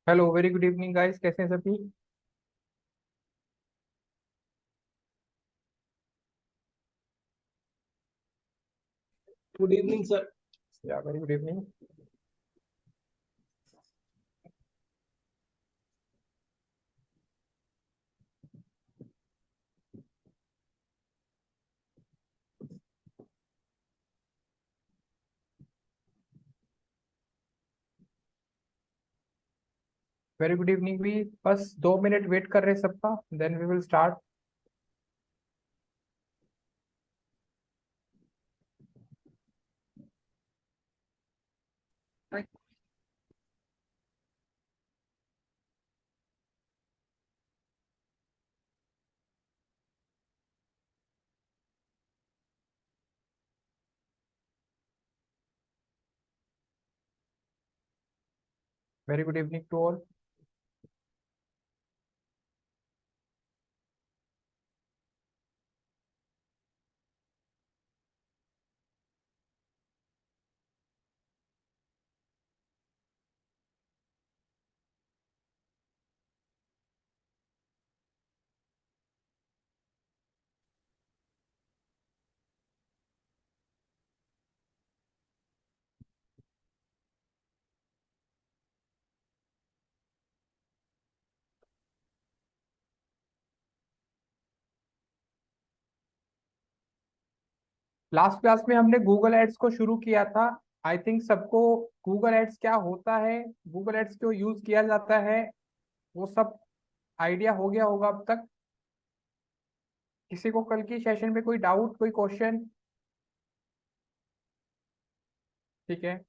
Hello, very good evening guys. कैसे हैं सभी? Good evening sir. या very good evening. Very good evening भी। बस 2 मिनट वेट कर रहे हैं सबका, then we will start. Very good evening to all. Last class में हमने गूगल एड्स को शुरू किया था। आई थिंक सबको गूगल एड्स क्या होता है, गूगल एड्स क्यों यूज किया जाता है, वो सब आइडिया हो गया होगा अब तक। किसी को कल की सेशन में कोई डाउट, कोई क्वेश्चन? ठीक है।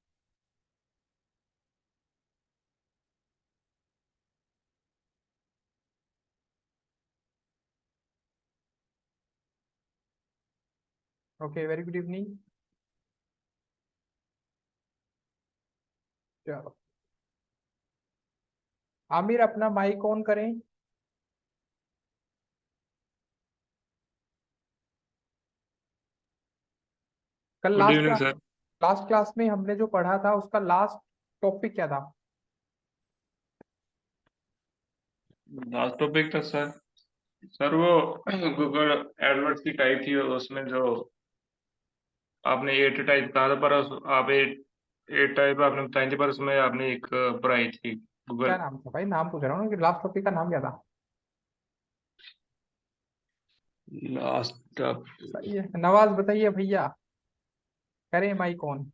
Okay, very good evening. चलो, आमिर अपना माइक ऑन करें। कल good evening sir. Last class में हमने जो पढ़ा था उसका लास्ट टॉपिक क्या था? लास्ट टॉपिक था सर। सर वो गूगल एडवर्ड्स की टाइप थी उसमें जो आपने एट टाइप कहा था पर आप एट टाइप आपने बताई थी पर उसमें आपने एक पढ़ाई थी क्या गूगल नाम था भाई? नाम पूछ रहा हूँ कि लास्ट टॉपिक का नाम क्या था। लास्ट। सही है, नवाज बताइए भैया। करें mike on.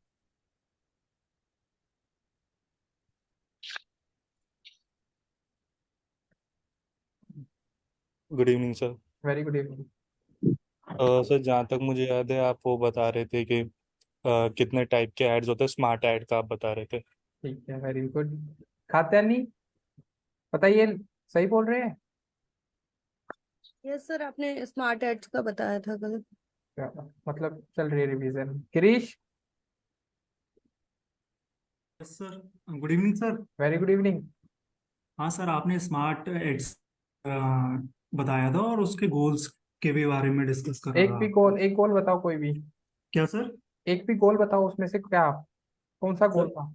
Good evening sir. Very good evening. Sir जहाँ तक मुझे याद है आप वो बता रहे थे कि कितने टाइप के एड्स होते हैं, स्मार्ट ऐड का आप बता रहे थे। ठीक है, वेरी गुड। कात्यानी बताइए, सही बोल रहे हैं? यस सर, आपने स्मार्ट एड्स का बताया था कल। मतलब चल रही है revision. Girish, yes sir. Good evening sir. Very good evening. हाँ सर, आपने स्मार्ट एड्स बताया था और उसके गोल्स के भी बारे में डिस्कस करा एक था भी आपको। गोल, एक गोल बताओ कोई भी। क्या सर? एक भी गोल बताओ उसमें से, क्या कौन सा गोल सर था?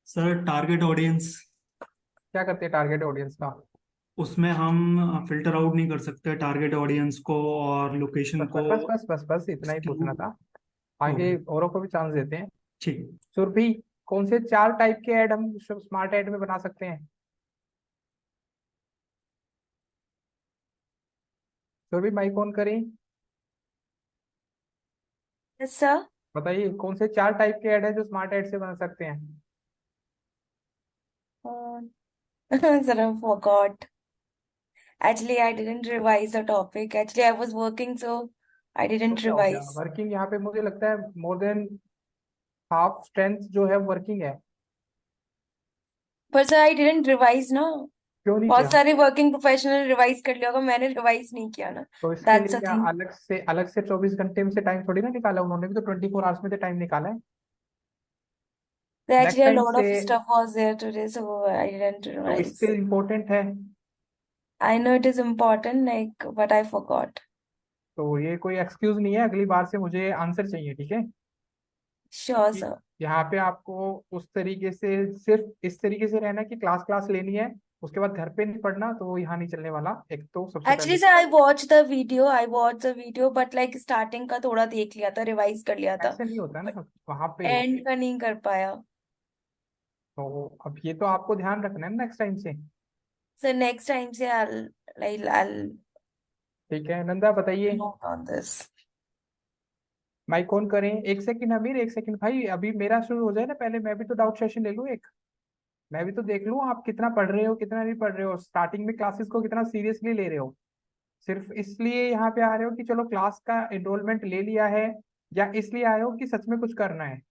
Sir target audience. क्या करते हैं टारगेट ऑडियंस का? उसमें हम फिल्टर आउट नहीं कर सकते टारगेट ऑडियंस को और लोकेशन बस को। बस बस बस बस बस इतना ही पूछना एक्सक्लूड। था। आगे ओके। औरों को भी चांस देते हैं। ठीक। सुरभि, कौन से 4 टाइप के ऐड हम स्मार्ट ऐड में बना सकते हैं? सुरभि, माइक ऑन करें। Yes sir. बताइए कौन से 4 टाइप के ऐड है जो स्मार्ट ऐड से बन सकते हैं? Sir I forgot. Actually, I didn't revise the topic. Actually, I was working, so I तो didn't क्या हो गया? revise. वर्किंग यहाँ पे मुझे लगता है मोर देन हाफ स्ट्रेंथ जो है वर्किंग है। पर सर I didn't revise ना। क्यों नहीं बहुत किया? सारे वर्किंग प्रोफेशनल रिवाइज कर लिया होगा, मैंने रिवाइज नहीं किया ना। तो इसके दैट्स लिए अ क्या थिंग। अलग से 24 घंटे में से टाइम थोड़ी ना निकाला, उन्होंने भी तो 24 आवर्स में से टाइम निकाला है। Next Actually, a time lot से। of stuff was there today, so I didn't तो revise. स्किल इम्पोर्टेंट है। I know it is important, like, but I forgot. तो ये कोई एक्सक्यूज नहीं है, अगली बार से मुझे आंसर चाहिए, ठीक है? श्योर कि सर। यहाँ पे आपको उस तरीके से, सिर्फ इस तरीके से रहना कि क्लास क्लास लेनी है, उसके बाद घर पे नहीं पढ़ना, तो वो यहाँ नहीं चलने वाला। एक तो सबसे एक्चुअली पहले sir I watch the video but like starting का थोड़ा देख लिया था, रिवाइज कर लिया था, ऐसे नहीं होता बट ना वहां पे। एंड का नहीं कर पाया। तो अब ये तो आपको ध्यान रखना है नेक्स्ट टाइम से। सर नेक्स्ट टाइम से I'll ठीक है नंदा, बताइए। note on this. Mike on करें। एक सेकंड अमीर, एक सेकंड भाई, अभी मेरा शुरू हो जाए ना, पहले मैं भी तो डाउट सेशन ले लूँ एक। मैं भी तो देख लूँ आप कितना पढ़ रहे हो, कितना नहीं पढ़ रहे हो, स्टार्टिंग में क्लासेस को कितना सीरियसली ले रहे हो। सिर्फ इसलिए यहाँ पे आ रहे हो कि चलो क्लास का एनरोलमेंट ले लिया है, या इसलिए आए हो कि सच में कुछ करना है।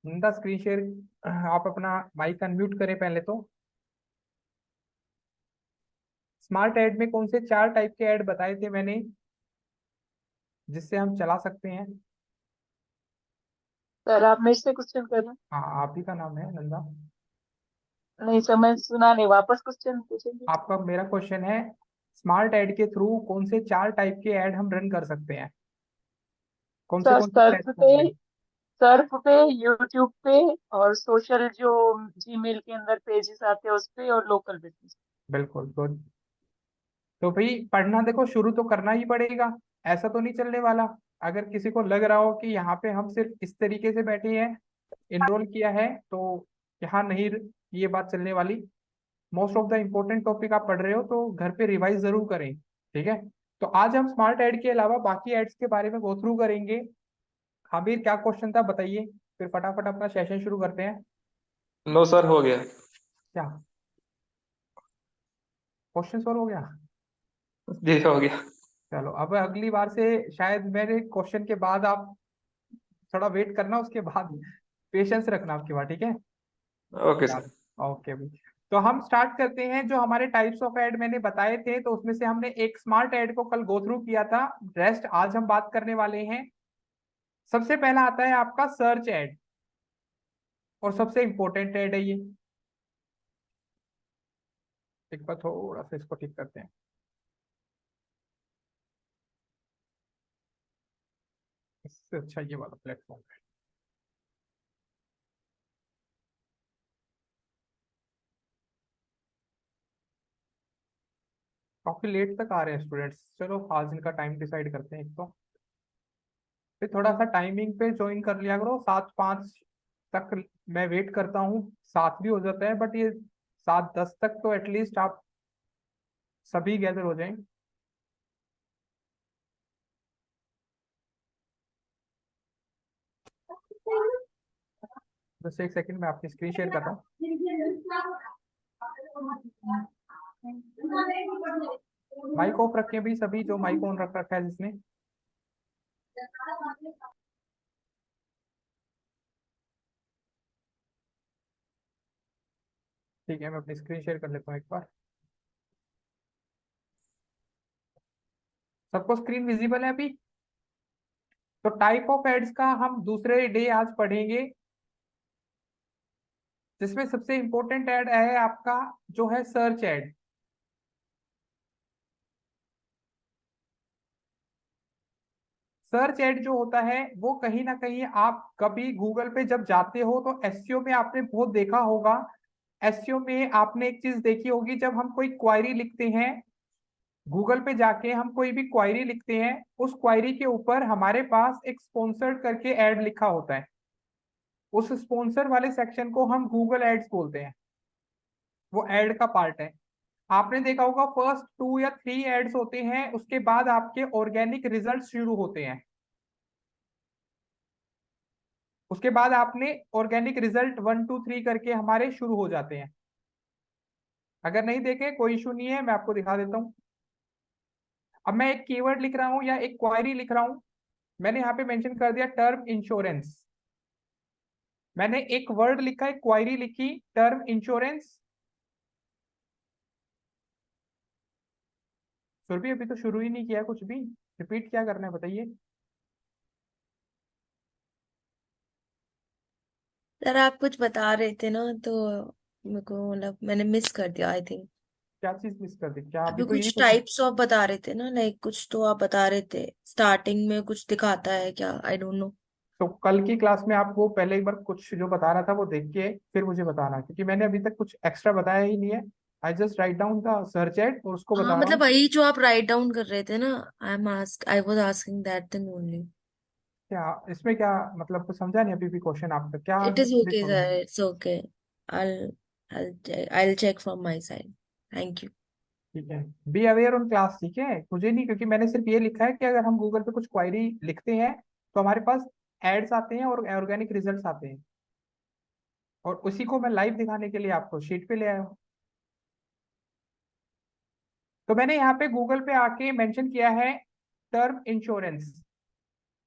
नंदा स्क्रीन शेयर, आप अपना माइक अनम्यूट करें पहले तो। स्मार्ट ऐड में कौन से 4 टाइप के ऐड बताए थे मैंने, जिससे हम चला सकते हैं। सर आप मेरे से क्वेश्चन कर रहे हैं? हाँ, आप ही का नाम है नंदा। नहीं सर, मैं सुना नहीं, वापस क्वेश्चन पूछेंगे? आपका, मेरा क्वेश्चन है, स्मार्ट ऐड के थ्रू कौन से 4 टाइप के ऐड हम रन कर सकते हैं, सर कौन से प्लेटफॉर्म में। सर्फ पे, यूट्यूब पे, और सोशल जो जीमेल के अंदर पेजेस आते हैं उस पे, और लोकल बिजनेस। बिल्कुल गुड। तो भाई पढ़ना देखो शुरू तो करना ही पड़ेगा, ऐसा तो नहीं चलने वाला। अगर किसी को लग रहा हो कि यहाँ पे हम सिर्फ इस तरीके से बैठे हैं, इनरोल किया है, तो यहाँ नहीं ये बात चलने वाली। Most of the important topic आप पढ़ रहे हो तो घर पे रिवाइज जरूर करें, ठीक है। तो आज हम स्मार्ट ऐड के अलावा बाकी एड्स के बारे में गो थ्रू करेंगे। आमिर क्या क्वेश्चन था बताइए, फिर फटाफट अपना सेशन शुरू करते हैं। नो सर, हो गया। क्या क्वेश्चन सॉल्व हो गया? जी हो गया। चलो अब अगली बार से शायद मेरे क्वेश्चन के बाद आप थोड़ा वेट करना, उसके बाद पेशेंस रखना आपके बाद, ठीक है। Okay sir. ओके भाई, तो हम स्टार्ट करते हैं। जो हमारे टाइप्स ऑफ ऐड मैंने बताए थे, तो उसमें से हमने एक स्मार्ट ऐड को कल गो थ्रू किया था, रेस्ट आज हम बात करने वाले हैं। सबसे पहला आता है आपका सर्च ऐड, और सबसे इंपॉर्टेंट ऐड है ये। एक बार थोड़ा सा इसको ठीक करते हैं। इससे अच्छा ये वाला प्लेटफॉर्म है। काफी लेट तक आ रहे हैं स्टूडेंट्स, चलो आज इनका टाइम डिसाइड करते हैं। एक तो फिर थोड़ा सा टाइमिंग पे ज्वाइन कर लिया करो, 7:05 तक मैं वेट करता हूँ। 7 भी हो जाता है, बट ये 7:10 तक तो एटलीस्ट आप सभी गैदर हो जाएं। बस एक सेकंड में आपकी स्क्रीन शेयर कर रहा हूँ। माइक ऑफ रखें भी सभी, जो माइक ऑन रख रखा है जिसने। ठीक है, मैं अपनी स्क्रीन शेयर कर लेता हूँ एक बार। सबको स्क्रीन विजिबल है अभी? तो टाइप ऑफ एड्स का हम दूसरे डे आज पढ़ेंगे, जिसमें सबसे इंपॉर्टेंट ऐड है आपका जो है सर्च ऐड। सर्च ऐड जो होता है वो कहीं ना कहीं, आप कभी गूगल पे जब जाते हो तो एसईओ में आपने बहुत देखा होगा। एसईओ में आपने एक चीज देखी होगी, जब हम कोई क्वायरी लिखते हैं गूगल पे जाके, हम कोई भी क्वायरी लिखते हैं, उस क्वायरी के ऊपर हमारे पास एक स्पॉन्सर्ड करके ऐड लिखा होता है। उस स्पॉन्सर वाले सेक्शन को हम गूगल एड्स बोलते हैं, वो ऐड का पार्ट है। आपने देखा होगा फर्स्ट 2 या 3 एड्स होते हैं, उसके बाद आपके ऑर्गेनिक रिजल्ट शुरू होते हैं। उसके बाद आपने ऑर्गेनिक रिजल्ट 1 2 3 करके हमारे शुरू हो जाते हैं। अगर नहीं देखे कोई इशू नहीं है, मैं आपको दिखा देता हूं। अब मैं एक कीवर्ड लिख रहा हूं या एक क्वायरी लिख रहा हूं, मैंने यहाँ पे मेंशन कर दिया टर्म इंश्योरेंस। मैंने एक वर्ड लिखा, एक क्वायरी लिखी टर्म इंश्योरेंस। सुरभि अभी तो शुरू ही नहीं किया कुछ भी, रिपीट क्या करना है बताइए। सर आप कुछ बता रहे थे ना, तो मेरे को मतलब मैंने मिस कर दिया आई थिंक। क्या चीज मिस कर दी क्या? अभी अभी तो यही कुछ तो टाइप्स ऑफ बता रहे थे ना, लाइक कुछ तो आप बता रहे थे, स्टार्टिंग में कुछ दिखाता है क्या, आई डोंट नो। तो कल की क्लास में आप वो पहले एक बार कुछ जो बता रहा था वो देख के फिर मुझे बताना, क्योंकि मैंने अभी तक कुछ एक्स्ट्रा बताया ही नहीं है। I just write down the search add और उसको हाँ बता रहा मतलब हूँ। वही जो आप राइट डाउन कर रहे थे ना, I was asking that thing only. क्या इसमें क्या मतलब, कुछ समझा नहीं अभी भी क्वेश्चन आपका क्या इट इज ओके देखोगे? Sir, it's okay. I'll I'll check from my side. Thank you. ठीक है, बी अवेयर ऑन क्लास, ठीक है, मुझे नहीं, क्योंकि मैंने सिर्फ ये लिखा है कि अगर हम गूगल पे कुछ क्वायरी लिखते हैं तो हमारे पास एड्स आते हैं और ऑर्गेनिक रिजल्ट्स आते हैं, और उसी को मैं लाइव दिखाने के लिए आपको शीट पे ले आया हूँ। तो मैंने यहाँ पे गूगल पे आके मेंशन किया है टर्म इंश्योरेंस।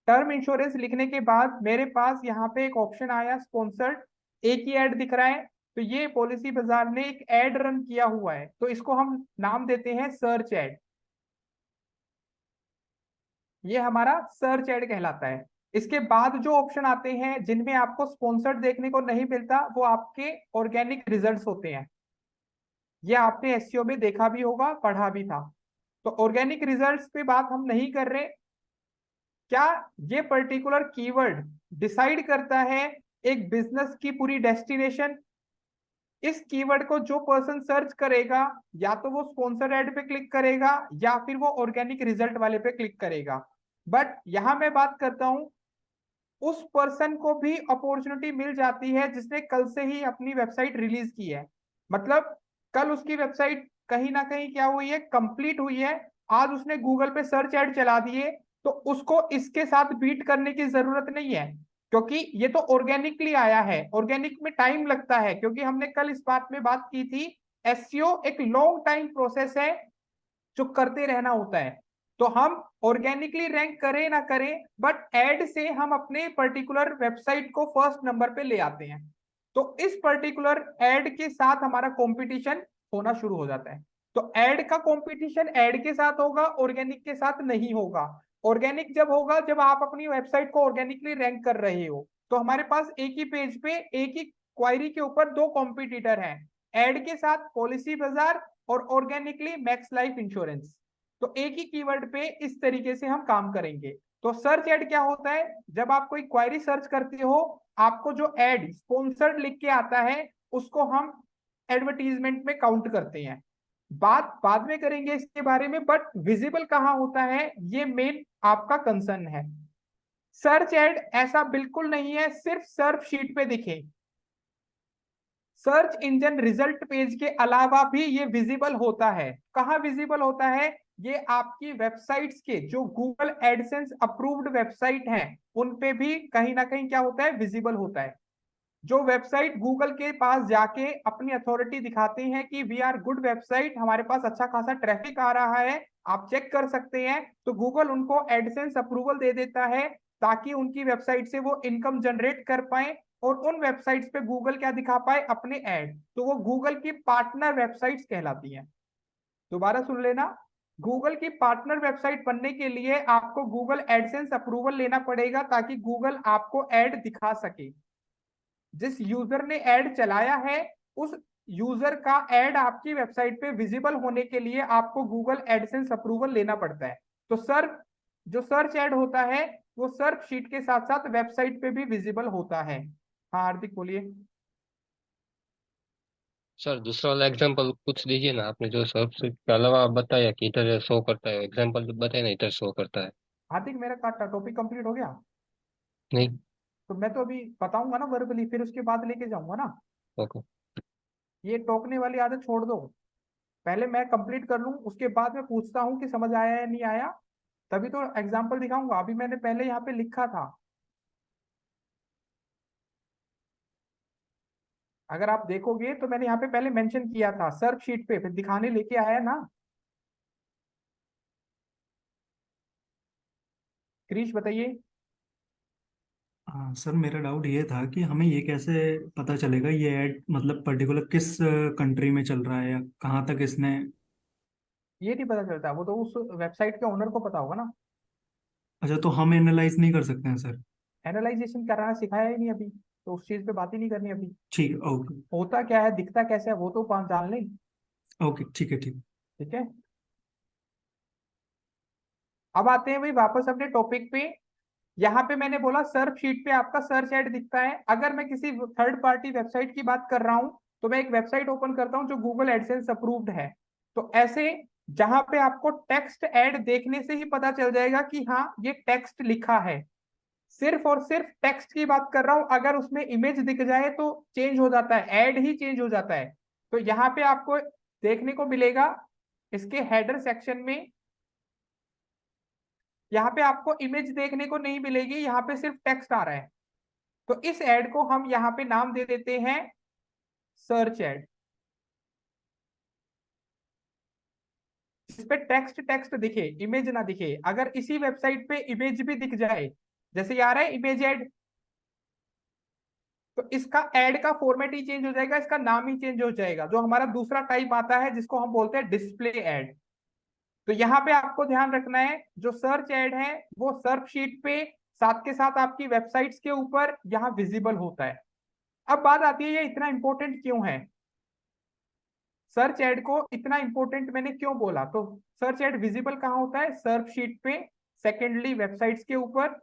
टर्म इंश्योरेंस लिखने के बाद मेरे पास यहाँ पे एक ऑप्शन आया स्पॉन्सर्ड, एक ही ऐड दिख रहा है। तो ये पॉलिसी बाजार ने एक ऐड रन किया हुआ है, तो इसको हम नाम देते हैं सर्च ऐड। ये हमारा सर्च ऐड कहलाता है। इसके बाद जो ऑप्शन आते हैं जिनमें आपको स्पॉन्सर्ड देखने को नहीं मिलता, वो आपके ऑर्गेनिक रिजल्ट्स होते हैं। ये आपने एसईओ में देखा भी होगा, पढ़ा भी था। तो ऑर्गेनिक रिजल्ट्स पे बात हम नहीं कर रहे। क्या ये पर्टिकुलर कीवर्ड डिसाइड करता है एक बिजनेस की पूरी डेस्टिनेशन? इस कीवर्ड को जो पर्सन सर्च करेगा, या तो वो स्पॉन्सर्ड ऐड पे क्लिक करेगा या फिर वो ऑर्गेनिक रिजल्ट वाले पे क्लिक करेगा। बट यहां मैं बात करता हूं, उस पर्सन को भी अपॉर्चुनिटी मिल जाती है जिसने कल से ही अपनी वेबसाइट रिलीज की है। मतलब कल उसकी वेबसाइट कहीं ना कहीं क्या हुई है, कंप्लीट हुई है। आज उसने गूगल पे सर्च ऐड चला दिए, तो उसको इसके साथ बीट करने की जरूरत नहीं है, क्योंकि ये तो ऑर्गेनिकली आया है। ऑर्गेनिक में टाइम लगता है, क्योंकि हमने कल इस बात में बात की थी, एसईओ एक लॉन्ग टाइम प्रोसेस है जो करते रहना होता है। तो हम ऑर्गेनिकली रैंक करें ना करें, बट एड से हम अपने पर्टिकुलर वेबसाइट को फर्स्ट नंबर पे ले आते हैं। तो इस पर्टिकुलर एड के साथ हमारा कंपटीशन होना शुरू हो जाता है। तो एड का कंपटीशन एड के साथ होगा, ऑर्गेनिक के साथ नहीं होगा। ऑर्गेनिक जब होगा जब आप अपनी वेबसाइट को ऑर्गेनिकली रैंक कर रहे हो। तो हमारे पास एक ही पेज पे एक ही क्वायरी के ऊपर दो कॉम्पिटिटर हैं, एड के साथ पॉलिसी बाजार और ऑर्गेनिकली मैक्स लाइफ इंश्योरेंस। तो एक ही कीवर्ड पे इस तरीके से हम काम करेंगे। तो सर्च एड क्या होता है, जब आप कोई क्वायरी सर्च करते हो, आपको जो एड स्पॉन्सर्ड लिख के आता है उसको हम एडवर्टीजमेंट में काउंट करते हैं। बात बाद में करेंगे इसके बारे में, बट विजिबल कहाँ होता है ये मेन आपका कंसर्न है। सर्च एड ऐसा बिल्कुल नहीं है सिर्फ सर्च शीट पे दिखे। सर्च इंजन रिजल्ट पेज के अलावा भी ये विजिबल होता है। कहाँ विजिबल होता है? ये आपकी वेबसाइट्स के जो गूगल एडसेंस अप्रूव्ड वेबसाइट हैं उन पे भी कहीं ना कहीं क्या होता है, विजिबल होता है। जो वेबसाइट गूगल के पास जाके अपनी अथॉरिटी दिखाते हैं कि वी आर गुड वेबसाइट, हमारे पास अच्छा खासा ट्रैफिक आ रहा है, आप चेक कर सकते हैं, तो गूगल उनको एडसेंस अप्रूवल दे देता है, ताकि उनकी वेबसाइट से वो इनकम जनरेट कर पाए और उन वेबसाइट्स पे गूगल क्या दिखा पाए, अपने ऐड। तो वो गूगल की पार्टनर वेबसाइट्स कहलाती हैं। दोबारा सुन लेना, गूगल की पार्टनर वेबसाइट बनने के लिए आपको गूगल एडसेंस अप्रूवल लेना पड़ेगा, ताकि गूगल आपको ऐड दिखा सके। जिस यूजर ने ऐड चलाया है उस यूजर का ऐड आपकी वेबसाइट पे विजिबल होने के लिए आपको गूगल एडसेंस अप्रूवल लेना पड़ता है। तो सर्च जो सर्च ऐड होता है वो सर्च शीट के साथ साथ वेबसाइट पे भी विजिबल होता है। हाँ हार्दिक बोलिए। सर दूसरा वाला एग्जांपल कुछ दीजिए ना, आपने जो सबसे के अलावा आप बताया कि इधर शो करता है, एग्जांपल बताए ना इधर शो करता है। हार्दिक मेरा टॉपिक कंप्लीट हो गया? नहीं। तो मैं तो अभी बताऊंगा ना वर्बली, फिर उसके बाद लेके जाऊंगा ना। ओके। ये टोकने वाली आदत छोड़ दो, पहले मैं कंप्लीट कर लूं, उसके बाद मैं पूछता हूं कि समझ आया या नहीं आया, तभी तो एग्जाम्पल दिखाऊंगा। अभी मैंने पहले यहाँ पे लिखा था, अगर आप देखोगे तो मैंने यहाँ पे पहले मेंशन किया था सर्च शीट पे, फिर दिखाने लेके आया ना। क्रिश बताइए। हाँ सर, मेरा डाउट ये था कि हमें ये कैसे पता चलेगा ये ऐड मतलब पर्टिकुलर किस कंट्री में चल रहा है या कहाँ तक इसने। ये नहीं पता चलता, वो तो उस वेबसाइट के ओनर को पता होगा ना। अच्छा, तो हम एनालाइज नहीं कर सकते हैं सर? एनालाइजेशन कराना सिखाया ही नहीं अभी, तो उस चीज पे बात ही नहीं करनी अभी। ठीक है, ओके। होता क्या है, दिखता कैसे है, वो तो जान लें। ओके, ठीक है, ठीक। ठीक है, अब आते हैं भाई वापस अपने टॉपिक पे। यहाँ पे मैंने बोला सर्च शीट पे आपका सर्च एड दिखता है। अगर मैं किसी थर्ड पार्टी वेबसाइट की बात कर रहा हूं तो मैं एक वेबसाइट ओपन करता हूं जो गूगल एडसेंस अप्रूव्ड है, तो ऐसे जहां पे आपको टेक्स्ट ऐड देखने से ही पता चल जाएगा कि हाँ ये टेक्स्ट लिखा है, सिर्फ और सिर्फ टेक्स्ट की बात कर रहा हूं। अगर उसमें इमेज दिख जाए तो चेंज हो जाता है, ऐड ही चेंज हो जाता है। तो यहाँ पे आपको देखने को मिलेगा इसके हेडर सेक्शन में, यहाँ पे आपको इमेज देखने को नहीं मिलेगी, यहाँ पे सिर्फ टेक्स्ट आ रहा है। तो इस ऐड को हम यहाँ पे नाम दे देते हैं सर्च ऐड। इस पे टेक्स्ट टेक्स्ट दिखे, इमेज ना दिखे। अगर इसी वेबसाइट पे इमेज भी दिख जाए, जैसे ये आ रहा है इमेज ऐड, तो इसका ऐड का फॉर्मेट ही चेंज हो जाएगा, इसका नाम ही चेंज हो जाएगा। जो हमारा दूसरा टाइप आता है जिसको हम बोलते हैं डिस्प्ले ऐड। तो यहाँ पे आपको ध्यान रखना है, जो सर्च ऐड है वो सर्च शीट पे साथ के साथ आपकी वेबसाइट्स के ऊपर यहाँ विजिबल होता है। अब बात आती है ये इतना इंपॉर्टेंट क्यों है, सर्च एड को इतना इंपॉर्टेंट मैंने क्यों बोला। तो सर्च एड विजिबल कहाँ होता है, सर्च शीट पे, सेकेंडली वेबसाइट्स के ऊपर,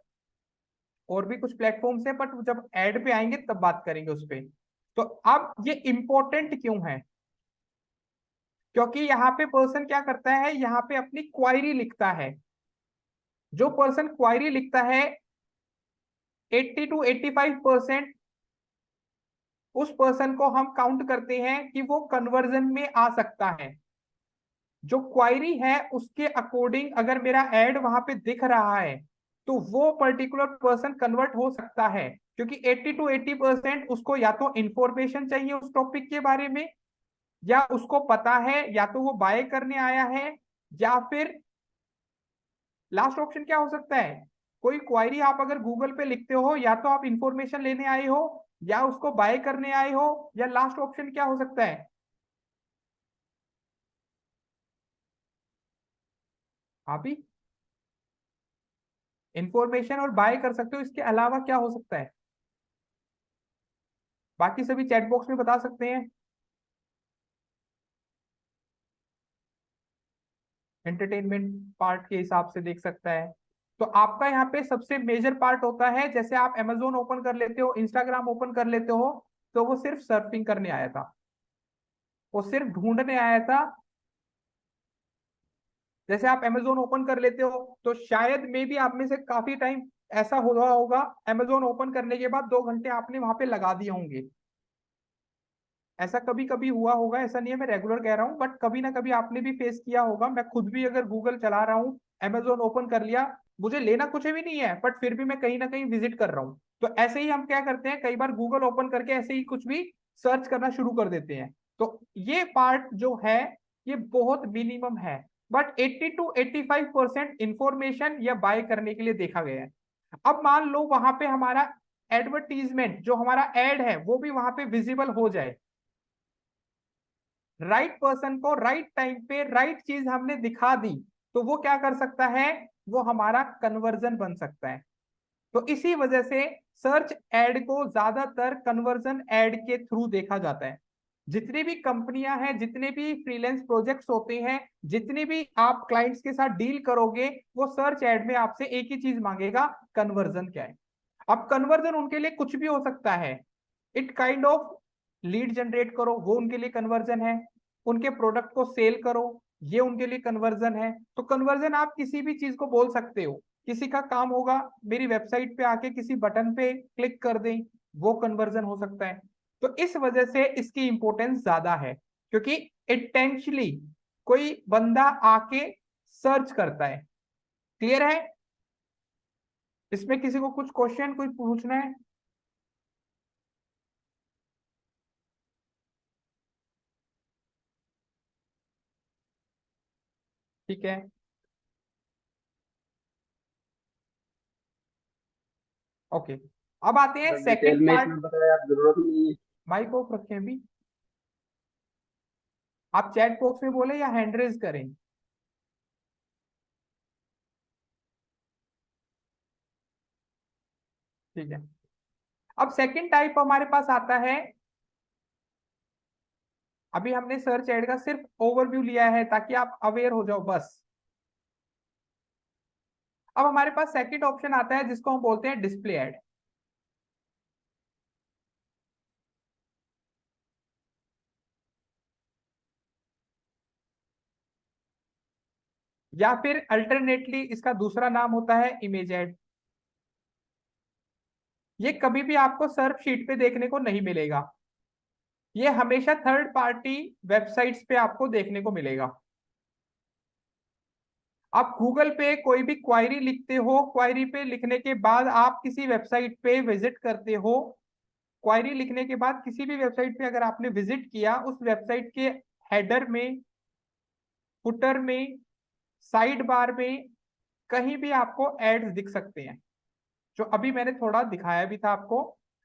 और भी कुछ प्लेटफॉर्म्स है, बट जब एड पे आएंगे तब बात करेंगे उस पे। तो अब ये इंपॉर्टेंट क्यों है, क्योंकि यहाँ पे पर्सन क्या करता है, यहाँ पे अपनी क्वायरी लिखता है। जो पर्सन क्वायरी लिखता है 80 to 85% उस पर्सन को हम काउंट करते हैं कि वो कन्वर्जन में आ सकता है। जो क्वायरी है उसके अकॉर्डिंग अगर मेरा ऐड वहां पे दिख रहा है तो वो पर्टिकुलर पर्सन कन्वर्ट हो सकता है, क्योंकि 80 to 80% उसको या तो इंफॉर्मेशन चाहिए उस टॉपिक के बारे में, या उसको पता है, या तो वो बाय करने आया है, या फिर लास्ट ऑप्शन क्या हो सकता है, कोई क्वायरी आप अगर गूगल पे लिखते हो या तो आप इंफॉर्मेशन लेने आए हो या उसको बाय करने आए हो, या लास्ट ऑप्शन क्या हो सकता है, आप ही इंफॉर्मेशन और बाय कर सकते हो, इसके अलावा क्या हो सकता है, बाकी सभी चैट बॉक्स में बता सकते हैं। एंटरटेनमेंट पार्ट के हिसाब से देख सकता है। तो आपका यहाँ पे सबसे मेजर पार्ट होता है, जैसे आप Amazon ओपन कर लेते हो, इंस्टाग्राम ओपन कर लेते हो, तो वो सिर्फ सर्फिंग करने आया था, वो सिर्फ ढूंढने आया था। जैसे आप Amazon ओपन कर लेते हो तो शायद मे भी आप में से काफी टाइम ऐसा हुआ होगा, Amazon ओपन करने के बाद 2 घंटे आपने वहां पे लगा दिए होंगे। ऐसा कभी कभी हुआ होगा, ऐसा नहीं है मैं रेगुलर कह रहा हूँ, बट कभी ना कभी आपने भी फेस किया होगा। मैं खुद भी अगर गूगल चला रहा हूँ, Amazon ओपन कर लिया, मुझे लेना कुछ भी नहीं है, बट फिर भी मैं कहीं ना कहीं विजिट कर रहा हूँ। तो ऐसे ही हम क्या करते हैं, कई बार गूगल ओपन करके ऐसे ही कुछ भी सर्च करना शुरू कर देते हैं। तो ये पार्ट जो है ये बहुत मिनिमम है, बट 80 to 85% इंफॉर्मेशन या बाय करने के लिए देखा गया है। अब मान लो वहां पे हमारा एडवर्टीजमेंट, जो हमारा एड है वो भी वहां पे विजिबल हो जाए, राइट पर्सन को राइट टाइम पे राइट चीज हमने दिखा दी, तो वो क्या कर सकता है, वो हमारा कन्वर्जन बन सकता है। तो इसी वजह से सर्च एड को ज्यादातर कन्वर्जन एड के थ्रू देखा जाता है। जितनी भी कंपनियां हैं, जितने भी फ्रीलांस प्रोजेक्ट्स होते हैं, जितने भी आप क्लाइंट्स के साथ डील करोगे, वो सर्च एड में आपसे एक ही चीज मांगेगा, कन्वर्जन क्या है। अब कन्वर्जन उनके लिए कुछ भी हो सकता है, it kind of lead generate करो वो उनके लिए कन्वर्जन है, उनके प्रोडक्ट को सेल करो ये उनके लिए कन्वर्जन है। तो कन्वर्जन आप किसी भी चीज को बोल सकते हो। किसी का काम होगा मेरी वेबसाइट पे आके किसी बटन पे क्लिक कर दें, वो कन्वर्जन हो सकता है। तो इस वजह से इसकी इंपॉर्टेंस ज्यादा है, क्योंकि इंटेंशनली कोई बंदा आके सर्च करता है। क्लियर है, इसमें किसी को कुछ क्वेश्चन कोई पूछना है। ठीक है, ओके। अब आते हैं डिटेल सेकंड में पार्ट। इसमें बताया आप, जरूरत नहीं है। माइक ऑफ रखें अभी, आप चैट बॉक्स में बोले या हैंड रेज करें। ठीक है, अब सेकंड टाइप हमारे पास आता है। अभी हमने सर्च एड का सिर्फ ओवरव्यू लिया है ताकि आप अवेयर हो जाओ बस। अब हमारे पास सेकंड ऑप्शन आता है जिसको हम बोलते हैं डिस्प्ले एड। या फिर अल्टरनेटली इसका दूसरा नाम होता है इमेज एड। ये कभी भी आपको सर्च शीट पे देखने को नहीं मिलेगा, ये हमेशा थर्ड पार्टी वेबसाइट्स पे आपको देखने को मिलेगा। आप गूगल पे कोई भी क्वायरी लिखते हो, क्वायरी पे लिखने के बाद आप किसी वेबसाइट पे विजिट करते हो, क्वायरी लिखने के बाद किसी भी वेबसाइट पे अगर आपने विजिट किया, उस वेबसाइट के हेडर में, फुटर में, साइड बार में कहीं भी आपको एड्स दिख सकते हैं, जो अभी मैंने थोड़ा दिखाया भी था आपको।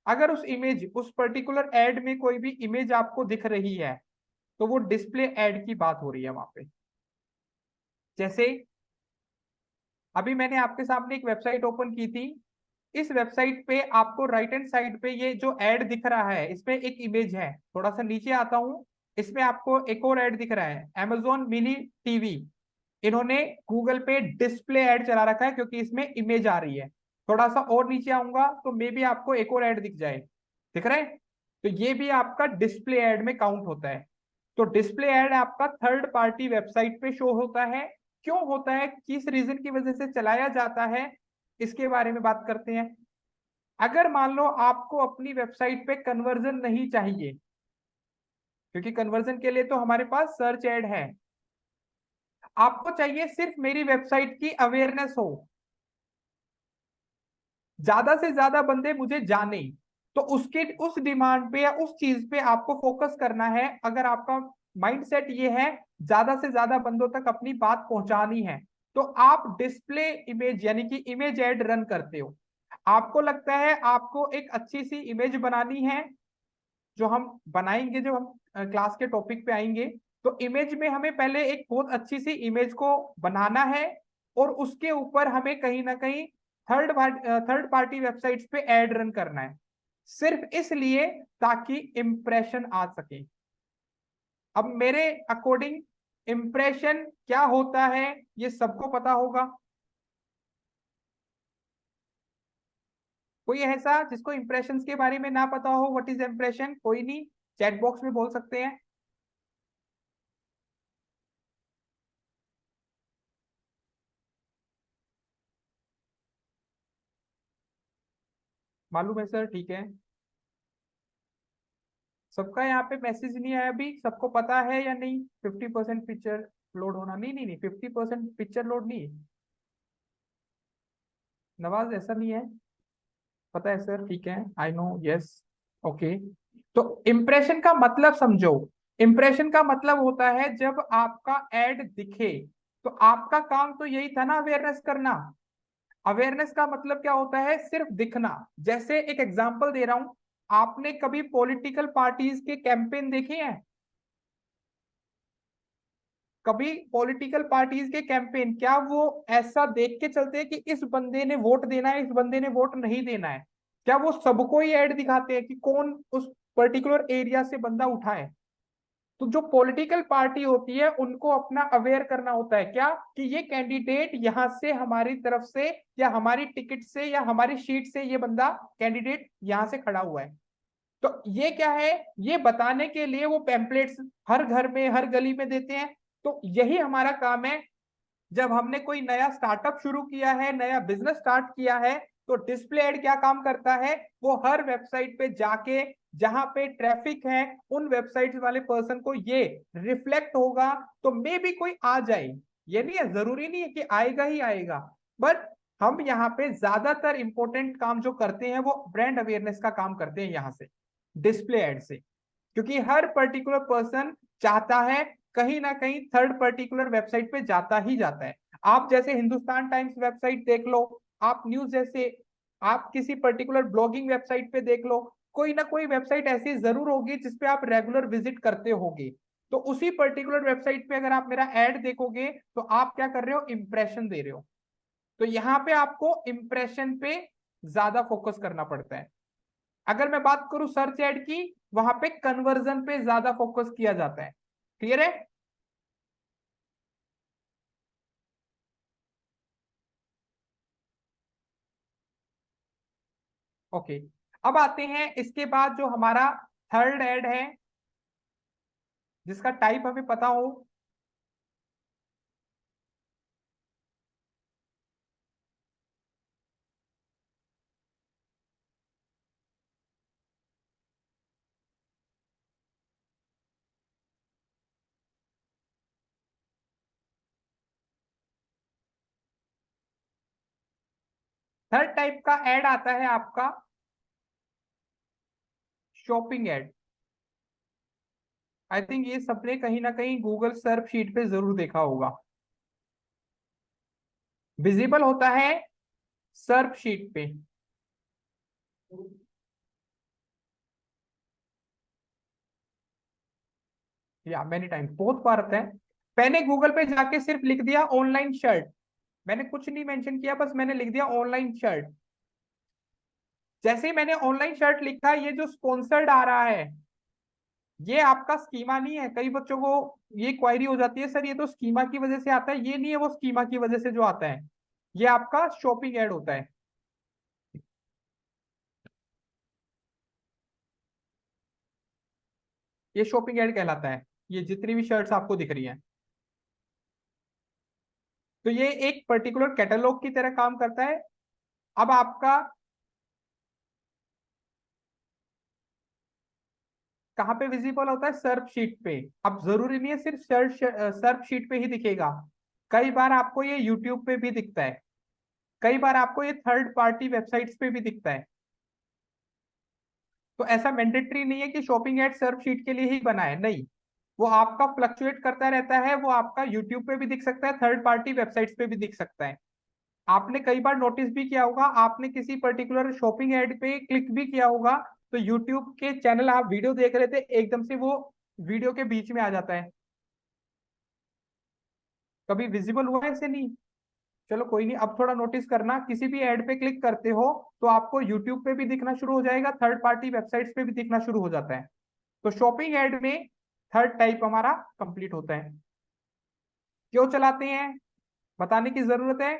अगर उस इमेज, उस पर्टिकुलर एड में कोई भी इमेज आपको दिख रही है तो वो डिस्प्ले एड की बात हो रही है वहां पे। जैसे अभी मैंने आपके सामने एक वेबसाइट ओपन की थी, इस वेबसाइट पे आपको राइट हैंड साइड पे ये जो एड दिख रहा है, इसमें एक इमेज है। थोड़ा सा नीचे आता हूं, इसमें आपको एक और एड दिख रहा है, Amazon मिनी टीवी। इन्होंने गूगल पे डिस्प्ले एड चला रखा है क्योंकि इसमें इमेज आ रही है। थोड़ा सा और नीचे आऊंगा तो मे भी आपको एक और एड दिख जाए, दिख रहा है? तो ये भी आपका डिस्प्ले एड में काउंट होता है। तो डिस्प्ले एड आपका थर्ड पार्टी वेबसाइट पे शो होता है। क्यों होता है, किस रीजन की वजह से चलाया जाता है, इसके बारे में बात करते हैं। अगर मान लो आपको अपनी वेबसाइट पे कन्वर्जन नहीं चाहिए, क्योंकि कन्वर्जन के लिए तो हमारे पास सर्च एड है, आपको चाहिए सिर्फ मेरी वेबसाइट की अवेयरनेस हो, ज्यादा से ज्यादा बंदे मुझे जाने, तो उसके उस डिमांड पे या उस चीज पे आपको फोकस करना है। अगर आपका माइंडसेट ये है ज्यादा से ज्यादा बंदों तक अपनी बात पहुंचानी है, तो आप डिस्प्ले इमेज यानी कि इमेज एड रन करते हो। आपको लगता है आपको एक अच्छी सी इमेज बनानी है, जो हम बनाएंगे, जो हम क्लास के टॉपिक पे आएंगे, तो इमेज में हमें पहले एक बहुत अच्छी सी इमेज को बनाना है, और उसके ऊपर हमें कहीं ना कहीं थर्ड पार्टी वेबसाइट्स पे एड रन करना है, सिर्फ इसलिए ताकि इंप्रेशन आ सके। अब मेरे अकॉर्डिंग इंप्रेशन क्या होता है ये सबको पता होगा। कोई ऐसा जिसको इंप्रेशंस के बारे में ना पता हो, व्हाट इज इंप्रेशन? कोई नहीं, चैट बॉक्स में बोल सकते हैं। मालूम है सर, ठीक है। सबका यहाँ पे मैसेज नहीं आया अभी, सबको पता है या नहीं? 50% पिक्चर लोड होना, नहीं नहीं नहीं, 50% पिक्चर लोड नहीं। नवाज ऐसा नहीं है, पता है सर, ठीक है, आई नो, यस, ओके। तो इम्प्रेशन का मतलब समझो। इम्प्रेशन का मतलब होता है जब आपका एड दिखे, तो आपका काम तो यही था ना, अवेयरनेस करना। अवेयरनेस का मतलब क्या होता है? सिर्फ दिखना। जैसे एक एग्जांपल दे रहा हूं, आपने कभी पॉलिटिकल पार्टीज के कैंपेन देखे हैं? कभी पॉलिटिकल पार्टीज के कैंपेन, क्या वो ऐसा देख के चलते हैं कि इस बंदे ने वोट देना है, इस बंदे ने वोट नहीं देना है? क्या वो सबको ही ऐड दिखाते हैं कि कौन उस पर्टिकुलर एरिया से बंदा उठाए? तो जो पॉलिटिकल पार्टी होती है उनको अपना अवेयर करना होता है, क्या कि ये कैंडिडेट यहाँ से हमारी तरफ से या हमारी टिकट से या हमारी शीट से ये बंदा कैंडिडेट यहाँ से खड़ा हुआ है। तो ये क्या है, ये बताने के लिए वो पैम्पलेट्स हर घर में, हर गली में देते हैं। तो यही हमारा काम है। जब हमने कोई नया स्टार्टअप शुरू किया है, नया बिजनेस स्टार्ट किया है, तो डिस्प्ले एड क्या काम करता है? वो हर वेबसाइट पे जाके, जहां पे ट्रैफिक है, उन वेबसाइट वाले पर्सन को ये रिफ्लेक्ट होगा, तो मे भी कोई आ जाए। ये नहीं है, जरूरी नहीं है कि आएगा ही आएगा, बट हम यहाँ पे ज्यादातर इंपॉर्टेंट काम जो करते हैं वो ब्रांड अवेयरनेस का काम करते हैं यहाँ से, डिस्प्ले एड से। क्योंकि हर पर्टिकुलर पर्सन चाहता है कहीं ना कहीं थर्ड पर्टिकुलर वेबसाइट पे जाता ही जाता है। आप जैसे हिंदुस्तान टाइम्स वेबसाइट देख लो, आप न्यूज जैसे, आप किसी पर्टिकुलर ब्लॉगिंग वेबसाइट पे देख लो, कोई ना कोई वेबसाइट ऐसी जरूर होगी जिसपे आप रेगुलर विजिट करते होगे। तो उसी पर्टिकुलर वेबसाइट पे अगर आप मेरा एड देखोगे तो आप क्या कर रहे हो? इंप्रेशन दे रहे हो। तो यहाँ पे आपको इंप्रेशन पे ज्यादा फोकस करना पड़ता है। अगर मैं बात करूं सर्च एड की, वहां पे कन्वर्जन पे ज्यादा फोकस किया जाता है। क्लियर है? ओके, अब आते हैं इसके बाद जो हमारा थर्ड ऐड है, जिसका टाइप हमें पता हो। थर्ड टाइप का ऐड आता है आपका शॉपिंग ऐड। आई थिंक ये सबने कहीं ना कहीं गूगल सर्च शीट पे जरूर देखा होगा। विजिबल होता है सर्च शीट पे। या मैनी टाइम, बहुत बार आता है। मैंने गूगल पे जाके सिर्फ लिख दिया ऑनलाइन शर्ट, मैंने कुछ नहीं मेंशन किया, बस मैंने लिख दिया ऑनलाइन शर्ट। जैसे ही मैंने ऑनलाइन शर्ट लिखा, ये जो स्पॉन्सर्ड आ रहा है, ये आपका स्कीमा नहीं है। कई बच्चों को ये क्वायरी हो जाती है, सर ये तो स्कीमा की वजह से आता है। ये नहीं है वो स्कीमा की वजह से जो आता है, ये आपका शॉपिंग ऐड होता है। ये शॉपिंग ऐड कहलाता है, ये जितनी भी शर्ट्स आपको दिख रही हैं। तो ये एक पर्टिकुलर कैटलॉग की तरह काम करता है। अब आपका कहाँ पे विजिबल होता है? सर्च शीट पे। अब जरूरी नहीं है सिर्फ सर्च शीट पे ही दिखेगा, कई बार आपको ये यूट्यूब पे भी दिखता है, कई बार आपको ये थर्ड पार्टी वेबसाइट्स पे भी दिखता है। तो ऐसा मैंडेटरी नहीं है कि शॉपिंग एड सर्च शीट के लिए ही बना है, नहीं। वो आपका फ्लक्चुएट करता रहता है, वो आपका यूट्यूब पे भी दिख सकता है, थर्ड पार्टी वेबसाइट्स पे भी दिख सकता है। आपने कई बार नोटिस भी किया होगा, आपने किसी पर्टिकुलर शॉपिंग एड पे क्लिक भी किया होगा, तो यूट्यूब के चैनल आप वीडियो देख रहे थे, एकदम से वो वीडियो के बीच में आ जाता है। कभी विजिबल हुआ है ऐसे? नहीं। चलो कोई नहीं, अब थोड़ा नोटिस करना, किसी भी एड पे क्लिक करते हो तो आपको यूट्यूब पे भी दिखना शुरू हो जाएगा, थर्ड पार्टी वेबसाइट्स पे भी दिखना शुरू हो जाता है। तो शॉपिंग एड में थर्ड टाइप हमारा कंप्लीट होता है। क्यों चलाते हैं बताने की जरूरत है।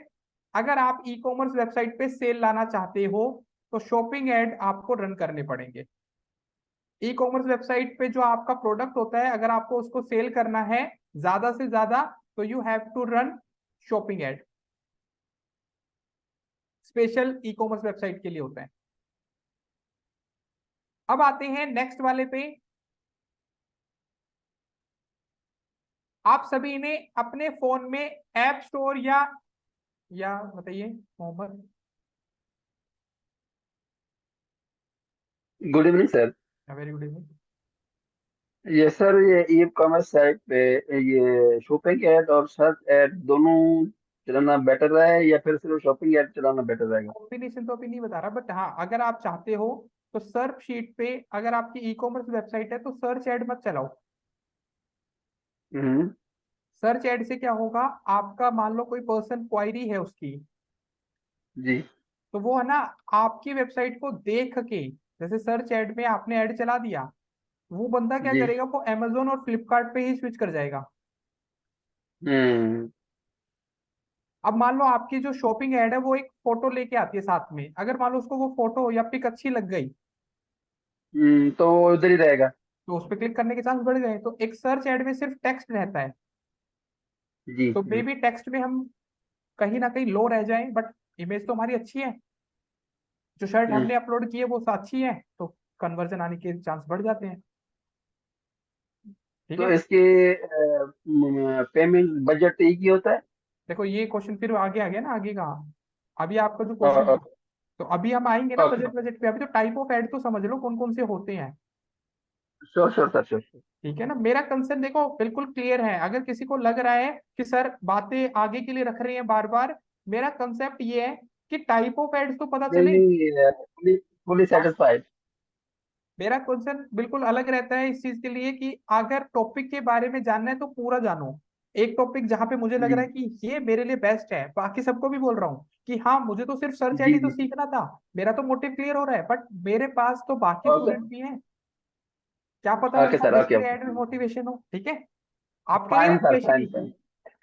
अगर आप ई कॉमर्स वेबसाइट पे सेल लाना चाहते हो तो शॉपिंग एड आपको रन करने पड़ेंगे। ई कॉमर्स वेबसाइट पे जो आपका प्रोडक्ट होता है, अगर आपको उसको सेल करना है ज्यादा से ज्यादा, तो you have to run shopping ad. Special e commerce website के लिए होता है। अब आते हैं नेक्स्ट वाले पे। आप सभी ने अपने फोन में ऐप स्टोर या बताइए Mohammed. Good evening sir. Very good evening. ये सर, ये ई कॉमर्स साइट पे ये शॉपिंग ऐड और सर्च ऐड दोनों चलाना बेटर है या फिर सिर्फ शॉपिंग ऐड चलाना बेटर रहेगा? कॉम्बिनेशन तो अभी नहीं बता रहा, बट हाँ अगर आप चाहते हो तो सर्च शीट पे, अगर आपकी ई कॉमर्स वेबसाइट है तो सर्च ऐड मत चलाओ। हम्म। सर्च ऐड से क्या होगा, आपका मान लो कोई पर्सन क्वायरी है उसकी, जी तो वो है ना आपकी वेबसाइट को देख के, जैसे सर्च ऐड में आपने ऐड चला दिया, वो बंदा क्या जी। करेगा, वो अमेजोन और फ्लिपकार्ट पे ही स्विच कर जाएगा। हम्म। अब मान लो आपकी जो शॉपिंग ऐड है वो एक फोटो लेके आती है साथ में, अगर मान लो उसको वो फोटो या पिक अच्छी लग गई, तो वो उधर ही रहेगा। तो उस पर क्लिक करने के चांस बढ़ गए। तो एक सर्च ऐड में सिर्फ टेक्स्ट रहता है, जी तो मे जी। बी टेक्स्ट में हम कहीं ना कहीं लो रह जाए, बट इमेज तो हमारी अच्छी है, जो शर्ट हम्म। हमने अपलोड की है वो अच्छी है, तो कन्वर्जन आने के चांस बढ़ जाते हैं। ठीक तो है। इसके पेमेंट बजट एक ही होता है? देखो ये क्वेश्चन फिर आगे आ गया ना, आगे कहाँ, अभी आपका जो क्वेश्चन था, ओके तो अभी हम आएंगे ना ओके। बजट बजट पे। अभी तो टाइप ऑफ एड तो समझ लो कौन कौन से होते हैं। Sure sure sir, sure. ठीक है ना, मेरा कंसर्न देखो बिल्कुल क्लियर है। अगर किसी को लग रहा है कि सर बातें आगे के लिए रख रहे हैं बार बार, मेरा कंसेप्ट ये है कि टाइप ऑफ एड्स तो पता नहीं चले। नहीं, फुली फुली सेटिस्फाइड। मेरा क्वेश्चन बिल्कुल अलग रहता है इस चीज के लिए कि अगर टॉपिक के बारे में जानना है तो पूरा जानो। एक टॉपिक जहां पे मुझे लग जी रहा है कि ये मेरे लिए बेस्ट है, बाकी सबको भी बोल रहा हूँ कि हाँ मुझे तो सिर्फ सर्च एड जी ही तो जी। सीखना था, मेरा तो मोटिव क्लियर हो रहा है, बट मेरे पास तो बाकी ओके स्टूडेंट भी हैं, क्या पता ओके उनका सर, ओके दूसरे ओके। ऐड में मोटिवेशन हो। ठीक है, आपके लिए फाइन ना sir, specially, fine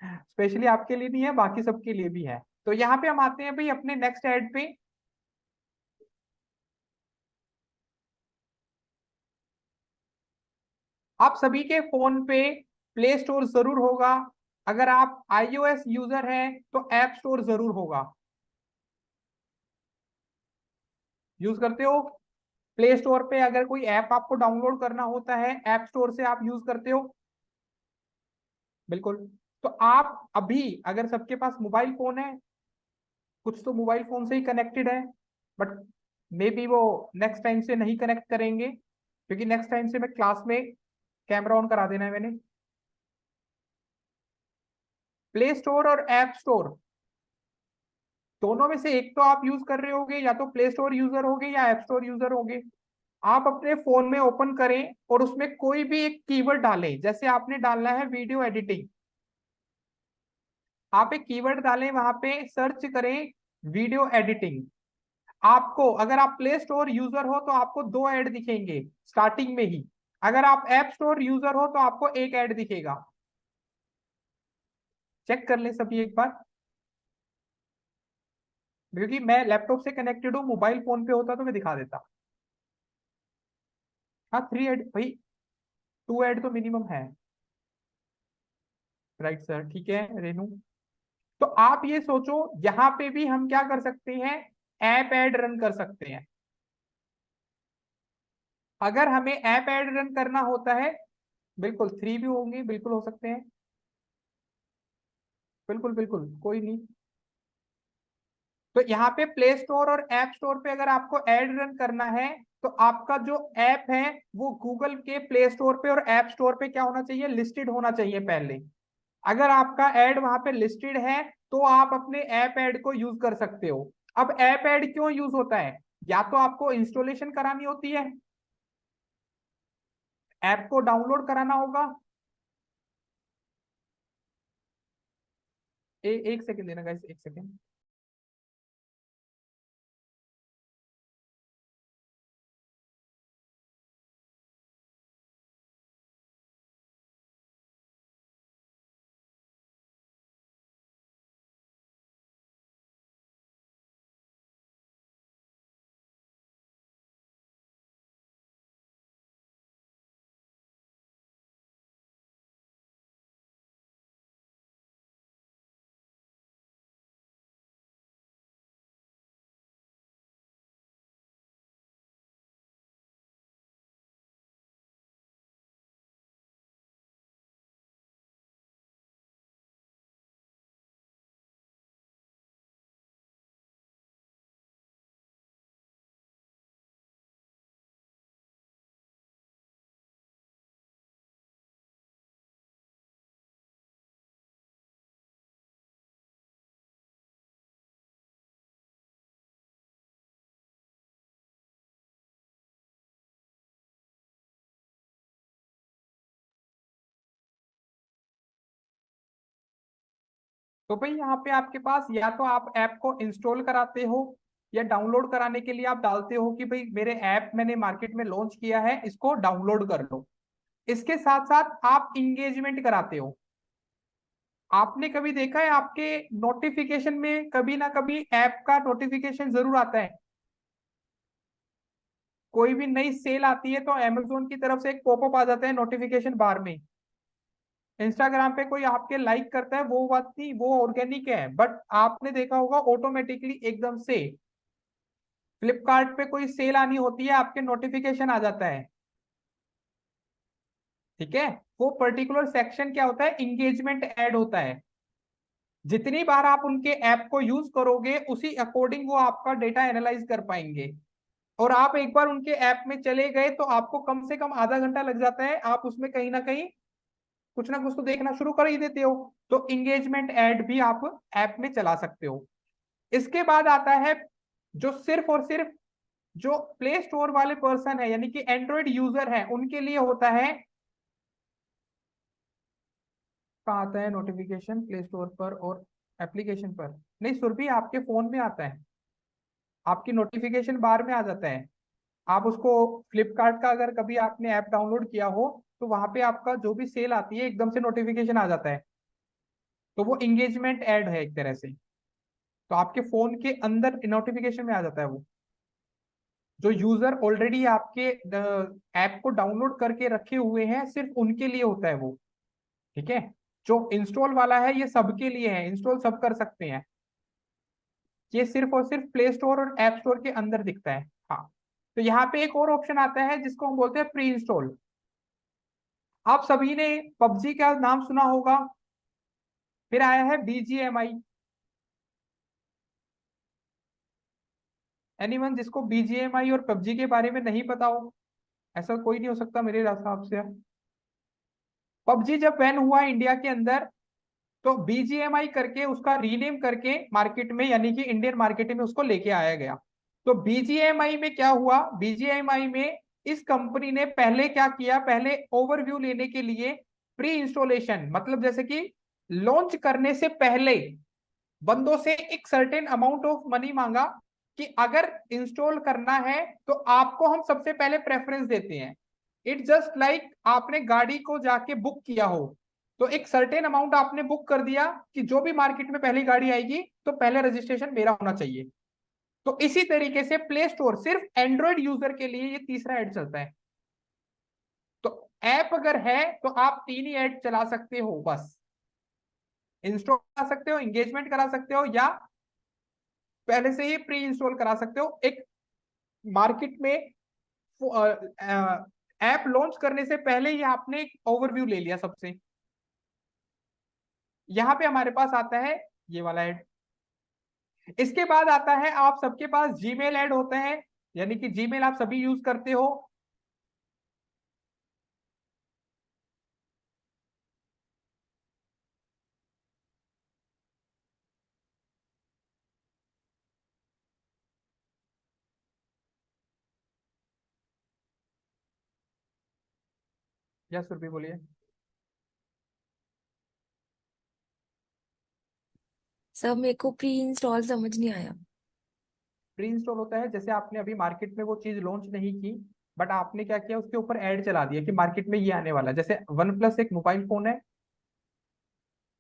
fine. Specially आपके लिए नहीं है, बाकी सबके लिए भी है। तो यहाँ पे हम आते हैं भाई अपने नेक्स्ट ऐड पे। आप सभी के फोन पे प्ले स्टोर जरूर होगा। अगर आप iOS यूजर हैं तो ऐप स्टोर जरूर होगा। यूज करते हो प्ले स्टोर पे? अगर कोई ऐप आपको डाउनलोड करना होता है ऐप स्टोर से आप यूज करते हो? बिल्कुल। तो आप अभी अगर सबके पास मोबाइल फोन है, कुछ तो मोबाइल फोन से ही कनेक्टेड है, बट मे बी वो नेक्स्ट टाइम से नहीं कनेक्ट करेंगे, क्योंकि नेक्स्ट टाइम से मैं क्लास में कैमरा ऑन करा देना है मैंने। प्ले स्टोर और ऐप स्टोर दोनों में से एक तो आप यूज कर रहे होगे, या तो प्ले स्टोर यूजर होगे या ऐप स्टोर यूजर होगे। आप अपने फोन में ओपन करें और उसमें कोई भी एक कीवर्ड डालें। जैसे आपने डालना है वीडियो एडिटिंग, आप एक कीवर्ड डालें, वहां पे सर्च करें वीडियो एडिटिंग। आपको, अगर आप प्ले स्टोर यूजर हो तो आपको 2 ऐड दिखेंगे स्टार्टिंग में ही। अगर आप ऐप स्टोर यूजर हो तो आपको एक ऐड दिखेगा। चेक कर ले सभी एक बार, क्योंकि मैं लैपटॉप से कनेक्टेड हूँ, मोबाइल फोन पे होता तो मैं दिखा देता। हाँ 3 ऐड भाई, 2 ऐड तो मिनिमम है। राइट सर, ठीक है रेनू। तो आप ये सोचो, यहां पे भी हम क्या कर सकते हैं, ऐप ऐड रन कर सकते हैं। अगर हमें ऐप ऐड रन करना होता है, बिल्कुल 3 भी होंगे, बिल्कुल हो सकते हैं, बिल्कुल बिल्कुल कोई नहीं। तो यहाँ पे प्ले स्टोर और ऐप स्टोर पे अगर आपको ऐड रन करना है, तो आपका जो ऐप है वो गूगल के प्ले स्टोर पे और ऐप स्टोर पे क्या होना चाहिए, लिस्टेड होना चाहिए पहले। अगर आपका ऐड वहां पे लिस्टेड है तो आप अपने ऐप ऐड को यूज कर सकते हो। अब ऐप ऐड क्यों यूज होता है, या तो आपको इंस्टॉलेशन करानी होती है, ऐप को डाउनलोड कराना होगा। एक सेकंड देना गाइस, एक सेकंड। तो भाई यहाँ पे आपके पास या तो आप ऐप को इंस्टॉल कराते हो, या डाउनलोड कराने के लिए आप डालते हो कि भाई मेरे ऐप मैंने मार्केट में लॉन्च किया है, इसको डाउनलोड कर लो। इसके साथ साथ आप इंगेजमेंट कराते हो। आपने कभी देखा है आपके नोटिफिकेशन में कभी ना कभी ऐप का नोटिफिकेशन जरूर आता है? कोई भी नई सेल आती है तो अमेजोन की तरफ से एक पॉपअप आ जाता है नोटिफिकेशन बार में। इंस्टाग्राम पे कोई आपके लाइक करता है, वो बात नहीं, वो ऑर्गेनिक है, बट आपने देखा होगा ऑटोमेटिकली एकदम से फ्लिपकार्ट पे कोई सेल आनी होती है, आपके नोटिफिकेशन आ जाता है। ठीक है, वो पर्टिकुलर सेक्शन क्या होता है, इंगेजमेंट ऐड होता है। जितनी बार आप उनके ऐप को यूज करोगे उसी अकॉर्डिंग वो आपका डेटा एनालाइज कर पाएंगे। और आप एक बार उनके ऐप में चले गए तो आपको कम से कम आधा घंटा लग जाता है, आप उसमें कहीं ना कुछ तो देखना शुरू कर ही देते हो। तो इंगेजमेंट ऐड भी आप ऐप में चला सकते हो। इसके बाद आता है जो सिर्फ और सिर्फ जो प्ले स्टोर वाले पर्सन है, यानी कि एंड्रॉइड यूजर है, उनके लिए होता है। कहाँ आता है नोटिफिकेशन, प्ले स्टोर पर और एप्लीकेशन पर? नहीं सुरभि, आपके फोन में आता है, आपकी नोटिफिकेशन बार में आ जाता है। आप उसको, फ्लिपकार्ट का अगर कभी आपने ऐप डाउनलोड किया हो तो वहां पे आपका जो भी सेल आती है एकदम से नोटिफिकेशन आ जाता है। तो वो इंगेजमेंट ऐड है एक तरह से, तो आपके फोन के अंदर नोटिफिकेशन में आ जाता है वो। जो यूजर ऑलरेडी आपके ऐप को डाउनलोड करके रखे हुए हैं, सिर्फ उनके लिए होता है वो। ठीक है, जो इंस्टॉल वाला है ये सबके लिए है, इंस्टॉल सब कर सकते हैं। ये सिर्फ और सिर्फ प्ले स्टोर और ऐप स्टोर के अंदर दिखता है। हाँ, तो यहाँ पे एक और ऑप्शन आता है जिसको हम बोलते हैं प्री इंस्टॉल। आप सभी ने पबजी का नाम सुना होगा, फिर आया है बीजीएमआई। एनीवन जिसको बीजीएमआई और पबजी के बारे में नहीं पता हो, ऐसा कोई नहीं हो सकता मेरे हिसाब से। पबजी जब बैन हुआ इंडिया के अंदर, तो बीजीएमआई करके उसका रीनेम करके मार्केट में, यानी कि इंडियन मार्केट में उसको लेके आया गया। तो बीजीएमआई में क्या हुआ, बीजीएमआई में इस कंपनी ने पहले क्या किया, पहले ओवरव्यू लेने के लिए प्री इंस्टॉलेशन, मतलब जैसे कि लॉन्च करने से पहले बंदों से एक सर्टेन अमाउंट ऑफ मनी मांगा कि अगर इंस्टॉल करना है तो आपको हम सबसे पहले प्रेफरेंस देते हैं। इट जस्ट लाइक आपने गाड़ी को जाके बुक किया हो, तो एक सर्टेन अमाउंट आपने बुक कर दिया कि जो भी मार्केट में पहली गाड़ी आएगी तो पहले रजिस्ट्रेशन मेरा होना चाहिए। तो इसी तरीके से प्ले स्टोर सिर्फ एंड्रॉइड यूजर के लिए ये तीसरा ऐड चलता है। तो ऐप अगर है तो आप 3 ही ऐड चला सकते हो बस, इंस्टॉल करा सकते हो, एंगेजमेंट करा सकते हो, या पहले से ही प्री इंस्टॉल करा सकते हो। एक मार्केट में ऐप लॉन्च करने से पहले ही आपने एक ओवरव्यू ले लिया सबसे। यहां पे हमारे पास आता है ये वाला ऐड। इसके बाद आता है, आप सबके पास जीमेल ऐड होते हैं, यानी कि जीमेल आप सभी यूज करते हो। या सुरभि बोलिए। सर मेरे को प्री इंस्टॉल समझ नहीं आया। प्री इंस्टॉल होता है जैसे आपने अभी मार्केट में वो चीज लॉन्च नहीं की, बट आपने क्या किया, उसके ऊपर ऐड चला दिया कि मार्केट में ये आने वाला है। जैसे वन प्लस एक मोबाइल फोन है,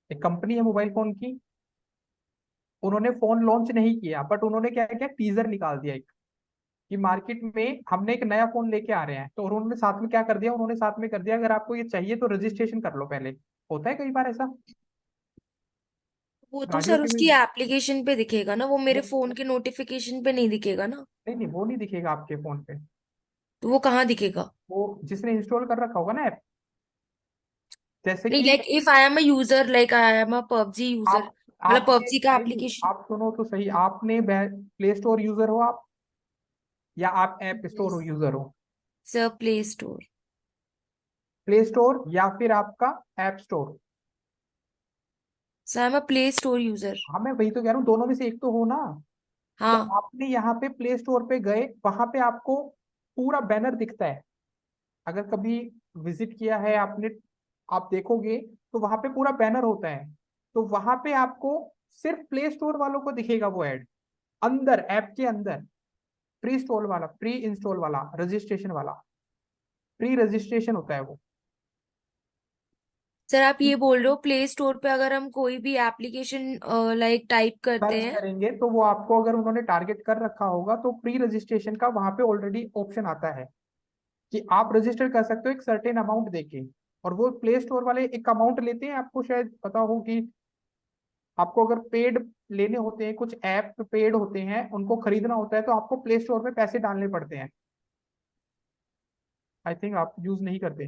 एक कंपनी है मोबाइल फोन की, उन्होंने फोन लॉन्च नहीं किया बट उन्होंने क्या किया, टीजर निकाल दिया एक, कि मार्केट में हमने एक नया फोन लेके आ रहे हैं। तो उन्होंने साथ में क्या कर दिया, उन्होंने साथ में कर दिया अगर आपको ये चाहिए तो रजिस्ट्रेशन कर लो पहले। होता है कई बार ऐसा, वो तो गाड़ियों सर के भी। उसकी एप्लीकेशन पे दिखेगा ना, वो मेरे वो फोन के नोटिफिकेशन पे नहीं दिखेगा ना। नहीं नहीं, वो नहीं दिखेगा आपके फोन पे। तो वो कहाँ दिखेगा? वो जिसने इंस्टॉल कर रखा होगा ना ऐप, जैसे नहीं, कि like if I am a user, like I am a PUBG user, आप मतलब आपने पबजी का नहीं नहीं, एप्लीकेशन। आप सुनो तो सही, आपने प्ले स्टोर यूजर हो आप, या आप ऐप स्टोर हो यूजर हो? Sir play store. Play store या फिर आपका app store? Sir I am a play store user. हाँ, मैं वही तो कह रहा हूँ, दोनों में से एक तो हो ना। तो हाँ। आपने यहाँ पे प्ले स्टोर पे गए, वहां पे आपको पूरा बैनर दिखता है। अगर कभी विजिट किया है आपने, आप देखोगे तो वहां पे पूरा बैनर होता है। तो वहां पे आपको सिर्फ प्ले स्टोर वालों को दिखेगा वो ऐड, अंदर ऐप के अंदर। प्री इंस्टॉल वाला, प्री इंस्टॉल वाला, रजिस्ट्रेशन वाला, प्री रजिस्ट्रेशन होता है वो। सर आप ये बोल रहे हो प्ले स्टोर पे अगर हम कोई भी एप्लीकेशन लाइक टाइप करते सर्च हैं। करेंगे तो वो आपको, अगर उन्होंने टारगेट कर रखा होगा तो प्री रजिस्ट्रेशन का वहां पे ऑलरेडी ऑप्शन आता है कि आप रजिस्टर कर सकते हो एक सर्टेन अमाउंट देके। और वो प्ले स्टोर वाले एक अमाउंट लेते हैं, आपको शायद पता हो कि आपको अगर पेड लेने होते हैं, कुछ ऐप पेड होते हैं, उनको खरीदना होता है तो आपको प्ले स्टोर में पैसे डालने पड़ते हैं। आई थिंक आप यूज नहीं करते।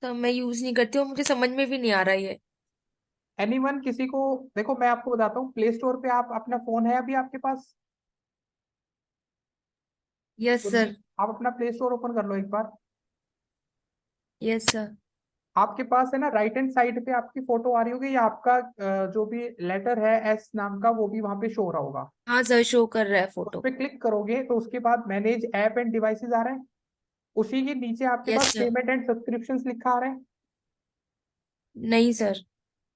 तो मैं यूज नहीं करती हूँ, मुझे समझ में भी नहीं आ रहा ये। एनीवन किसी को, देखो मैं आपको बताता हूँ, प्ले स्टोर पे आप, अपना फोन है अभी आपके पास? यस तो भी सर। आप अपना प्ले स्टोर ओपन कर लो एक बार। Yes sir. आपके पास है ना, राइट हैंड साइड पे आपकी फोटो आ रही होगी, या आपका जो भी लेटर है एस नाम का, वो भी वहां पे शो हो रहा होगा। हाँ सर, शो कर रहा है उस फोटो। पर क्लिक करोगे तो उसके बाद मैनेज ऐप एंड डिवाइसेस आ रहा है। उसी के नीचे आपके yes pass sir. Payment and subscriptions लिखा आ रहा है। नहीं सर।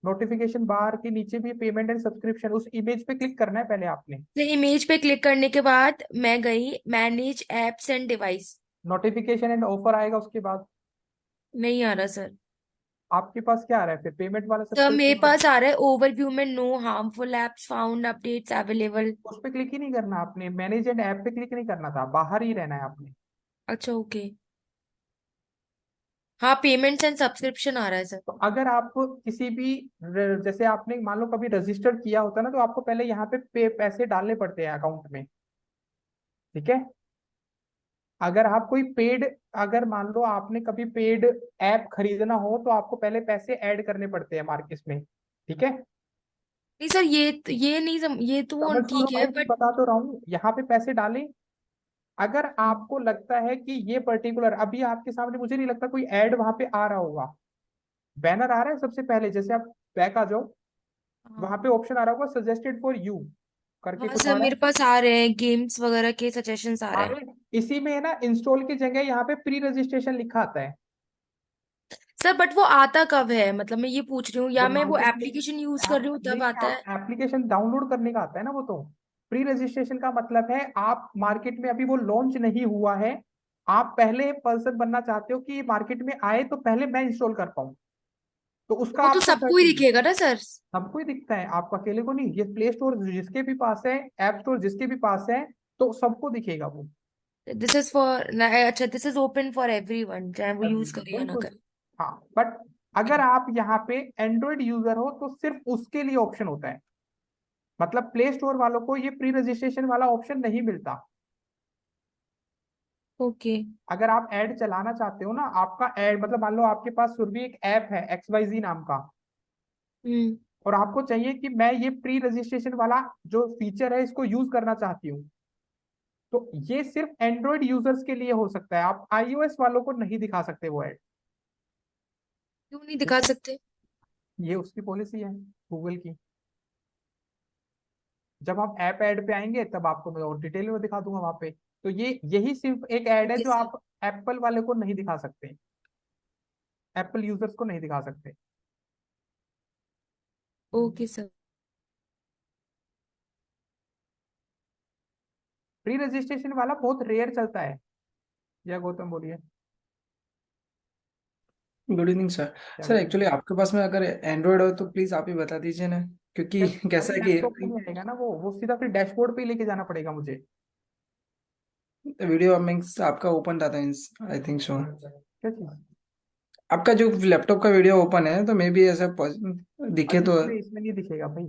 नोटिफिकेशन बार के नीचे भी पेमेंट एंड सब्सक्रिप्शन, उस इमेज पे क्लिक करना है पहले आपने। तो इमेज पे क्लिक करने के बाद मैं गई manage apps and device. Notification and offer आएगा उसके बाद। नहीं आ रहा सर। आपके पास क्या आ रहा है फिर, पेमेंट वाला सर मेरे सब्सक्रिप्शन? पास आ रहा है ओवरव्यू में, no harmful apps found, updates available. उस पर क्लिक ही नहीं करना आपने, मैनेज एंड ऐप पे क्लिक नहीं करना था, बाहर ही रहना है आपने। अच्छा ओके, हाँ पेमेंट्स एंड सब्सक्रिप्शन आ रहा है सर। तो अगर आप किसी भी जैसे आपने मान लो कभी रजिस्टर किया होता ना, तो आपको पहले यहाँ पे पैसे डालने पड़ते हैं अकाउंट में, ठीक है। अगर आप कोई पेड, अगर मान लो आपने कभी पेड ऐप खरीदना हो तो आपको पहले पैसे ऐड करने पड़ते हैं मार्केट में, ठीक है। नहीं सर, ये नहीं ये तो वो समझ तो लो ठीक भाई, है मैं बट। बता तो रहा हूँ, यहाँ पे पैसे डालें। अगर आपको लगता है कि ये पर्टिकुलर, अभी आपके सामने मुझे नहीं लगता कोई ऐड वहां पे आ रहा होगा, बैनर आ रहा है सबसे पहले, जैसे आप बैक आ जाओ, वहां हाँ पे ऑप्शन आ रहा होगा सजेस्टेड फॉर यू करके हाँ कुछ सर, आ रहा मेरे है। पास आ रहे हैं गेम्स वगैरह के सजेशंस आ रहे हैं। अरे इसी में है ना, इंस्टॉल की जगह यहाँ पे प्री रजिस्ट्रेशन लिखा आता है। सर बट वो आता कब है, मतलब मैं ये पूछ रही हूँ, या जब मैं वो मार्केट में एप्लीकेशन यूज कर आप रही हूँ तब नहीं, आता है? आप एप्लीकेशन डाउनलोड करने का आता है ना वो तो। प्री रजिस्ट्रेशन का मतलब है आप मार्केट में अभी वो लॉन्च नहीं हुआ है, आप पहले पर्सन बनना चाहते हो कि मार्केट में आए तो पहले मैं इंस्टॉल कर पाऊँ, तो उसका वो तो आपको सबको ही सर्टिफिकेट दिखेगा ना सर? सबको ही दिखता है, आपको अकेले को नहीं। ये प्ले स्टोर जिसके भी पास है, ऐप स्टोर जिसके भी पास है, तो सबको दिखेगा वो। दिस इज फॉर, अच्छा this is open for everyone, चाहे वो यूज करे या ना बिल्कुल। करे। हाँ बट अगर आप यहाँ पे एंड्रॉइड यूजर हो तो सिर्फ उसके लिए ऑप्शन होता है, मतलब प्ले स्टोर वालों को ये प्री रजिस्ट्रेशन वाला ऑप्शन नहीं मिलता। ओके। अगर आप ऐड चलाना चाहते हो ना, आपका ऐड मतलब मान लो आपके पास सुरभि एक ऐप है XYZ नाम का, हम्म। और आपको चाहिए कि मैं ये प्री रजिस्ट्रेशन वाला जो फीचर है इसको यूज करना चाहती हूँ, तो ये सिर्फ एंड्रॉइड यूजर्स के लिए हो सकता है, आप iOS वालों को नहीं दिखा सकते वो ऐड। क्यों नहीं ठीक दिखा है, सकते? ये उसकी पॉलिसी है गूगल की। जब आप ऐप ऐड पे आएंगे तब आपको मैं और डिटेल में दिखा दूंगा वहां पे। तो ये यही सिर्फ एक ऐड है ओके जो सर। आप एप्पल वाले को नहीं दिखा सकते, एप्पल यूजर्स को नहीं दिखा सकते। Okay sir. प्री रजिस्ट्रेशन वाला बहुत रेयर चलता है। या गौतम बोलिए। Good evening sir. क्या सर बोलिए। एक्चुअली आपके पास में अगर एंड्रॉयड हो तो प्लीज़ आप ही बता दीजिए ना, क्योंकि अरे कैसा है लैपटॉप पे कि नहीं आएगा ना वो सीधा फिर डैशबोर्ड पे ही लेके जाना पड़ेगा मुझे। वीडियो मीन्स आपका ओपन था आई थिंक सो। क्या चीज? आपका जो लैपटॉप का वीडियो ओपन है तो मे बी ऐसा दिखे अरे तो। इसमें नहीं दिखेगा भाई,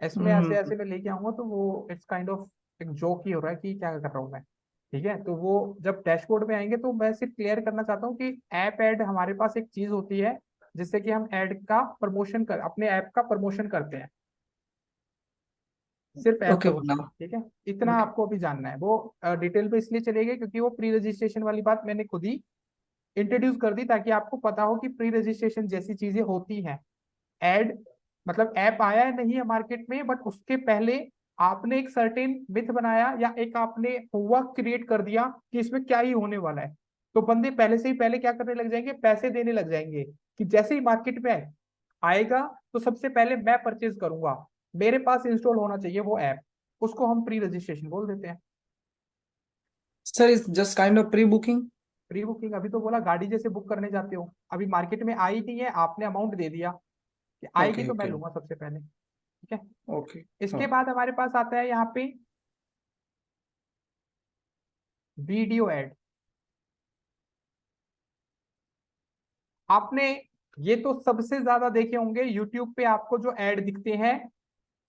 इसमें ऐसे हम्म। ऐसे मैं लेके आऊंगा तो वो इट्स काइंड ऑफ एक जोक ही हो रहा है कि क्या कर रहा हूँ मैं। ठीक है, तो वो जब डैशबोर्ड में आएंगे तो मैं सिर्फ क्लियर करना चाहता हूँ कि ऐप ऐड हमारे पास एक चीज होती है जिससे कि हम ऐड का प्रमोशन कर, अपने ऐप का प्रमोशन करते हैं, सिर्फ ऐप ओके प्रमोशन। बनाओ। ठीक है, इतना ओके। आपको अभी जानना है। वो डिटेल पे इसलिए चलेगा क्योंकि वो प्री रजिस्ट्रेशन वाली बात मैंने खुद ही इंट्रोड्यूस कर दी, ताकि आपको पता हो कि प्री रजिस्ट्रेशन जैसी चीजें होती हैं। ऐड मतलब ऐप आया है नहीं है मार्केट में, बट उसके पहले आपने एक सर्टेन मिथ बनाया या एक आपने हुआ क्रिएट कर दिया कि इसमें क्या ही होने वाला है, तो बंदे पहले से ही पहले क्या करने लग जाएंगे, पैसे देने लग जाएंगे कि जैसे ही मार्केट में आएगा तो सबसे पहले मैं परचेज करूंगा, मेरे पास इंस्टॉल होना चाहिए वो ऐप। उसको हम प्री रजिस्ट्रेशन बोल देते हैं। Sir is just kind of pre booking. Pre booking अभी तो बोला, गाड़ी जैसे बुक करने जाते हो, अभी मार्केट में आई नहीं है, आपने अमाउंट दे दिया कि आएगी ओके तो मैं ओके लूंगा सबसे पहले। ठीक है, ओके। इसके हाँ। बाद हमारे पास आता है यहाँ पे वीडियो ऐड। आपने ये तो सबसे ज्यादा देखे होंगे यूट्यूब पे, आपको जो ऐड दिखते हैं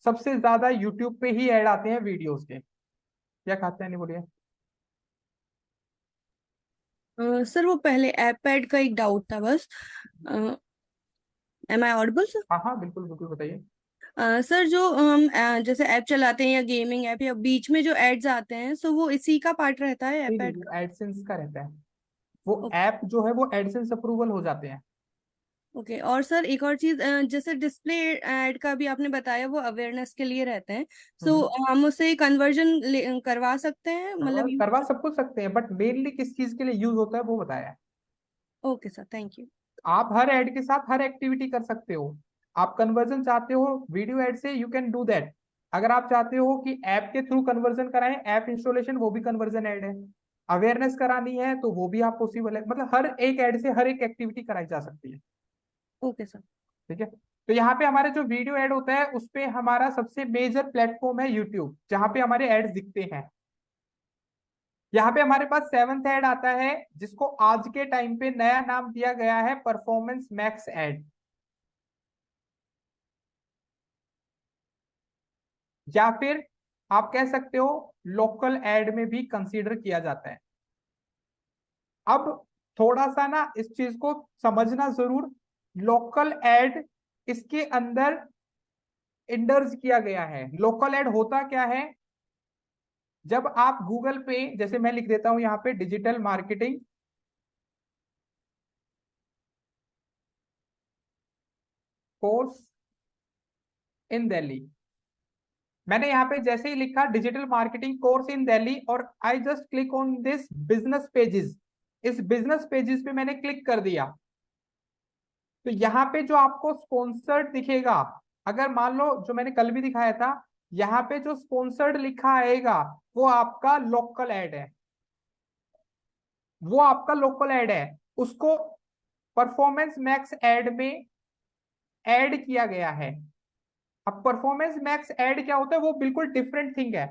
सबसे ज्यादा यूट्यूब पे ही ऐड आते हैं वीडियोस के। क्या खाते हैं, नहीं बोलिए। सर वो पहले ऐप पैड का एक डाउट था बस। Am I audible sir? हाँ हाँ बिल्कुल बिल्कुल, बताइए। सर जो हम जैसे ऐप चलाते हैं या गेमिंग ऐप, या बीच में जो एड्स आते हैं, सो वो इसी का पार्ट रहता है नहीं ऐप नहीं, ऐड वो का? एडसेंस का रहता है, वो ओके। ऐप जो है वो एडसेंस अप्रूवल हो जाते हैं। ओके, और सर एक और चीज, जैसे डिस्प्ले ऐड का भी आपने बताया, वो अवेयरनेस के लिए रहते हैं, सो हम्म। हम उससे कन्वर्जन करवा सकते हैं, करवा मतलब यूज? करवा सब कुछ सकते हैं, बट मेनली किस चीज के लिए यूज होता है वो बताया है। Okay sir, thank you. आप हर ऐड के साथ हर एक्टिविटी कर सकते हो। आप कन्वर्जन चाहते हो वीडियो ऐड से, यू कैन डू दैट। अगर आप चाहते हो कि ऐप के थ्रू कन्वर्जन कराएं, ऐप इंस्टॉलेशन, वो भी कन्वर्जन ऐड है। अवेयरनेस करानी है तो वो भी आप पॉसिबल है, मतलब हर एक ऐड से हर एक एक्टिविटी कराई जा सकती है। Okay sir. ठीक है। तो यहाँ पे हमारे जो वीडियो ऐड होता है उस पे हमारा सबसे मेजर प्लेटफॉर्म है यूट्यूब, जहाँ पे हमारे एड्स दिखते हैं। यहाँ पे हमारे पास 7th ऐड आता है, जिसको आज के टाइम पे नया नाम दिया गया है परफॉर्मेंस मैक्स ऐड, या फिर आप कह सकते हो लोकल ऐड में भी कंसीडर किया जाता है। अब थोड़ा सा ना इस चीज को समझना जरूर, लोकल ऐड इसके अंदर इंडर्ज किया गया है। लोकल ऐड होता क्या है, जब आप गूगल पे, जैसे मैं लिख देता हूं यहाँ पे digital marketing course in Delhi, मैंने यहाँ पे जैसे ही लिखा digital marketing course in Delhi और I just click on this business pages, इस बिजनेस पेजेस पे मैंने क्लिक कर दिया, तो यहाँ पे जो आपको स्पॉन्सर्ड दिखेगा, अगर मान लो जो मैंने कल भी दिखाया था, यहाँ पे जो स्पॉन्सर्ड लिखा आएगा वो आपका लोकल ऐड है, वो आपका लोकल ऐड है, उसको परफॉर्मेंस मैक्स ऐड में ऐड किया गया है। अब परफॉर्मेंस मैक्स ऐड क्या होता है, वो बिल्कुल डिफरेंट थिंग है।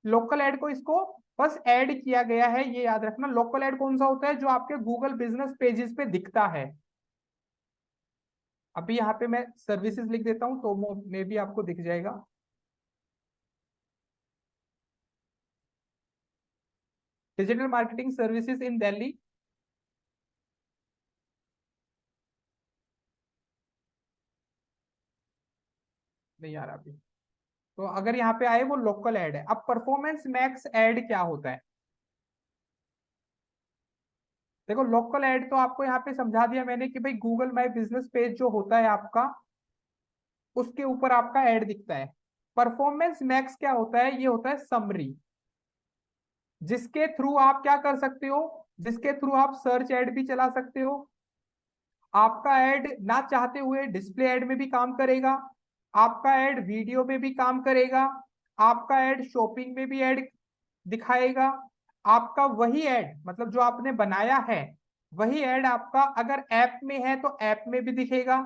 लोकल ऐड को इसको बस ऐड किया गया है, ये याद रखना। लोकल ऐड कौन सा होता है, जो आपके गूगल बिजनेस पेजेस पे दिखता है। अभी यहाँ पे मैं सर्विसेज लिख देता हूं तो मे भी आपको दिख जाएगा। Digital marketing services in Delhi, नहीं आ रहा अभी, तो अगर यहाँ पे आए वो लोकल ऐड है। अब परफॉर्मेंस मैक्स ऐड क्या होता है, देखो लोकल ऐड तो आपको यहाँ पे समझा दिया मैंने कि भाई गूगल माई बिजनेस पेज जो होता है आपका, उसके ऊपर आपका ऐड दिखता है। परफॉर्मेंस मैक्स क्या होता है, ये होता है समरी, जिसके थ्रू आप क्या कर सकते हो, जिसके थ्रू आप सर्च ऐड भी चला सकते हो। आपका ऐड ना चाहते हुए डिस्प्ले ऐड में भी काम करेगा, आपका ऐड वीडियो में भी काम करेगा, आपका ऐड शॉपिंग में भी ऐड दिखाएगा। आपका वही ऐड, मतलब जो आपने बनाया है वही ऐड आपका अगर ऐप में है तो ऐप में भी दिखेगा,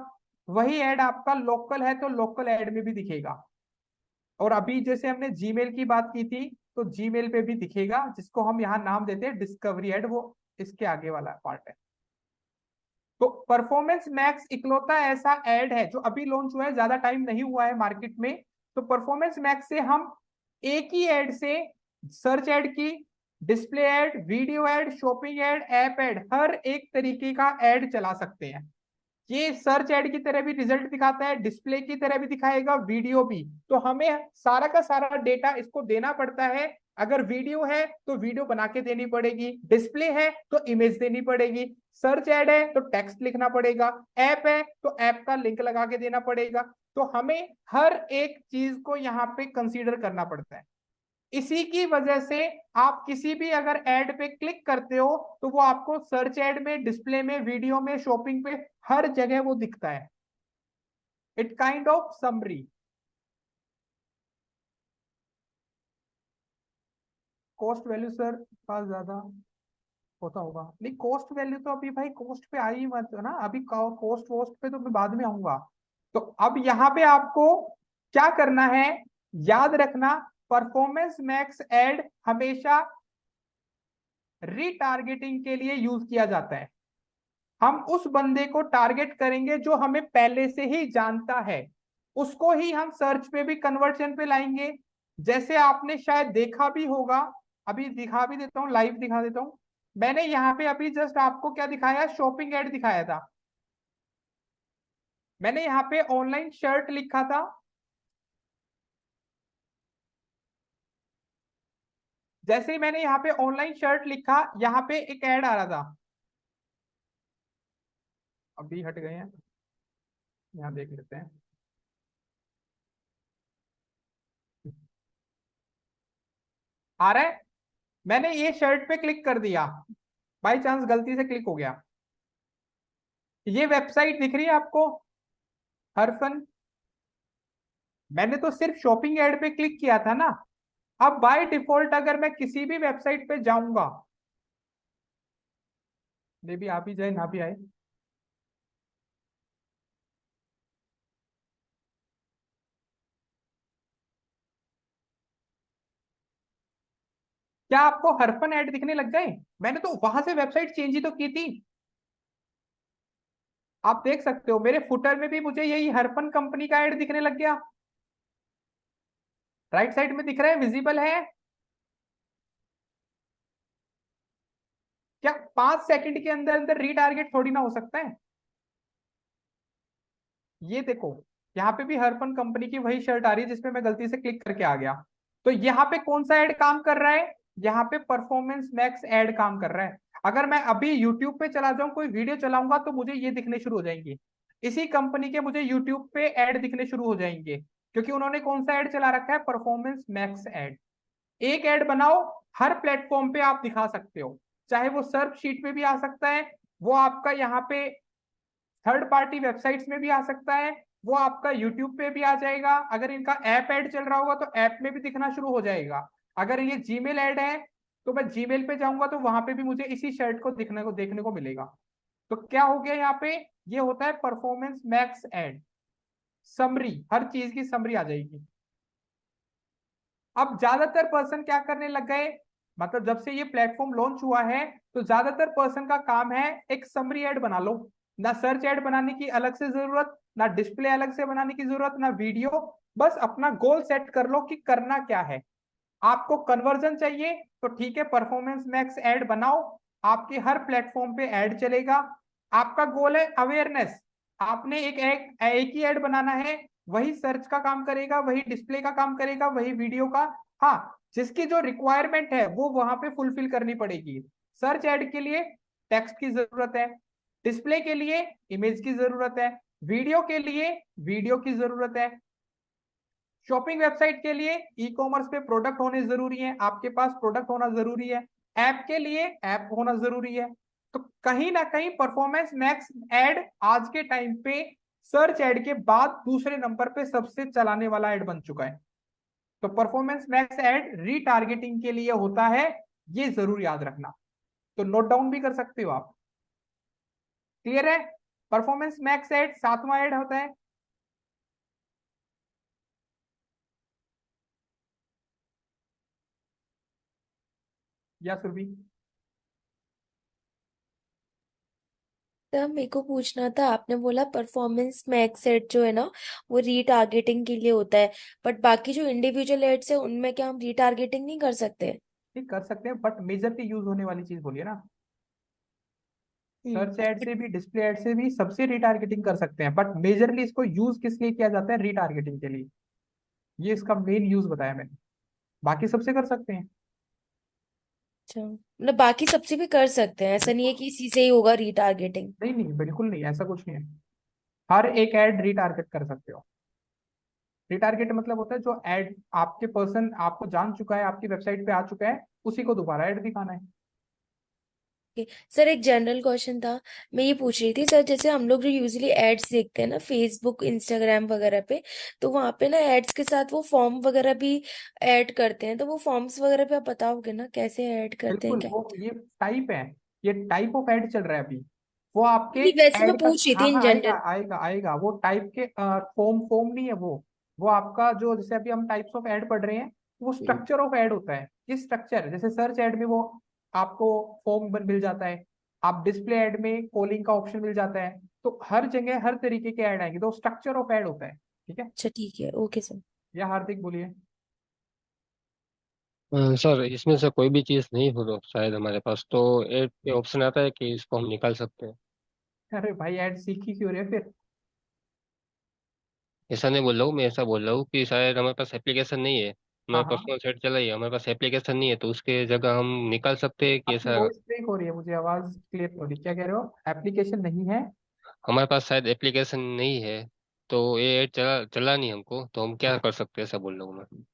वही ऐड आपका लोकल है तो लोकल ऐड में भी दिखेगा। और अभी जैसे हमने जीमेल की बात की थी, तो जीमेल पे भी दिखेगा, जिसको हम यहाँ नाम देते हैं डिस्कवरी ऐड, वो इसके आगे वाला पार्ट है। तो परफॉर्मेंस मैक्स इकलौता ऐसा ऐड है जो अभी लॉन्च हुआ है, ज्यादा टाइम नहीं हुआ है मार्केट में। तो परफॉर्मेंस मैक्स से हम एक ही ऐड से सर्च ऐड की, display ad, video ad, shopping ad, app ad, हर एक तरीके का ऐड चला सकते हैं। ये सर्च ऐड की तरह भी रिजल्ट दिखाता है, डिस्प्ले की तरह भी दिखाएगा, वीडियो भी। तो हमें सारा का सारा डेटा इसको देना पड़ता है। अगर वीडियो है तो वीडियो बना के देनी पड़ेगी, डिस्प्ले है तो इमेज देनी पड़ेगी, सर्च ऐड है तो टेक्स्ट लिखना पड़ेगा, ऐप है तो ऐप का लिंक लगा के देना पड़ेगा। तो हमें हर एक चीज को यहाँ पे कंसीडर करना पड़ता है। इसी की वजह से आप किसी भी अगर ऐड पे क्लिक करते हो तो वो आपको सर्च ऐड में, डिस्प्ले में, वीडियो में, शॉपिंग पे, हर जगह वो दिखता है। It kind of summary. Cost value sir का ज्यादा होता होगा, नहीं कॉस्ट वैल्यू तो अभी भाई कॉस्ट पे आई मत ना, अभी कॉस्ट वोस्ट पे तो मैं बाद में आऊंगा। तो अब यहाँ पे आपको क्या करना है, याद रखना, परफॉर्मेंस मैक्स ऐड हमेशा रीटारगेटिंग के लिए यूज किया जाता है। हम उस बंदे को टारगेट करेंगे जो हमें पहले से ही जानता है, उसको ही हम सर्च पे भी, कन्वर्जन पे लाएंगे। जैसे आपने शायद देखा भी होगा, अभी दिखा भी देता हूँ, लाइव दिखा देता हूँ। मैंने यहाँ पे अभी जस्ट आपको क्या दिखाया, शॉपिंग ऐड दिखाया था। मैंने यहाँ पे ऑनलाइन शर्ट लिखा था, जैसे ही मैंने यहाँ पे ऑनलाइन शर्ट लिखा, यहाँ पे एक ऐड आ रहा था, अभी हट गए हैं, यहाँ देख लेते हैं। आ रहा है, मैंने ये शर्ट पे क्लिक कर दिया, बाई चांस गलती से क्लिक हो गया। ये वेबसाइट दिख रही है आपको, हर फन, मैंने तो सिर्फ शॉपिंग ऐड पे क्लिक किया था ना। अब बाय डिफॉल्ट अगर मैं किसी भी वेबसाइट पे जाऊंगा, मे भी आप ही जाए ना भी आए, क्या आपको हरफन ऐड दिखने लग गए? मैंने तो वहां से वेबसाइट चेंज ही तो की थी। आप देख सकते हो मेरे फुटर में भी मुझे यही हरफन कंपनी का ऐड दिखने लग गया। राइट साइड में दिख रहा है, विजिबल है। क्या 5 सेकंड के अंदर अंदर रीटारगेट थोड़ी ना हो सकता है? ये देखो, यहाँ पे भी हरफन कंपनी की वही शर्ट आ रही है जिसपे मैं गलती से क्लिक करके आ गया। तो यहाँ पे कौन सा ऐड काम कर रहा है? यहाँ पे परफॉर्मेंस मैक्स ऐड काम कर रहा है। अगर मैं अभी यूट्यूब पे चला जाऊं, कोई वीडियो चलाऊंगा, तो मुझे ये दिखने शुरू हो जाएंगे। इसी कंपनी के मुझे यूट्यूब पे ऐड दिखने शुरू हो जाएंगे, क्योंकि उन्होंने कौन सा ऐड चला रखा है? Performance max add. एक ऐड बनाओ, हर प्लेटफॉर्म पे आप दिखा सकते हो। चाहे वो सर्च शीट में भी आ सकता है, वो आपका यहाँ पे थर्ड पार्टी वेबसाइट्स में भी आ सकता है, वो आपका यूट्यूब पे भी आ जाएगा। अगर इनका ऐप ऐड चल रहा होगा तो ऐप में भी दिखना शुरू हो जाएगा। अगर ये जीमेल ऐड है तो मैं जीमेल पे जाऊंगा तो वहां पे भी मुझे इसी शर्ट को देखने को मिलेगा। तो क्या हो गया यहाँ पे? ये होता है परफॉर्मेंस मैक्स ऐड। समरी, हर चीज की समरी आ जाएगी। अब ज्यादातर पर्सन क्या करने लग गए, मतलब जब से ये प्लेटफॉर्म लॉन्च हुआ है, तो ज्यादातर पर्सन का काम है एक समरी ऐड बना लो। ना सर्च ऐड बनाने की अलग से जरूरत, ना डिस्प्ले अलग से बनाने की जरूरत, ना वीडियो। बस अपना गोल सेट कर लो कि करना क्या है। आपको कन्वर्जन चाहिए तो ठीक है, परफॉर्मेंस मैक्स ऐड बनाओ। आपके हर प्लेटफॉर्म पे ऐड चलेगा। आपका गोल है अवेयरनेस, आपने एक ही ऐड बनाना है। वही सर्च का काम करेगा, वही डिस्प्ले का काम करेगा, वही वीडियो का। हाँ, जिसकी जो रिक्वायरमेंट है वो वहां पे फुलफिल करनी पड़ेगी। सर्च ऐड के लिए टेक्स्ट की जरूरत है, डिस्प्ले के लिए इमेज की जरूरत है, वीडियो के लिए वीडियो की जरूरत है, शॉपिंग वेबसाइट के लिए ई कॉमर्स पे प्रोडक्ट होने जरूरी है, आपके पास प्रोडक्ट होना जरूरी है, ऐप के लिए ऐप होना जरूरी है। तो कहीं ना कहीं परफॉर्मेंस मैक्स ऐड आज के टाइम पे सर्च ऐड के बाद दूसरे नंबर पे सबसे चलाने वाला ऐड बन चुका है। तो परफॉर्मेंस मैक्स ऐड रीटारगेटिंग के लिए होता है, ये जरूर याद रखना। तो नोट डाउन भी कर सकते हो आप। क्लियर है? परफॉर्मेंस मैक्स ऐड 7वां ऐड होता है। या सुरभि? तो मेरे को पूछना था, आपने बोला परफॉर्मेंस मैक्स एड जो है ना वो रीटारगेटिंग के लिए होता है, बट बाकी जो इंडिविजुअल एड्स है उनमें क्या हम रीटारगेटिंग नहीं कर सकते? ठीक कर सकते हैं, बट मेजरली यूज होने वाली चीज बोलिए ना। सर्च ऐड बट से भी, डिस्प्ले ऐड से भी, सबसे रिटारगेटिंग कर सकते हैं, बट मेजरली इसको यूज किस लिए किया जाता है? रिटारगेटिंग के लिए। ये इसका मेन यूज बताया मैंने। बाकी सबसे कर सकते हैं। अच्छा, मतलब बाकी सबसे भी कर सकते हैं, ऐसा नहीं है बिल्कुल। कि इसी से ही होगा रीटारगेटिंग? नहीं नहीं, बिल्कुल नहीं, ऐसा कुछ नहीं है। हर एक ऐड रिटारगेट कर सकते हो। रिटारगेट मतलब होता है जो ऐड आपके पर्सन आपको जान चुका है, आपकी वेबसाइट पे आ चुका है, उसी को दोबारा ऐड दिखाना है। सर एक जनरल क्वेश्चन था, मैं ये पूछ रही थी सर, जैसे हम लोग जो यूजुअली एड्स देखते हैं ना फेसबुक इंस्टाग्राम वगैरह पे, तो वहां पे ना एड्स के साथ वो फॉर्म वगैरह भी ऐड करते हैं, तो वो फॉर्म्स वगैरह पे आप बताओगे ना कैसे ऐड करते हैं बिल्कुल, क्या? वो ये टाइप है, ये टाइप ऑफ ऐड चल रहा है अभी। वो आपके नहीं, वैसे मैं ऐड का, पूछ रही थी हाँ इन हाँ, आएगा जनरल। आएगा आएगा, वो टाइप के फॉर्म फॉर्म नहीं है वो आपका जो, जैसे अभी हम टाइप्स ऑफ ऐड पढ़ रहे हैं, वो स्ट्रक्चर ऑफ ऐड होता है। इस स्ट्रक्चर, जैसे सर्च ऐड में वो आपको फॉर्म मिल जाता है, आप डिस्प्ले ऐड में कॉलिंग का ऑप्शन मिल जाता है। तो हर जगह हर तरीके के ऐड आएंगे, तो स्ट्रक्चर ऑफ ऐड होता है। ठीक है? अच्छा ठीक है, ओके सर। या हार्दिक बोलिए। सर इसमें से कोई भी चीज़ नहीं हो तो शायद हमारे पास तो ऐड पे ऑप्शन आता है कि इसको हम निकाल सकते हैं। अरे भाई, ऐड सीखी क्यों रहे फिर? ऐसा नहीं बोल रहा हूँ, मैं ऐसा बोल रहा हूँ कि शायद हमारे पास एप्लीकेशन नहीं है। हाँ हमारे हाँ। पर्सनल साइट चला है, हमारे पास एप्लीकेशन नहीं है, तो उसके जगह हम निकाल सकते हैं कि आपकी ऐसा। वॉइस ब्रेक हो रही है, मुझे आवाज क्लियर हो रही है। क्या कह रहे हो? एप्लीकेशन नहीं है? हमारे पास शायद एप्लीकेशन नहीं है, तो ये ऐड चला चला नहीं हमको, तो हम क्या कर सकते हैं, ऐसा बोल रहा हूँ मैं।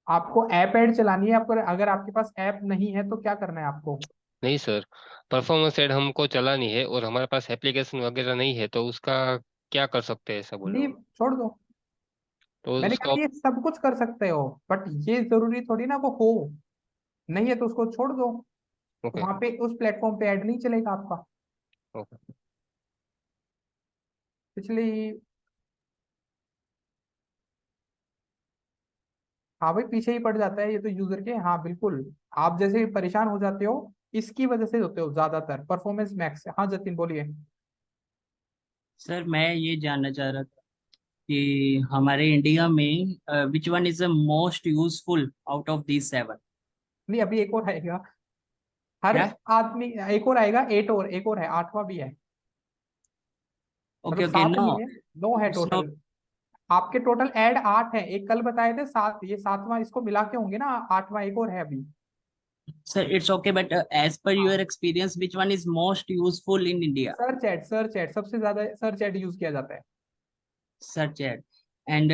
आपको ऐप ऐड चलानी है आपको? अगर आपके पास ऐप नहीं है तो क्या करना है आपको? नहीं सर, परफॉर्मेंस ऐड हमको चलानी है और हमारे पास एप्लीकेशन वगैरह नहीं है, तो उसका क्या कर सकते हैं, ऐसा बोल रहा हूँ लीव, मैं। छोड़ दो। तो मैंने उसका कहा ये सब कुछ कर सकते हो, बट ये जरूरी थोड़ी ना वो हो। नहीं है तो उसको छोड़ दो। तो ओके। वहां पे उस प्लेटफॉर्म पे ऐड नहीं चलेगा आपका। ओके। पिछली, हाँ भाई, पीछे ही पड़ जाता है ये तो यूजर के। हाँ बिल्कुल, आप जैसे परेशान हो जाते हो इसकी वजह से होते हो ज्यादातर, परफॉर्मेंस मैक्स। हाँ जतिन बोलिए। सर मैं ये जानना चाह रहा था कि हमारे इंडिया में विच one is the most useful out of these 7। नहीं, अभी एक और आएगा। हर क्या? आदमी, एक और आएगा, एट और एक और है, आठवां भी है। ओके मतलब ओके, सात नो। नहीं है, नौ है सो टोटल। आपके टोटल ऐड 8 है, एक कल बताए थे 7, ये 7वां, इसको मिला के होंगे ना 8वां, एक और है अभी। Sir it's okay, but as per your हाँ, experience which one is most useful in India? Search ad, search ad सबसे ज्यादा, सर्च एड यूज किया जाता है। Search ad and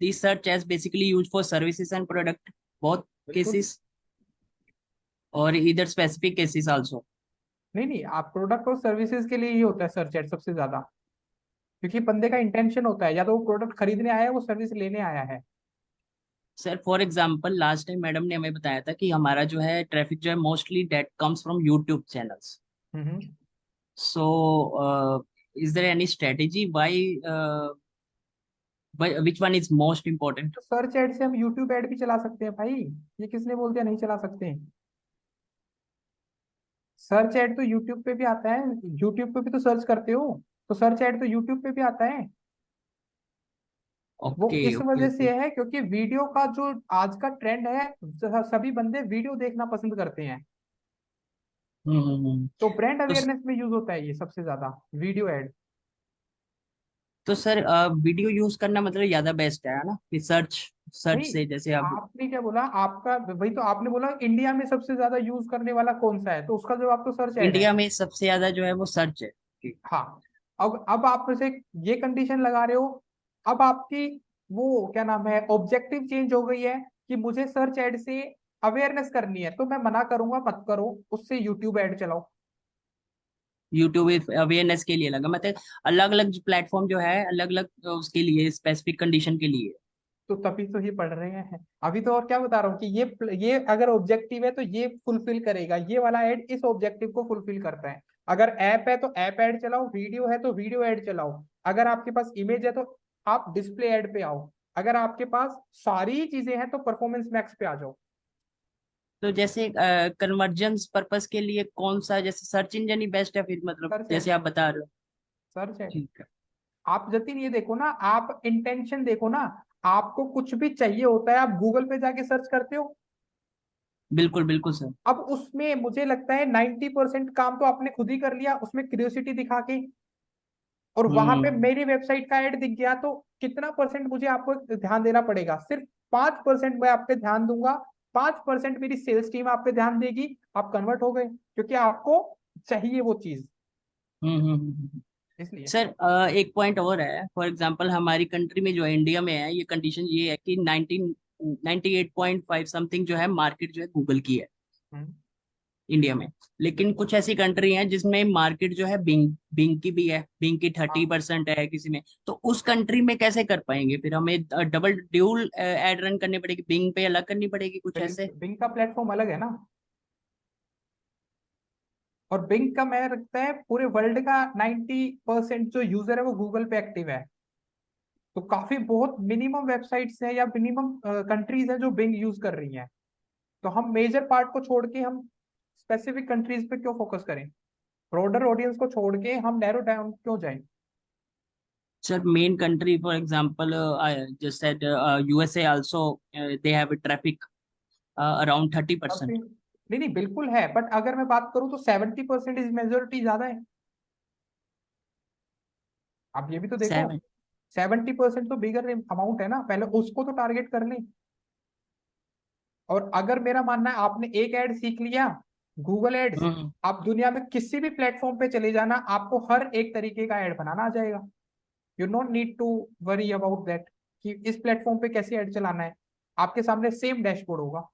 these search ads basically used for services and product, both बिल्कुल। cases or either specific cases also? नहीं नहीं, आप product और सर्विसेज के लिए ही होता है सर्च एड सबसे ज्यादा, क्योंकि बंदे का इंटेंशन होता है, या तो वो प्रोडक्ट खरीदने आया है, वो सर्विस लेने आया है। Sir for example last time madam ने हमें बताया था कि हमारा जो है ट्रैफिक जो है mostly that comes from YouTube channels. Hmm. So is there any strategy why which one is most important? तो सर्च एड से हम यूट्यूब एड भी चला सकते हैं भाई, ये किसने बोल दिया नहीं चला सकते? सर्च एड तो यूट्यूब पे भी आता है, यूट्यूब पे भी तो सर्च करते हो, तो सर्च एड तो यूट्यूब पे भी आता है। वो ओके इस ओके वजह ओके। से है क्योंकि वीडियो का जो आज का ट्रेंड है, सभी बंदे वीडियो देखना पसंद करते हैं। हम्म। तो ब्रांड तो अवेयरनेस में यूज होता है ये सबसे ज्यादा, वीडियो एड। तो सर वीडियो यूज करना मतलब ज्यादा बेस्ट है ना, कि सर्च सर्च नहीं, से जैसे आप। आपने क्या बोला, आपका वही तो आपने बोला इंडिया में सबसे ज्यादा यूज करने वाला कौन सा है, तो उसका जवाब तो सर्च एड है। इंडिया में सबसे ज्यादा जो है वो सर्च है। हाँ। अब आप जैसे ये कंडीशन लगा रहे हो, अब आपकी वो क्या नाम है, ऑब्जेक्टिव चेंज हो गई है कि मुझे सर्च एड से अवेयरनेस करनी है, तो मैं मना करूंगा मत करो, उससे यूट्यूब एड चलाओ। यूट्यूब अवेयरनेस के लिए लगा, मतलब अलग अलग प्लेटफॉर्म जो है अलग अलग उसके लिए स्पेसिफिक कंडीशन के लिए। तो तभी तो ये पढ़ रहे हैं अभी तो, और क्या बता रहा हूँ कि ये अगर ऑब्जेक्टिव है तो ये फुलफिल करेगा, ये वाला ऐड इस ऑब्जेक्टिव को फुलफिल करता है। अगर ऐप है तो ऐप ऐड चलाओ, वीडियो है तो वीडियो ऐड चलाओ, अगर आपके पास इमेज है तो आप डिस्प्ले ऐड पे आओ, अगर आपके पास सारी चीजें हैं तो परफॉर्मेंस मैक्स पे आ जाओ। तो जैसे कन्वर्जन्स पर्पस के लिए कौन सा, जैसे सर्च इंजन ही बेस्ट है फिर, मतलब सर्च एड, जैसे आप बता रहे हो? Search add. ठीक है। आप जतिन ये देखो ना, आप इंटेंशन देखो ना, आपको कुछ भी चाहिए होता है आप गूगल पे जाके सर्च करते हो। बिल्कुल बिल्कुल सर। अब उसमें मुझे लगता है 90% काम तो आपने खुद ही कर लिया उसमें क्यूरियोसिटी दिखा के, और वहां पे हम्म मेरी वेबसाइट का ऐड दिख गया, तो कितना परसेंट मुझे आपको ध्यान देना पड़ेगा? सिर्फ 5% मैं आप पे ध्यान दूंगा, 5% मेरी सेल्स टीम आप पे ध्यान देगी, आप कन्वर्ट हो गए, क्योंकि आपको चाहिए वो चीज, हम्म। इसलिए। सर एक पॉइंट और है, फॉर एग्जांपल हमारी कंट्री में जो है इंडिया में है, ये कंडीशन ये है कि 98.5 समथिंग जो है मार्केट जो है गूगल की है हम्म। इंडिया में। लेकिन कुछ ऐसी कंट्री हैं जिसमें मार्केट जो है बिंग बिंग की भी है, बिंग की हाँ, 30% है किसी में। तो उस कंट्री में कैसे कर पाएंगे फिर? हमें डबल ड्यूल एड रन करनी पड़ेगी, बिंग पे अलग करनी पड़ेगी कुछ ऐसे? बिंग का प्लेटफॉर्म अलग है ना, और बिंग का मैं रखता है पूरे वर्ल्ड का 90% जो यूजर है वो गूगल पे एक्टिव है। तो काफी बहुत मिनिमम वेबसाइट्स हैं या मिनिमम कंट्रीज हैं जो बिंग यूज कर रही हैं। तो हम मेजर पार्ट को छोड़ के हम स्पेसिफिक कंट्रीज पे क्यों फोकस करें? ब्रॉडर ऑडियंस को छोड़ के हम नैरो डाउन क्यों जाएं? Sir main country for example just said USA also, they have traffic around 30%। काफी, नहीं नहीं बिल्कुल है, बट अगर मैं बात करूं तो 70% इज मेजोरिटी ज्यादा है। आप ये भी तो देखो, 70% तो बिगर अमाउंट है ना, पहले उसको तो टारगेट कर लें। और अगर मेरा मानना है आपने एक ऐड सीख लिया, गूगल एड्स, सेवन। आप दुनिया में किसी भी प्लेटफॉर्म पे चले जाना, आपको हर एक तरीके का ऐड बनाना आ जाएगा। You don't need to worry about that कि इस प्लेटफॉर्म पे कैसे ऐड चलाना है, आपके सामने सेम डैशबोर्ड होगा।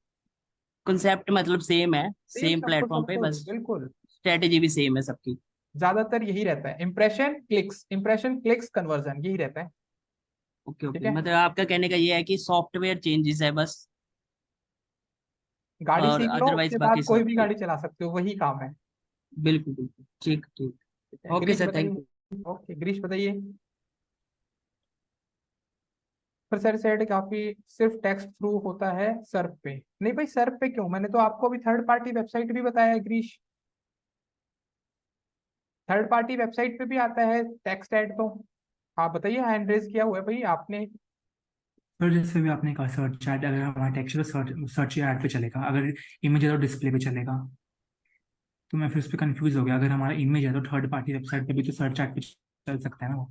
कंसेप्ट मतलब सेम है, सेम, सेम प्लेटफॉर्म सब पे, कुछ बस बिल्कुल। स्ट्रेटेजी भी सेम है सबकी। ज्यादातर यही रहता है, इंप्रेशन क्लिक्स कन्वर्जन, यही रहता है। ओके ठीक ओके, है, मतलब आपका कहने का ये है कि सॉफ्टवेयर चेंजेस है बस, गाड़ी और सीख लो अदरवाइज उसके बाकी बाद कोई सब भी ठीक। गाड़ी चला सकते हो, वही काम है। बिल्कुल बिल्कुल, ठीक ठीक ठीक। है, okay Girish sir, thank you. बताइए। ओके गिरीश बताइए। पर सर सेड काफी सिर्फ टेक्स्ट थ्रू होता है सर्फ पे। नहीं भाई, सर्फ पे क्यों? मैंने तो आपको अभी थर्ड पार्टी वेबसाइट भी बताया है ग्रीश। थर्ड पार्टी वेबसाइट पे भी आता है टेक्स्ट ऐड तो। आप बताइए, हैंड रेज किया हुआ है भाई आपने। सर जैसे भी आपने कहा सर्च ऐड, अगर हमारा टेक्स्ट तो सर्च ऐड पे चलेगा, अगर इमेज है तो डिस्प्ले पे चलेगा। तो मैं फिर उस पर कंफ्यूज हो गया, अगर हमारा इमेज है तो थर्ड पार्टी वेबसाइट पे भी तो सर्च ऐड पे चल सकता है ना वो।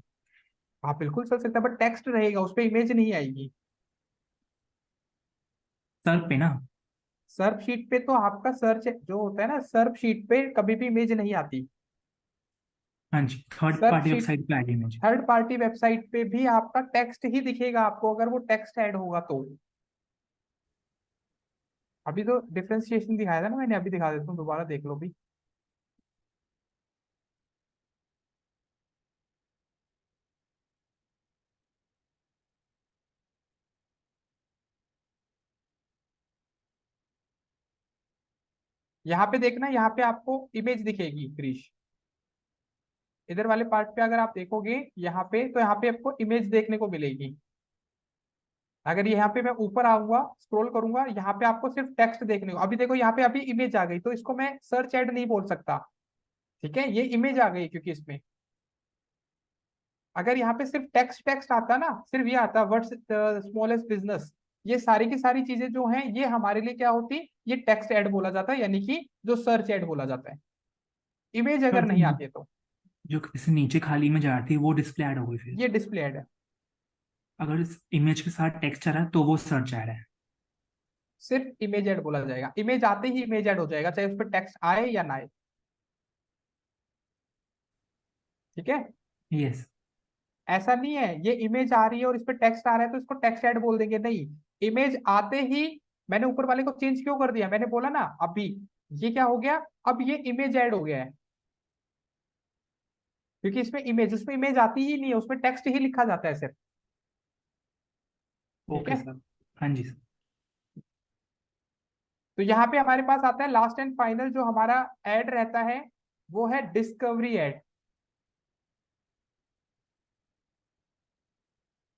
हाँ बिल्कुल चल सकता है, बट टेक्स्ट रहेगा उस पर, इमेज नहीं आएगी। सर्च पे ना। सर्फ शीट पे तो आपका सर्च जो होता है ना, सर्फ शीट पे कभी भी इमेज नहीं आती। हाँ जी, थर्ड सर्फ पार्टी शीट, वेबसाइट पे आएगी इमेज। थर्ड पार्टी वेबसाइट पे भी आपका टेक्स्ट ही दिखेगा आपको, अगर वो टेक्स्ट ऐड होगा तो। अभी तो डिफरेंशिएशन दिखाया था ना मैंने, अभी दिखा देता हूँ, दोबारा देख लो भी। यहाँ पे देखना, यहाँ पे आपको इमेज दिखेगी क्रिश। इधर वाले पार्ट पे अगर आप देखोगे यहाँ पे, तो यहाँ पे आपको इमेज देखने को मिलेगी। अगर यहाँ पे मैं ऊपर आऊंगा, स्क्रॉल करूंगा, यहाँ पे आपको सिर्फ टेक्स्ट देखने को, अभी देखो यहाँ पे अभी इमेज आ गई, तो इसको मैं सर्च ऐड नहीं बोल सकता। ठीक है, ये इमेज आ गई क्योंकि इसमें। अगर यहाँ पे सिर्फ टेक्स्ट टेक्स्ट आता ना, सिर्फ ये आता व्हाट्स स्मॉलेस्ट बिजनेस, ये सारी की सारी चीजें जो हैं ये हमारे लिए क्या होती, ये टेक्स्ट ऐड बोला जाता है, यानी कि जो सर्च ऐड बोला जाता है। इमेज सर अगर नहीं आती है तो जो जैसे नीचे खाली इमेज आ रही थी वो डिस्प्ले ऐड हो गई फिर। ये डिस्प्ले ऐड है। अगर इस इमेज के साथ टेक्स्ट आ रहा है तो वो सर्च ऐड है। सिर्फ इमेज ऐड बोला जाएगा, इमेज आते ही इमेज ऐड हो जाएगा, चाहे उस पर टेक्स्ट आए या ना आए। ठीक है, यस। ऐसा नहीं है ये इमेज आ रही है और इस पर टेक्स्ट आ रहा है तो इसको टेक्स्ट ऐड बोल देंगे, नहीं। इमेज आते ही, मैंने ऊपर वाले को चेंज क्यों कर दिया, मैंने बोला ना अभी, ये क्या हो गया, अब ये इमेज ऐड हो गया है, क्योंकि इसमें इमेज, उसमें इमेज आती ही नहीं है, उसमें टेक्स्ट ही लिखा जाता है सिर्फ। ठीक ओके है, सर। हाँ जी सर। तो यहाँ पे हमारे पास आता है लास्ट एंड फाइनल जो हमारा ऐड रहता है, वो है discovery add.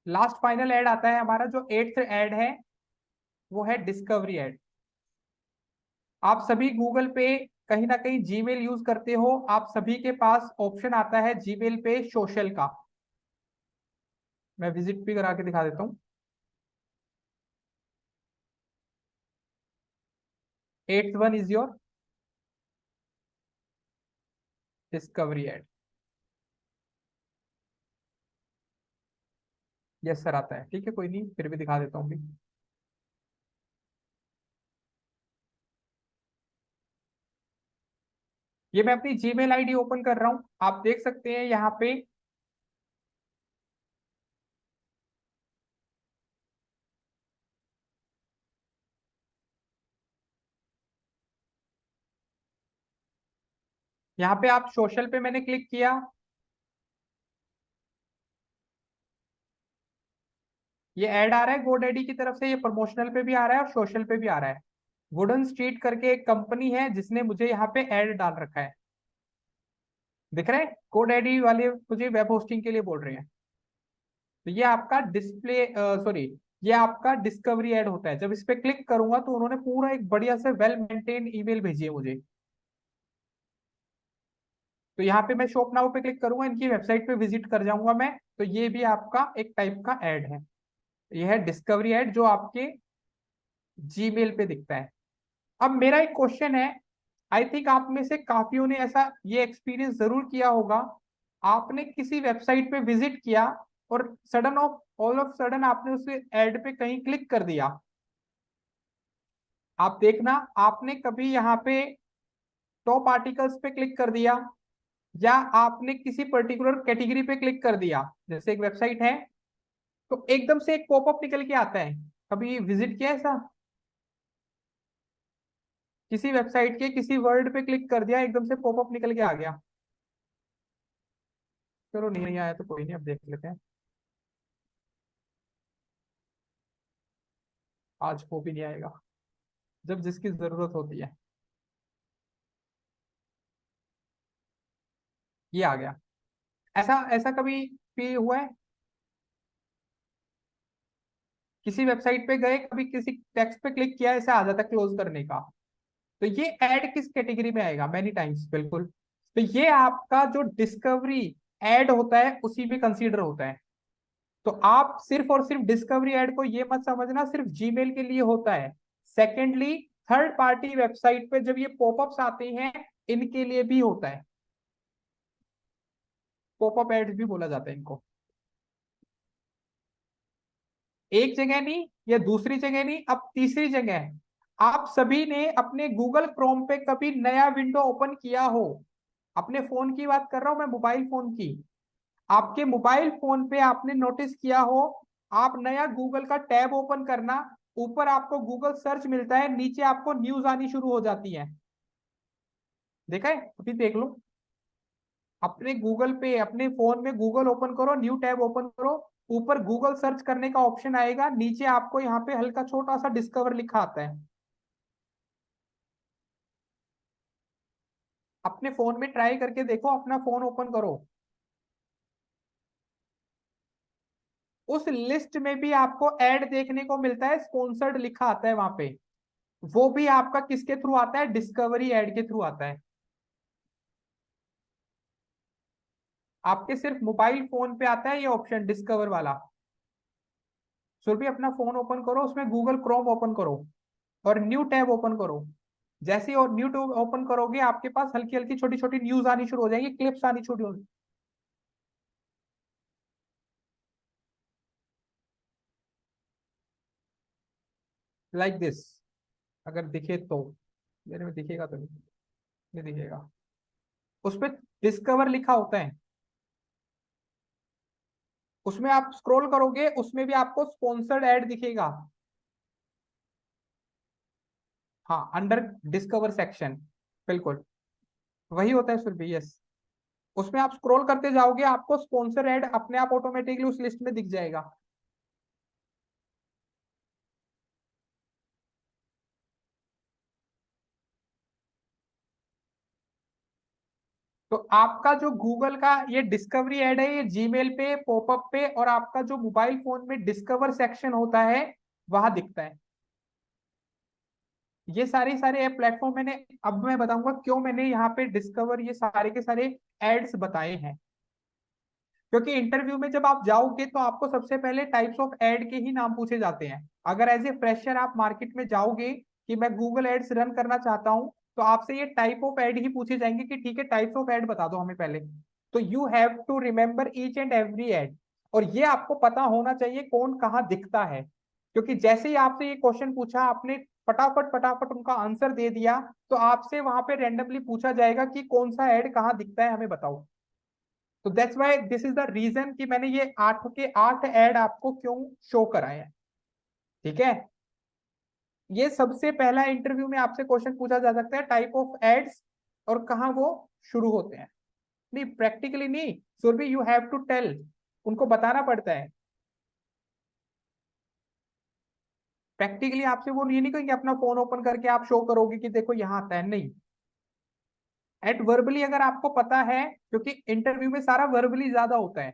Last final add आता है हमारा, जो एट्थ ऐड है वो है डिस्कवरी ऐड। आप सभी गूगल पे कहीं ना कहीं जीमेल यूज करते हो, आप सभी के पास ऑप्शन आता है जीमेल पे सोशल का। मैं विजिट भी करा के दिखा देता हूँ। Eighth one is your discovery add. Yes sir आता है, ठीक है कोई नहीं, फिर भी दिखा देता हूँ भी। ये मैं अपनी जीमेल आईडी ओपन कर रहा हूँ, आप देख सकते हैं यहाँ पे। यहाँ पे आप सोशल पे मैंने क्लिक किया, ये ऐड आ रहा है गोडैडी की तरफ से, ये प्रमोशनल पे भी आ रहा है और सोशल पे भी आ रहा है। वुडन स्ट्रीट करके एक कंपनी है जिसने मुझे यहाँ पे ऐड डाल रखा है, दिख रहा है, गोडैडी वाले मुझे वेब होस्टिंग के लिए बोल रहे हैं। तो ये आपका डिस्प्ले, सॉरी, ये आपका डिस्कवरी ऐड होता है। जब इस पे क्लिक करूंगा तो उन्होंने पूरा एक बढ़िया से वेल मेंटेन ईमेल भेजी है मुझे। तो यहाँ पे मैं शॉप नाउ पे क्लिक करूंगा, इनकी वेबसाइट पे विजिट कर जाऊंगा मैं, तो ये भी आपका एक टाइप का ऐड है। ये है डिस्कवरी ऐड जो आपके जीमेल पे दिखता है। अब मेरा एक क्वेश्चन है, आई थिंक आप में से काफियों ने ऐसा ये एक्सपीरियंस जरूर किया होगा। आपने किसी वेबसाइट पे विजिट किया और sudden of all of sudden आपने उस ऐड पे कहीं क्लिक कर दिया। आप देखना, आपने कभी यहाँ पे टॉप आर्टिकल्स पे क्लिक कर दिया, या आपने किसी पर्टिकुलर कैटेगरी पे क्लिक कर दिया, जैसे एक वेबसाइट है तो एकदम से एक पॉपअप निकल के आता है, कभी विजिट किया ऐसा? किसी वेबसाइट के किसी वर्ड पे क्लिक कर दिया, एकदम से पॉपअप निकल के आ गया। चलो नहीं आया तो कोई नहीं, अब देख लेते हैं। आज वो भी नहीं आएगा, जब जिसकी जरूरत होती है। ये आ गया। ऐसा ऐसा कभी भी हुआ है? किसी वेबसाइट पे गए, कभी किसी टेक्स्ट पे क्लिक किया, ऐसे आ जाता है क्लोज करने का। तो ये ऐड किस कैटेगरी में आएगा? मैनी टाइम्स, बिल्कुल। तो ये आपका जो डिस्कवरी ऐड होता है उसी में कंसीडर होता है। तो आप सिर्फ और सिर्फ डिस्कवरी ऐड को ये मत समझना सिर्फ जीमेल के लिए होता है। सेकेंडली, थर्ड पार्टी वेबसाइट पे जब ये पॉपअप्स आते हैं, इनके लिए भी होता है। पॉपअप एड्स भी बोला जाता है इनको। एक जगह नहीं, या दूसरी जगह नहीं, अब तीसरी जगह है। आप सभी ने अपने गूगल क्रोम पे कभी नया विंडो ओपन किया हो, अपने फोन की बात कर रहा हूं मैं, मोबाइल फोन की। आपके मोबाइल फोन पे आपने नोटिस किया हो, आप नया गूगल का टैब ओपन करना, ऊपर आपको गूगल सर्च मिलता है, नीचे आपको न्यूज आनी शुरू हो जाती है। देखा है? अभी देख लो, अपने गूगल पे, अपने फोन में गूगल ओपन करो, न्यू टैब ओपन करो, ऊपर गूगल सर्च करने का ऑप्शन आएगा, नीचे आपको यहाँ पे हल्का छोटा सा डिस्कवर लिखा आता है। अपने फोन में ट्राई करके देखो, अपना फोन ओपन करो, उस लिस्ट में भी आपको ऐड देखने को मिलता है, स्पॉन्सर्ड लिखा आता है वहां पे। वो भी आपका किसके थ्रू आता है? डिस्कवरी ऐड के थ्रू आता है। आपके सिर्फ मोबाइल फोन पे आता है ये ऑप्शन डिस्कवर वाला। सो भी अपना फोन ओपन करो, उसमें गूगल क्रोम ओपन करो और न्यू टैब ओपन करो। जैसे ही और न्यू टैब ओपन करोगे, आपके पास हल्की हल्की छोटी छोटी न्यूज आनी शुरू हो जाएगी, क्लिप्स आनी शुरू हो, लाइक दिस। अगर दिखे तो, मेरे में दिखेगा तो नहीं दिखेगा। उस पर डिस्कवर लिखा होता है, उसमें आप स्क्रॉल करोगे, उसमें भी आपको स्पॉन्सर्ड ऐड दिखेगा। हाँ, अंडर डिस्कवर सेक्शन, बिल्कुल वही होता है फिर भी, यस। उसमें आप स्क्रॉल करते जाओगे, आपको स्पॉन्सर ऐड अपने आप ऑटोमेटिकली उस लिस्ट में दिख जाएगा। तो आपका जो गूगल का ये डिस्कवरी ऐड है, ये जीमेल पे, पॉपअप पे, और आपका जो मोबाइल फोन में डिस्कवर सेक्शन होता है वहां दिखता है। ये सारे सारे ऐप प्लेटफॉर्म मैंने, अब मैं बताऊंगा क्यों मैंने यहाँ पे डिस्कवर ये सारे के सारे एड्स बताए हैं। क्योंकि इंटरव्यू में जब आप जाओगे तो आपको सबसे पहले टाइप्स ऑफ एड के ही नाम पूछे जाते हैं। अगर एज ए फ्रेशर आप मार्केट में जाओगे कि मैं गूगल एड्स रन करना चाहता हूं, तो आपसे ये टाइप ऑफ एड ही पूछे जाएंगे कि ठीक है, टाइप्स ऑफ एड बता दो हमें पहले। तो you have to remember each and every ad, और ये आपको पता होना चाहिए कौन कहाँ दिखता है। क्योंकि जैसे ही आपसे ये क्वेश्चन पूछा, आपने फटाफट फटाफट उनका आंसर दे दिया, तो आपसे वहां पे रैंडमली पूछा जाएगा कि कौन सा ऐड कहाँ दिखता है, हमें बताओ। तो that's why this is the reason कि मैंने ये 8 के 8 ऐड आपको क्यों शो कराए हैं। ठीक है? ये सबसे पहला इंटरव्यू में आपसे क्वेश्चन पूछा जा सकता है, टाइप ऑफ एड्स और कहाँ वो शुरू होते हैं। नहीं, प्रैक्टिकली नहीं, Surabhi you have to tell, उनको बताना पड़ता है। प्रैक्टिकली आपसे वो ये नहीं कहेंगे अपना फोन ओपन करके आप शो करोगे कि देखो यहाँ आता है, नहीं। एट वर्बली अगर आपको पता है, क्योंकि इंटरव्यू में सारा वर्बली ज्यादा होता है।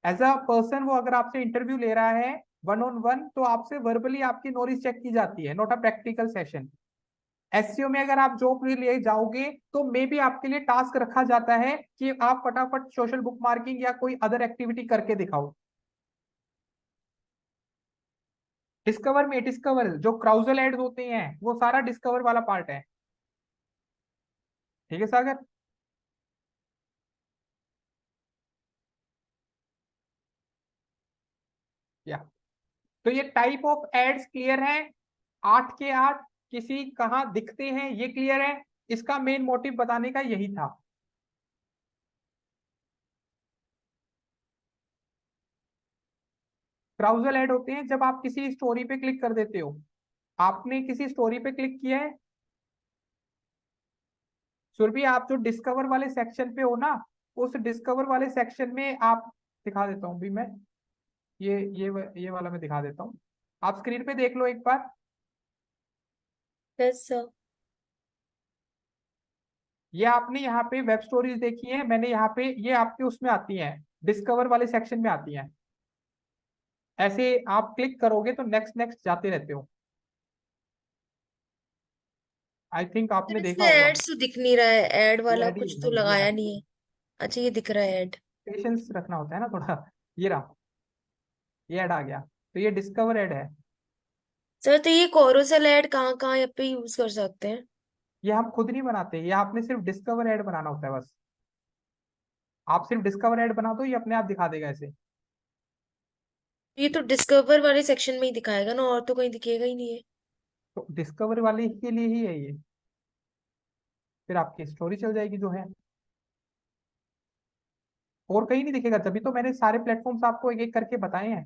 एज अ पर्सन वो अगर आपसे इंटरव्यू ले रहा है वन ऑन वन, तो आपसे वर्बली आपकी नॉलेज चेक की जाती है, not a practical session. SCO में अगर आप जॉब के लिए जाओगे, तो मे बी आपके लिए टास्क रखा जाता है कि आप फटाफट सोशल बुक मार्किंग या कोई अदर एक्टिविटी करके दिखाओ। डिस्कवर में, डिस्कवर जो क्राउजल एड्स होते हैं वो सारा डिस्कवर वाला पार्ट है। ठीक है सागर? या तो ये टाइप ऑफ एड्स क्लियर है, 8 के 8, किसी कहाँ दिखते हैं ये क्लियर है। इसका मेन मोटिव बताने का यही था। क्राउजल ऐड होते हैं जब आप किसी स्टोरी पे क्लिक कर देते हो। आपने किसी स्टोरी पे क्लिक किया है सुरभि, आप जो डिस्कवर वाले सेक्शन पे हो ना, उस डिस्कवर वाले सेक्शन में आप, दिखा देता हूँ भी मैं, ये वाला मैं दिखा देता हूँ। आप स्क्रीन पे देख लो एक बार। Yes sir. ये आपने यहाँ पे वेब स्टोरीज देखी है, मैंने यहाँ पे, ये आपके उसमें आती हैं, डिस्कवर वाले सेक्शन में आती हैं। ऐसे आप क्लिक करोगे तो नेक्स्ट नेक्स्ट जाते रहते हो। आई थिंक सर आपने देखा इसमें होगा। एड्स तो दिख नहीं रहा है, ऐड ये वाला ऐड ही कुछ है तो भाई, ये लगाया रहा। नहीं है। अच्छा ये दिख रहा है ऐड। पेशेंस रखना होता है ना थोड़ा। ये रहा, ये ऐड आ गया, तो ये डिस्कवर ऐड है। सर तो ये कोरोसेल ऐड कहाँ कहाँ यहाँ पे यूज कर सकते हैं? ये हम खुद नहीं बनाते, ये आपने सिर्फ डिस्कवर ऐड बनाना होता है बस। आप सिर्फ डिस्कवर ऐड बना दो, ये अपने आप दिखा देगा ऐसे। ये तो डिस्कवर वाले सेक्शन में ही दिखाएगा ना, और तो कहीं दिखेगा ही नहीं है। तो डिस्कवर वाले के लिए ही है ये, फिर आपकी स्टोरी चल जाएगी जो है, और कहीं नहीं दिखेगा। तभी तो मैंने सारे प्लेटफॉर्म्स आपको एक एक करके बताए हैं।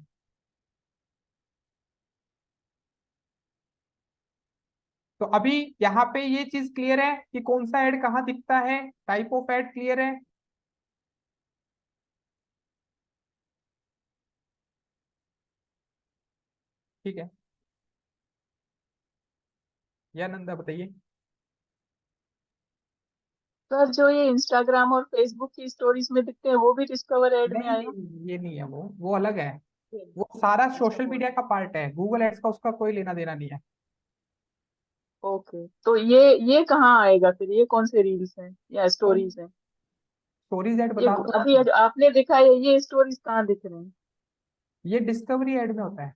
तो अभी यहाँ पे ये चीज क्लियर है कि कौन सा ऐड कहाँ दिखता है, टाइप ऑफ ऐड क्लियर है। ठीक है, या नंदा बताइए। सर जो ये इंस्टाग्राम और फेसबुक की स्टोरीज में दिखते हैं वो भी डिस्कवर ऐड में नहीं आएगा? नहीं, ये नहीं है, वो अलग है। वो सारा अच्छा सोशल वो, मीडिया का पार्ट है, गूगल एड्स का उसका कोई लेना देना नहीं है। ओके। तो ये कहाँ आएगा फिर, ये कौन से रील्स हैं या स्टोरीज हैं? स्टोरीज ऐड ये बता दो अभी जो आपने दिखाया ये स्टोरीज कहाँ दिख रहे हैं? ये डिस्कवरी ऐड में होता है।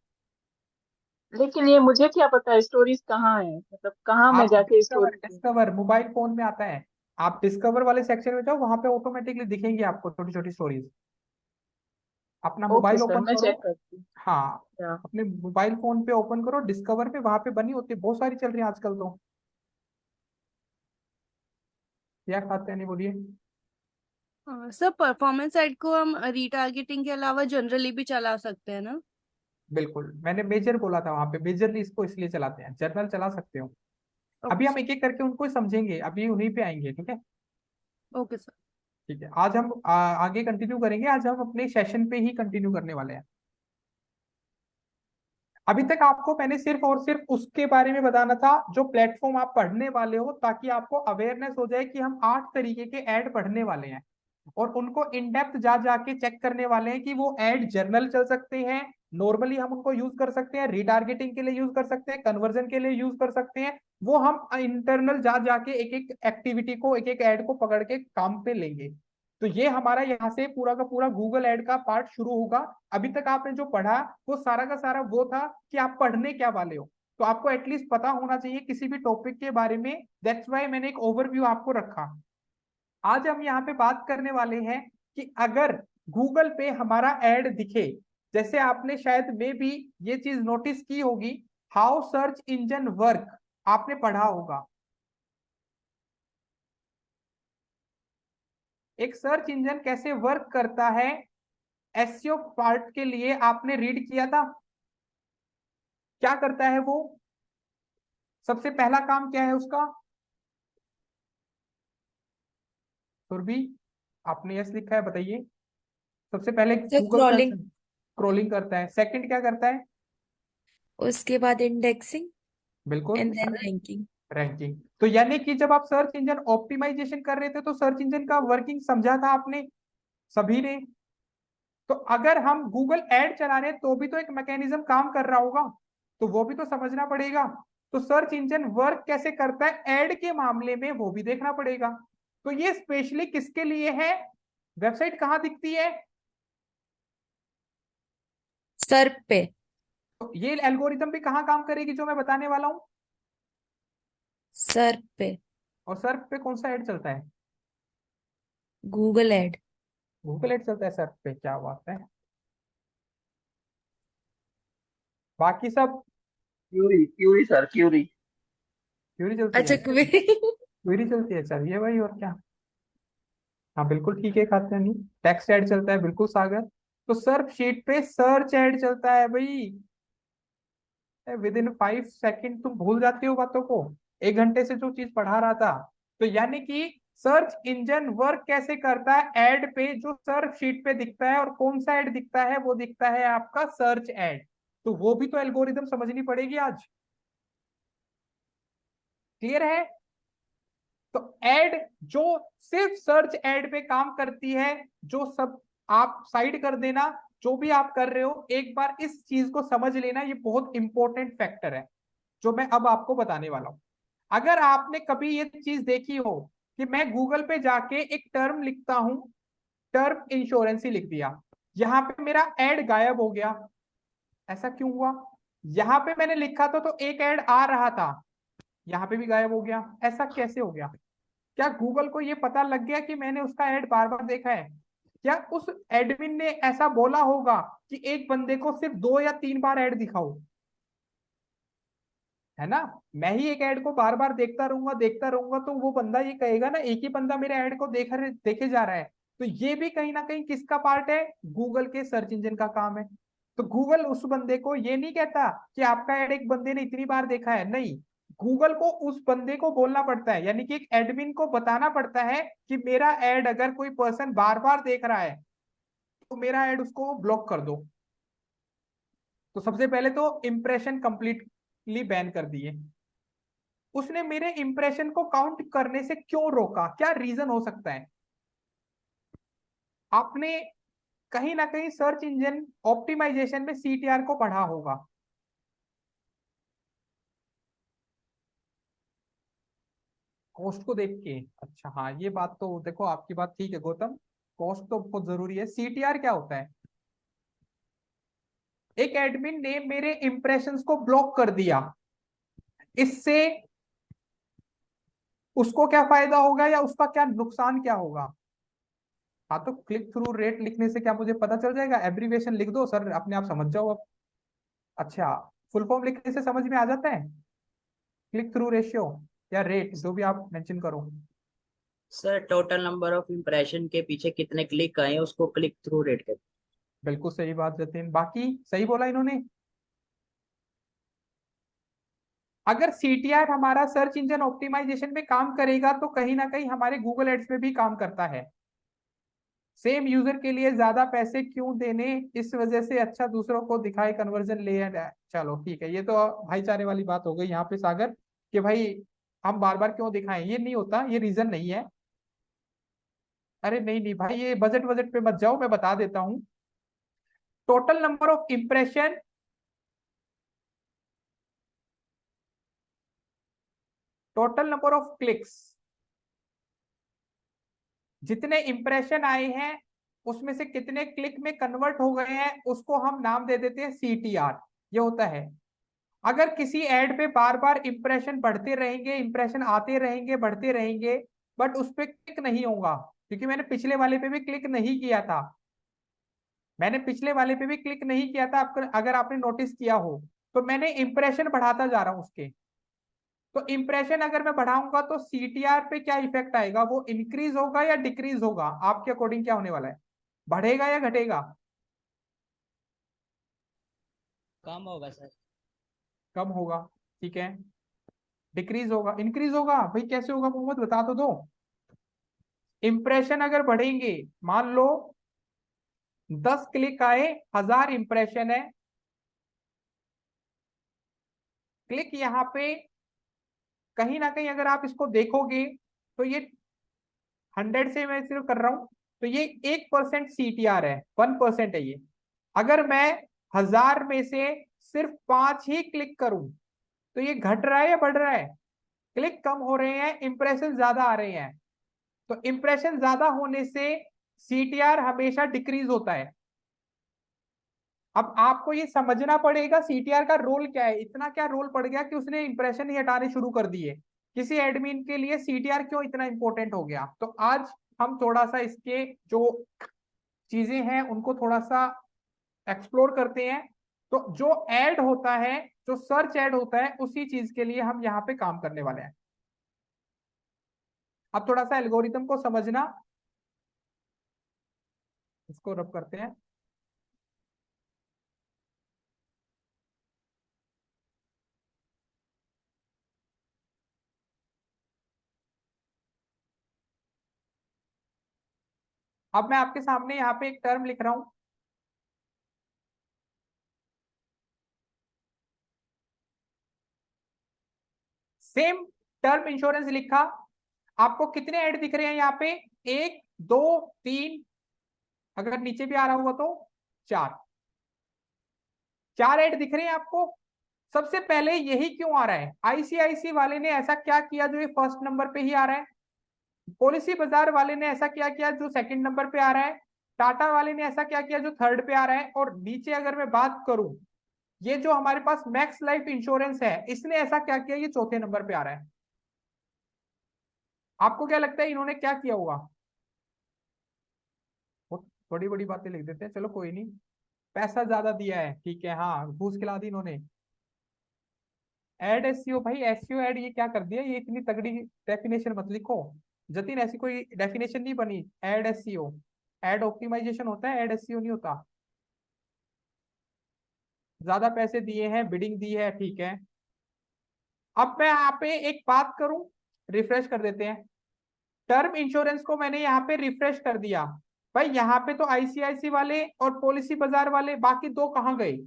लेकिन ये मुझे क्या पता है स्टोरीज कहाँ है, मतलब कहाँ मैं आप जाके discover story? Discover mobile phone में आता है, आप डिस्कवर वाले सेक्शन में जाओ, वहां पे ऑटोमेटिकली दिखेंगे आपको छोटी छोटी स्टोरीज। अपना ओके मोबाइल सर, ओपन मैं करो। चेक करती हूँ। हाँ, या अपने मोबाइल फोन पे ओपन करो, डिस्कवर पे, वहां पे बनी होती है, बहुत सारी चल रही है आजकल तो। क्या खाते हैं, नहीं बोलिए। सर परफॉर्मेंस एड को हम रीटारगेटिंग के अलावा जनरली भी चला सकते हैं ना? बिल्कुल, मैंने मेजर बोला था वहां पे, मेजरली इसको इसलिए चलाते हैं, जर्नल चला सकते हो। अभी ओके हम सर। एक एक करके उनको समझेंगे, अभी उन्हीं पे आएंगे, ठीक है। Okay sir. ठीक है, आज हम आगे कंटिन्यू करेंगे, आज हम अपने सेशन पे ही कंटिन्यू करने वाले हैं। अभी तक आपको मैंने सिर्फ और सिर्फ उसके बारे में बताना था जो प्लेटफॉर्म आप पढ़ने वाले हो, ताकि आपको अवेयरनेस हो जाए कि हम 8 तरीके के ऐड पढ़ने वाले हैं, और उनको इन डेप्थ जा जाके चेक करने वाले हैं कि वो ऐड जर्नल चल सकते हैं, नॉर्मली हम उनको यूज कर सकते हैं, रिटारगेटिंग के लिए यूज कर सकते हैं, कन्वर्जन के लिए यूज कर सकते हैं। वो हम इंटरनल जा जाके एक एक एक्टिविटी को, एक एक ऐड को पकड़ के काम पे लेंगे। तो ये हमारा यहाँ से पूरा का पूरा गूगल ऐड का पार्ट शुरू होगा। अभी तक आपने जो पढ़ा वो सारा का सारा वो था कि आप पढ़ने क्या वाले हो, तो आपको एटलीस्ट पता होना चाहिए किसी भी टॉपिक के बारे में। दैट्स वाई मैंने एक ओवरव्यू आपको रखा। आज हम यहाँ पे बात करने वाले हैं कि अगर गूगल पे हमारा ऐड दिखे, जैसे आपने शायद में भी ये चीज नोटिस की होगी, हाउ सर्च इंजन वर्क, आपने पढ़ा होगा। एक सर्च इंजन कैसे वर्क करता है, एसईओ पार्ट के लिए आपने रीड किया था। क्या करता है वो, सबसे पहला काम क्या है उसका? सुरभि, आपने यस लिखा है, बताइए। सबसे पहले sir Google search crawling, scrolling करता है, सेकंड क्या करता है? उसके बाद इंडेक्सिंग बिल्कुल, एंड देन रैंकिंग। रैंकिंग। तो यानी कि जब आप सर्च इंजन ऑप्टिमाइजेशन कर रहे थे तो सर्च इंजन का वर्किंग समझा था आपने सभी ने। तो अगर हम गूगल ऐड चला रहे हैं तो भी तो एक मैकेनिज्म काम कर रहा होगा, तो वो भी तो समझना पड़ेगा। तो सर्च इंजन वर्क कैसे करता है ऐड के मामले में, वो भी देखना पड़ेगा। तो ये स्पेशली किसके लिए है? वेबसाइट कहाँ दिखती है? सर्प पे। तो ये एल्गोरिथम भी कहाँ काम करेगी जो मैं बताने वाला हूं? सर्प पे। और सर्च पे कौन सा ऐड चलता है? Google add. गूगल ऐड चलता है सर्च पे, क्या बात है। बाकी सब query query sir, query. Query चलती अच्छा है, क्यूरी चलती है, चलिए भाई, और क्या। हाँ बिल्कुल ठीक है, खाते नहीं। टेक्स्ट ऐड चलता है, बिल्कुल सागर। तो सर्च शीट पे सर्च ऐड चलता है भाई। विद इन 5 सेकेंड तुम भूल जाते हो बातों को, 1 घंटे से जो चीज पढ़ा रहा था। तो यानी कि सर्च इंजन वर्क कैसे करता है ऐड पे, जो सर्च शीट पे दिखता है, और कौन सा ऐड दिखता है, वो दिखता है आपका सर्च ऐड। तो वो भी तो एल्गोरिदम समझनी पड़ेगी आज। क्लियर है? तो ऐड जो सिर्फ सर्च ऐड पे काम करती है, जो सब आप साइड कर देना, जो भी आप कर रहे हो एक बार इस चीज को समझ लेना, ये बहुत इंपॉर्टेंट फैक्टर है जो मैं अब आपको बताने वाला हूं। अगर आपने कभी ये चीज देखी हो कि मैं गूगल पे जाके एक टर्म लिखता हूं, टर्म इंश्योरेंस ही लिख दिया, यहाँ पे मेरा एड गायब हो गया, ऐसा क्यों हुआ? यहाँ पे मैंने लिखा तो एक एड आ रहा था, यहाँ पे भी गायब हो गया, ऐसा कैसे हो गया? क्या गूगल को ये पता लग गया कि मैंने उसका ऐड बार बार देखा है? क्या उस एडमिन ने ऐसा बोला होगा कि एक बंदे को सिर्फ 2 या 3 बार ऐड दिखाओ? है ना? मैं ही एक ऐड को बार बार देखता रहूंगा तो वो बंदा ये कहेगा ना, एक ही बंदा मेरे ऐड को देखे जा रहा है। तो ये भी कहीं ना कहीं किसका पार्ट है? गूगल के सर्च इंजन का काम है। तो गूगल उस बंदे को ये नहीं कहता कि आपका ऐड एक बंदे ने इतनी बार देखा है, नहीं, गूगल को उस बंदे को बोलना पड़ता है, यानी कि एक एडमिन को बताना पड़ता है कि मेरा ऐड अगर कोई पर्सन बार बार देख रहा है तो मेरा ऐड उसको ब्लॉक कर दो। तो सबसे पहले तो इंप्रेशन कंप्लीटली बैन कर दिए। उसने मेरे इंप्रेशन को काउंट करने से क्यों रोका? क्या रीजन हो सकता है? आपने कहीं ना कहीं सर्च इंजन ऑप्टिमाइजेशन में सीटीआर को पढ़ा होगा। कॉस्ट को देख के, अच्छा हाँ, ये बात तो देखो, आपकी बात ठीक है गौतम, कॉस्ट तो बहुत जरूरी है। सीटीआर क्या होता है? एक एडमिन ने मेरे इंप्रेशंस को ब्लॉक कर दिया, इससे उसको क्या फायदा होगा या उसका क्या नुकसान क्या होगा? हाँ, तो क्लिक थ्रू रेट लिखने से क्या मुझे पता चल जाएगा? एब्रीविएशन लिख दो सर, अपने आप समझ जाओ अब। अच्छा, फुल फॉर्म लिखने से समझ में आ जाता है? क्लिक थ्रू रेशियो या रेट, जो भी आप मेंशन करो। Sir total number of impression के पीछे कितने क्लिक आए हैं उसको क्लिक थ्रू रेट कहते बिल्कुल सही बात जतिन, बाकी सही बोला इन्होंने। अगर सीटीआर हमारा सर्च इंजन ऑप्टिमाइजेशन में काम करेगा तो कहीं ना कहीं हमारे गूगल एड्स में भी काम करता है। सेम यूजर के लिए ज्यादा पैसे क्यों देने, इस वजह से अच्छा दूसरों को दिखाए कन्वर्जन ले। चलो ठीक है, ये तो भाईचारे वाली बात हो गई यहाँ पे सागर, कि भाई हम बार बार क्यों दिखाएं, ये नहीं होता, ये रीजन नहीं है। अरे नहीं नहीं भाई, ये बजट बजट पे मत जाओ, मैं बता देता हूँ। Total number of impression, total number of clicks, जितने इंप्रेशन आए हैं उसमें से कितने क्लिक में कन्वर्ट हो गए हैं, उसको हम नाम दे देते हैं सीटीआर। ये होता है। अगर किसी एड पे बार बार इंप्रेशन बढ़ते रहेंगे, इंप्रेशन आते रहेंगे, बढ़ते रहेंगे, बट उस पर क्लिक नहीं होगा, क्योंकि मैंने पिछले वाले पे भी क्लिक नहीं किया था, मैंने पिछले वाले पे भी क्लिक नहीं किया था, आपको अगर आपने नोटिस किया हो, तो मैंने इंप्रेशन बढ़ाता जा रहा हूं उसके। तो इंप्रेशन अगर मैं बढ़ाऊंगा तो सीटीआर पे क्या इफेक्ट आएगा? वो इंक्रीज होगा या डिक्रीज होगा? आपके अकॉर्डिंग क्या होने वाला है? बढ़ेगा या घटेगा? कम होगा सर। कम होगा, ठीक है। डिक्रीज होगा, इंक्रीज होगा? भाई कैसे होगा मोहम्मद, बता तो दो। इंप्रेशन अगर बढ़ेंगे, मान लो 10 क्लिक आए, 1000 इंप्रेशन है, क्लिक यहाँ पे कहीं ना कहीं अगर आप इसको देखोगे तो ये 100 से मैं सिर्फ कर रहा हूं, तो ये 1% सीटीआर है, 1% है ये। अगर मैं 1000 में से सिर्फ 5 ही क्लिक करूं तो ये घट रहा है या बढ़ रहा है? क्लिक कम हो रहे हैं, इंप्रेशन ज्यादा आ रहे हैं। तो इंप्रेशन ज्यादा होने से सीटीआर हमेशा डिक्रीज होता है। अब आपको ये समझना पड़ेगा सीटीआर का रोल क्या है। इतना क्या रोल पड़ गया कि उसने इंप्रेशन ही हटाने शुरू कर दिए? किसी एडमिन के लिए सीटीआर क्यों इतना इंपॉर्टेंट हो गया? तो आज हम थोड़ा सा इसके जो चीजें हैं उनको थोड़ा सा एक्सप्लोर करते हैं। तो जो ऐड होता है, जो सर्च ऐड होता है, उसी चीज के लिए हम यहाँ पे काम करने वाले हैं। अब थोड़ा सा एल्गोरिथम को समझना, इसको रब करते हैं। अब मैं आपके सामने यहाँ पे एक टर्म लिख रहा हूं, सेम टर्म इंश्योरेंस लिखा। आपको कितने ऐड दिख रहे हैं यहाँ पे? 1 2 3, अगर नीचे भी आ रहा हुआ तो चार ऐड दिख रहे हैं आपको। सबसे पहले यही क्यों आ रहा है? आईसीआईसी वाले ने ऐसा क्या किया जो ये फर्स्ट नंबर पे ही आ रहा है? पॉलिसी बाजार वाले ने ऐसा क्या किया जो सेकंड नंबर पे आ रहा है? टाटा वाले ने ऐसा क्या किया जो थर्ड पे आ रहा है? और नीचे अगर मैं बात करूं, ये जो हमारे पास मैक्स लाइफ इंश्योरेंस है, इसने ऐसा क्या किया, ये चौथे नंबर पे आ रहा है। आपको क्या लगता है इन्होंने क्या किया होगा? बड़ी बड़ी बातें लिख देते हैं, चलो कोई नहीं। पैसा ज्यादा दिया है, ठीक है, हाँ, घूस खिला दी इन्होंने। एड एसईओ, भाई एसईओ एड ये क्या कर दिया? ये इतनी तगड़ी डेफिनेशन मत लिखो जतिन, ऐसी कोई डेफिनेशन नहीं बनी। एड एसईओ, एड ऑप्टिमाइजेशन होता है, एड एसईओ नहीं होता। ज्यादा पैसे दिए हैं, बिडिंग दी है, ठीक है। अब मैं यहाँ पे एक बात करूं, रिफ्रेश कर देते हैं। टर्म इंश्योरेंस को मैंने यहाँ पे रिफ्रेश कर दिया। भाई यहाँ पे तो आईसीआईसी वाले और पॉलिसी बाजार वाले, बाकी दो कहाँ गए?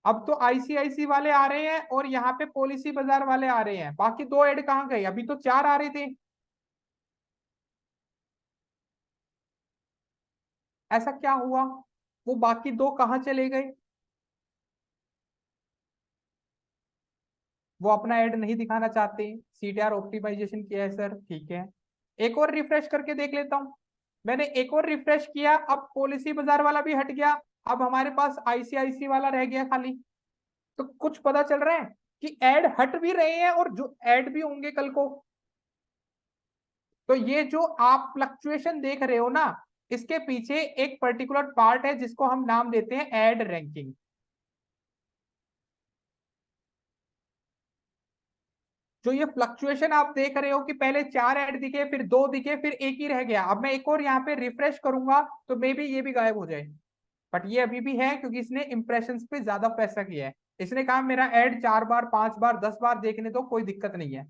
अब तो आईसीआईसी वाले आ रहे हैं और यहाँ पे पॉलिसी बाजार वाले आ रहे हैं, बाकी दो ऐड कहाँ गए? अभी तो चार आ रहे थे। ऐसा क्या हुआ? वो बाकी दो कहाँ चले गए? वो अपना ऐड नहीं दिखाना चाहते। सीटीआर ऑप्टिमाइजेशन किया है सर, ठीक है। एक और रिफ्रेश करके देख लेता हूं। मैंने एक और रिफ्रेश किया, अब पॉलिसी बाजार वाला भी हट गया, अब हमारे पास आईसीआईसी वाला रह गया खाली। तो कुछ पता चल रहा है कि ऐड हट भी रहे हैं और जो ऐड भी होंगे कल को। तो ये जो आप फ्लक्चुएशन देख रहे हो ना, इसके पीछे एक पर्टिकुलर पार्ट है जिसको हम नाम देते हैं ऐड रैंकिंग। जो ये फ्लक्चुएशन आप देख रहे हो कि पहले चार ऐड दिखे, फिर दो दिखे, फिर एक ही रह गया, अब मैं एक और यहाँ पे रिफ्रेश करूंगा तो मे बी ये भी गायब हो जाए। बट ये अभी भी है क्योंकि इसने इंप्रेशंस पे ज्यादा पैसा किया है। इसने कहा मेरा ऐड 4 बार 5 बार 10 बार देखने दो, कोई दिक्कत नहीं है।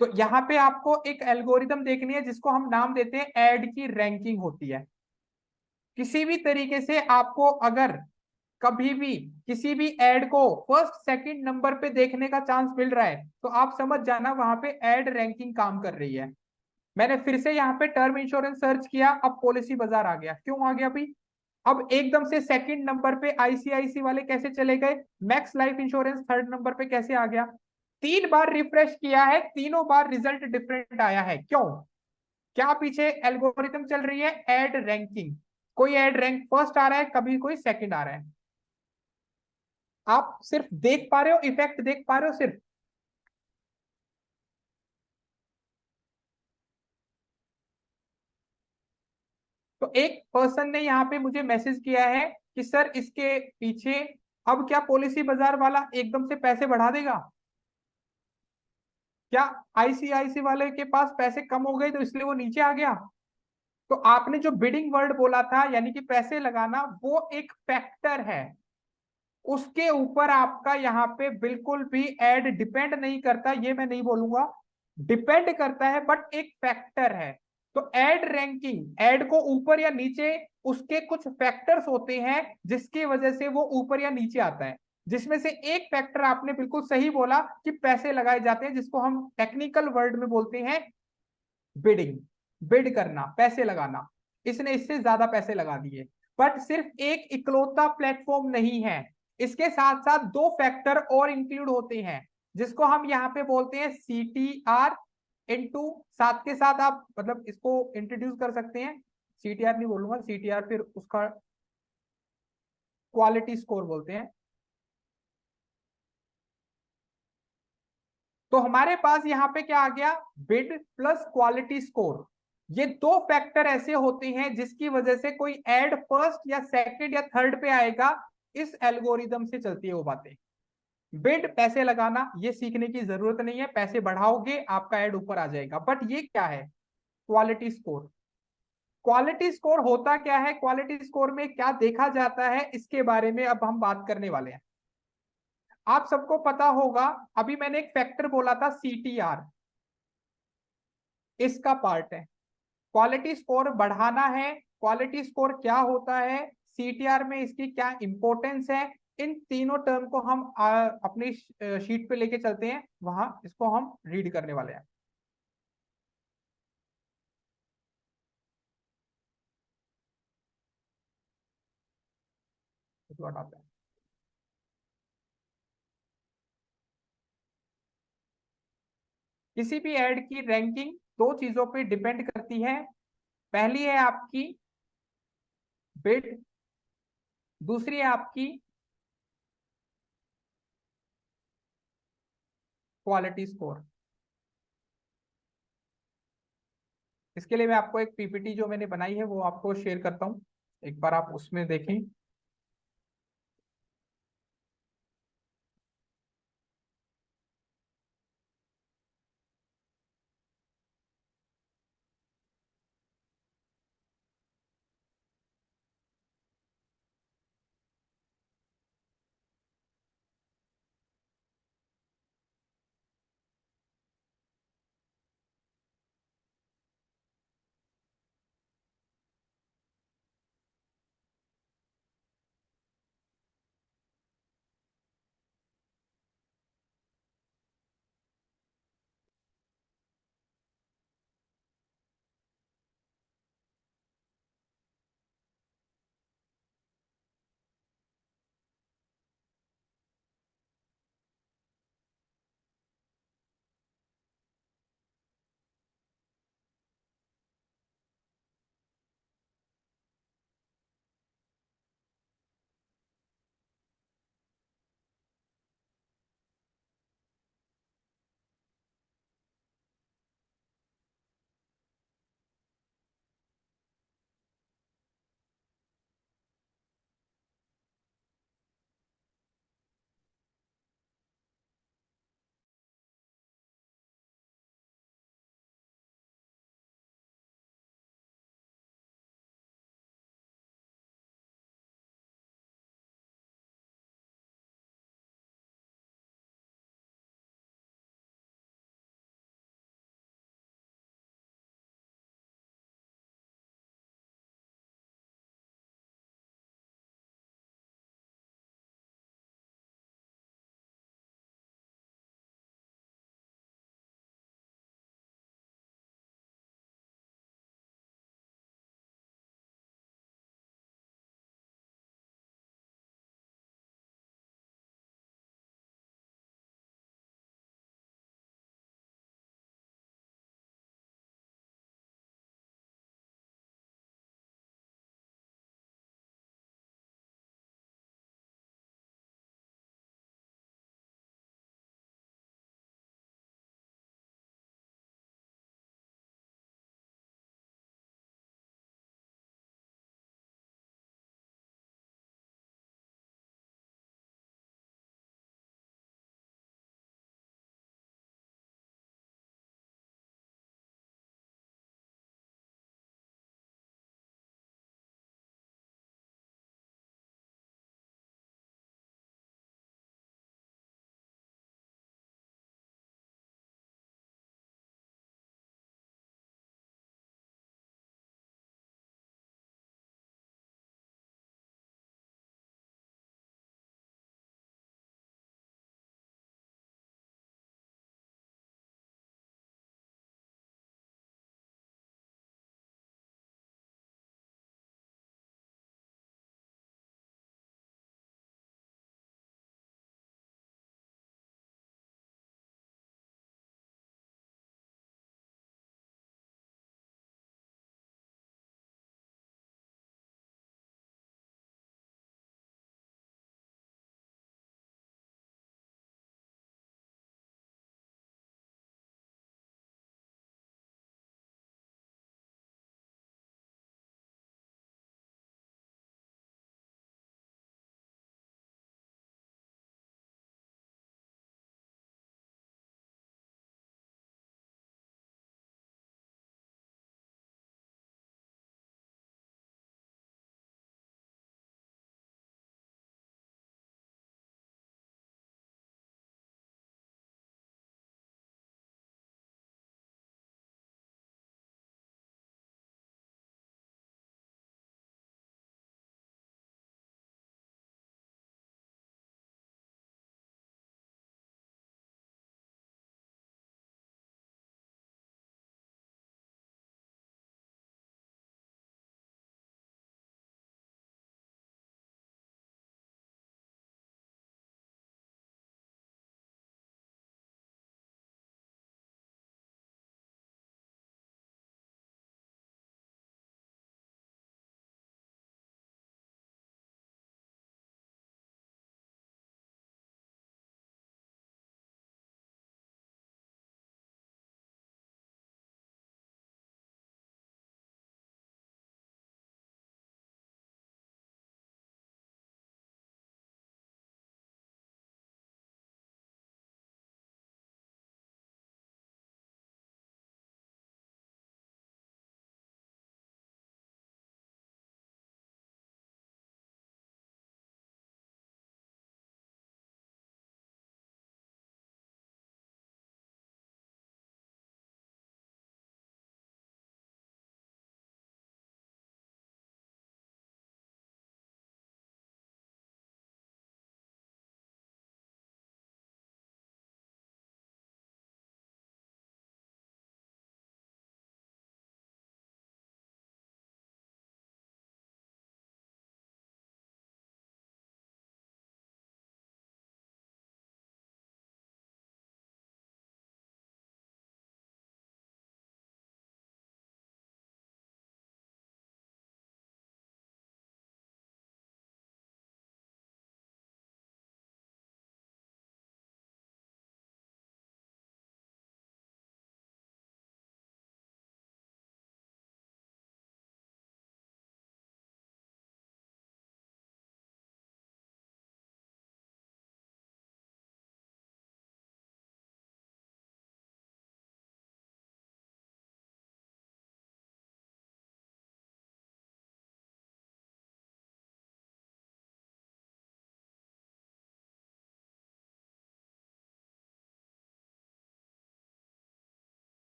तो यहाँ पे आपको एक एल्गोरिदम देखनी है जिसको हम नाम देते हैं ऐड की रैंकिंग होती है। किसी भी तरीके से आपको अगर कभी भी किसी भी ऐड को फर्स्ट सेकंड नंबर पे देखने का चांस मिल रहा है तो आप समझ जाना वहां पे ऐड रैंकिंग काम कर रही है। मैंने फिर से यहाँ पे टर्म इंश्योरेंस सर्च किया, अब पॉलिसी बाजार आ गया। क्यों आ गया भाई? अब एकदम से सेकंड नंबर पे आईसीआईसी वाले कैसे चले गए? Max life insurance third number पे कैसे आ गया? 3 बार रिफ्रेश किया है, तीनों बार रिजल्ट डिफरेंट आया है। क्यों? क्या पीछे एल्गोरिथम चल रही है? Ad ranking. कोई एड रैंक फर्स्ट आ रहा है, कभी कोई सेकंड आ रहा है। आप सिर्फ देख पा रहे हो, इफेक्ट देख पा रहे हो सिर्फ। तो एक पर्सन ने यहाँ पे मुझे मैसेज किया है कि सर इसके पीछे अब क्या पॉलिसी बाजार वाला एकदम से पैसे बढ़ा देगा? क्या आईसीआईसी वाले के पास पैसे कम हो गए तो इसलिए वो नीचे आ गया? तो आपने जो बिडिंग वर्ड बोला था, यानी कि पैसे लगाना, वो एक फैक्टर है। उसके ऊपर आपका यहाँ पे बिल्कुल भी ऐड डिपेंड नहीं करता, ये मैं नहीं बोलूंगा डिपेंड करता है, बट एक फैक्टर है। तो ऐड रैंकिंग, ऐड को ऊपर या नीचे, उसके कुछ फैक्टर्स होते हैं जिसकी वजह से वो ऊपर या नीचे आता है। जिसमें से एक फैक्टर आपने बिल्कुल सही बोला कि पैसे लगाए जाते हैं, जिसको हम टेक्निकल वर्ड में बोलते हैं बिडिंग। बिड करना, पैसे लगाना। इसने इससे ज्यादा पैसे लगा दिए। बट सिर्फ एक इकलौता प्लेटफॉर्म नहीं है, इसके साथ साथ दो फैक्टर और इंक्लूड होते हैं जिसको हम यहाँ पे बोलते हैं सीटीआर इनटू, साथ के साथ आप मतलब इसको इंट्रोड्यूस कर सकते हैं। सीटीआर नहीं बोलूंगा, सीटीआर फिर उसका क्वालिटी स्कोर बोलते हैं। तो हमारे पास यहाँ पे क्या आ गया? Bid plus quality score. ये दो फैक्टर ऐसे होते हैं जिसकी वजह से कोई एड फर्स्ट या सेकंड या थर्ड पे आएगा। इस एल्गोरिदम से चलती है वो बातें। बिड, पैसे लगाना, ये सीखने की जरूरत नहीं है, पैसे बढ़ाओगे आपका एड ऊपर आ जाएगा। बट ये क्या है? Quality score. क्वालिटी स्कोर होता क्या है? क्वालिटी स्कोर में क्या देखा जाता है, इसके बारे में अब हम बात करने वाले हैं। आप सबको पता होगा, अभी मैंने एक फैक्टर बोला था सीटीआर, इसका पार्ट है। क्वालिटी स्कोर बढ़ाना है, क्वालिटी स्कोर क्या होता है, सीटीआर में इसकी क्या इंपॉर्टेंस है, इन तीनों टर्म को हम अपनी शीट पे लेके चलते हैं, वहां इसको हम रीड करने वाले हैं। लौट आता है। किसी भी ऐड की रैंकिंग दो चीजों पे डिपेंड करती है। पहली है आपकी बिड, दूसरी है आपकी क्वालिटी स्कोर। इसके लिए मैं आपको एक पीपीटी जो मैंने बनाई है वो आपको शेयर करता हूँ, एक बार आप उसमें देखें।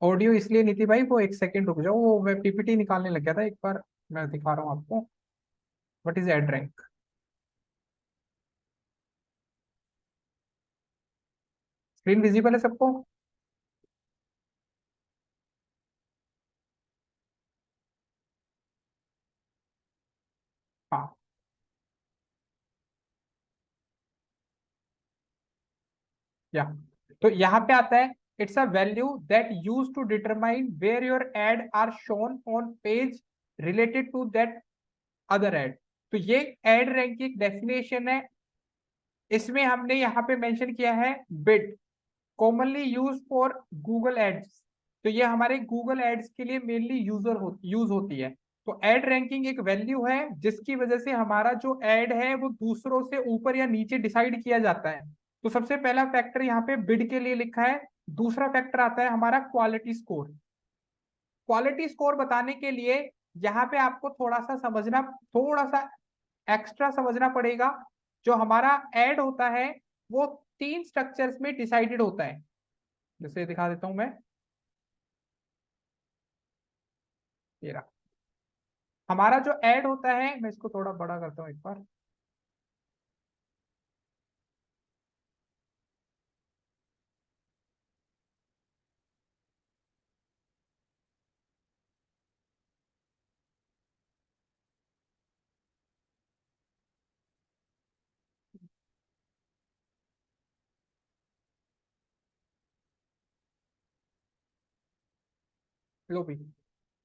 ऑडियो इसलिए नहीं थी भाई, वो एक सेकंड रुक जाओ, वो मैं पीपीटी निकालने लग गया था एक बार, मैं दिखा रहा हूँ आपको। What is ad rank? Screen visible है सबको? हाँ, या तो यहाँ पे आता है, it's a value that use to determine where your ad are shown on page related to that other ad. तो ये एड रैंक की एक डेफिनेशन है। इसमें हमने यहाँ पे मेंशन किया है bid, commonly use for Google ads. तो ये हमारे गूगल एड्स के लिए मेनली यूज होती है। तो एड रैंकिंग एक वैल्यू है जिसकी वजह से हमारा जो एड है वो दूसरों से ऊपर या नीचे डिसाइड किया जाता है। तो सबसे पहला फैक्टर यहाँ पे बिड के लिए लिखा है। दूसरा फैक्टर आता है हमारा क्वालिटी स्कोर। क्वालिटी स्कोर बताने के लिए यहाँ पे आपको थोड़ा सा एक्स्ट्रा समझना पड़ेगा। जो हमारा ऐड होता है वो 3 स्ट्रक्चर्स में डिसाइडेड होता है। जैसे दिखा देता हूं मैं, ये रहा। हमारा जो ऐड होता है, मैं इसको थोड़ा बड़ा करता हूं एक बार। लो भी,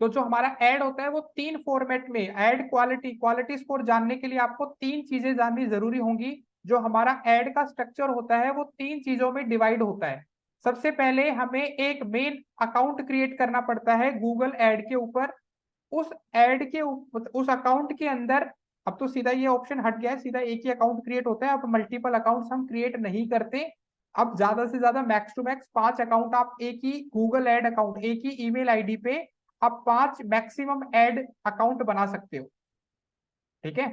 तो जो हमारा ऐड होता है वो 3 फॉर्मेट में। ऐड क्वालिटी, क्वालिटी स्कोर जानने के लिए आपको 3 चीजें जाननी जरूरी होंगी। जो हमारा ऐड का स्ट्रक्चर होता है वो 3 चीजों में डिवाइड होता है। सबसे पहले हमें एक मेन अकाउंट क्रिएट करना पड़ता है गूगल ऐड के ऊपर। उस ऐड के उस अकाउंट के अंदर, अब तो सीधा ये ऑप्शन हट गया है, सीधा एक ही अकाउंट क्रिएट होता है। अब मल्टीपल अकाउंट्स हम क्रिएट नहीं करते। अब ज्यादा से ज्यादा मैक्स टू मैक्स 5 अकाउंट आप एक ही गूगल ऐड अकाउंट, एक ही ईमेल आईडी पे आप 5 मैक्सिमम ऐड अकाउंट बना सकते हो। ठीक है,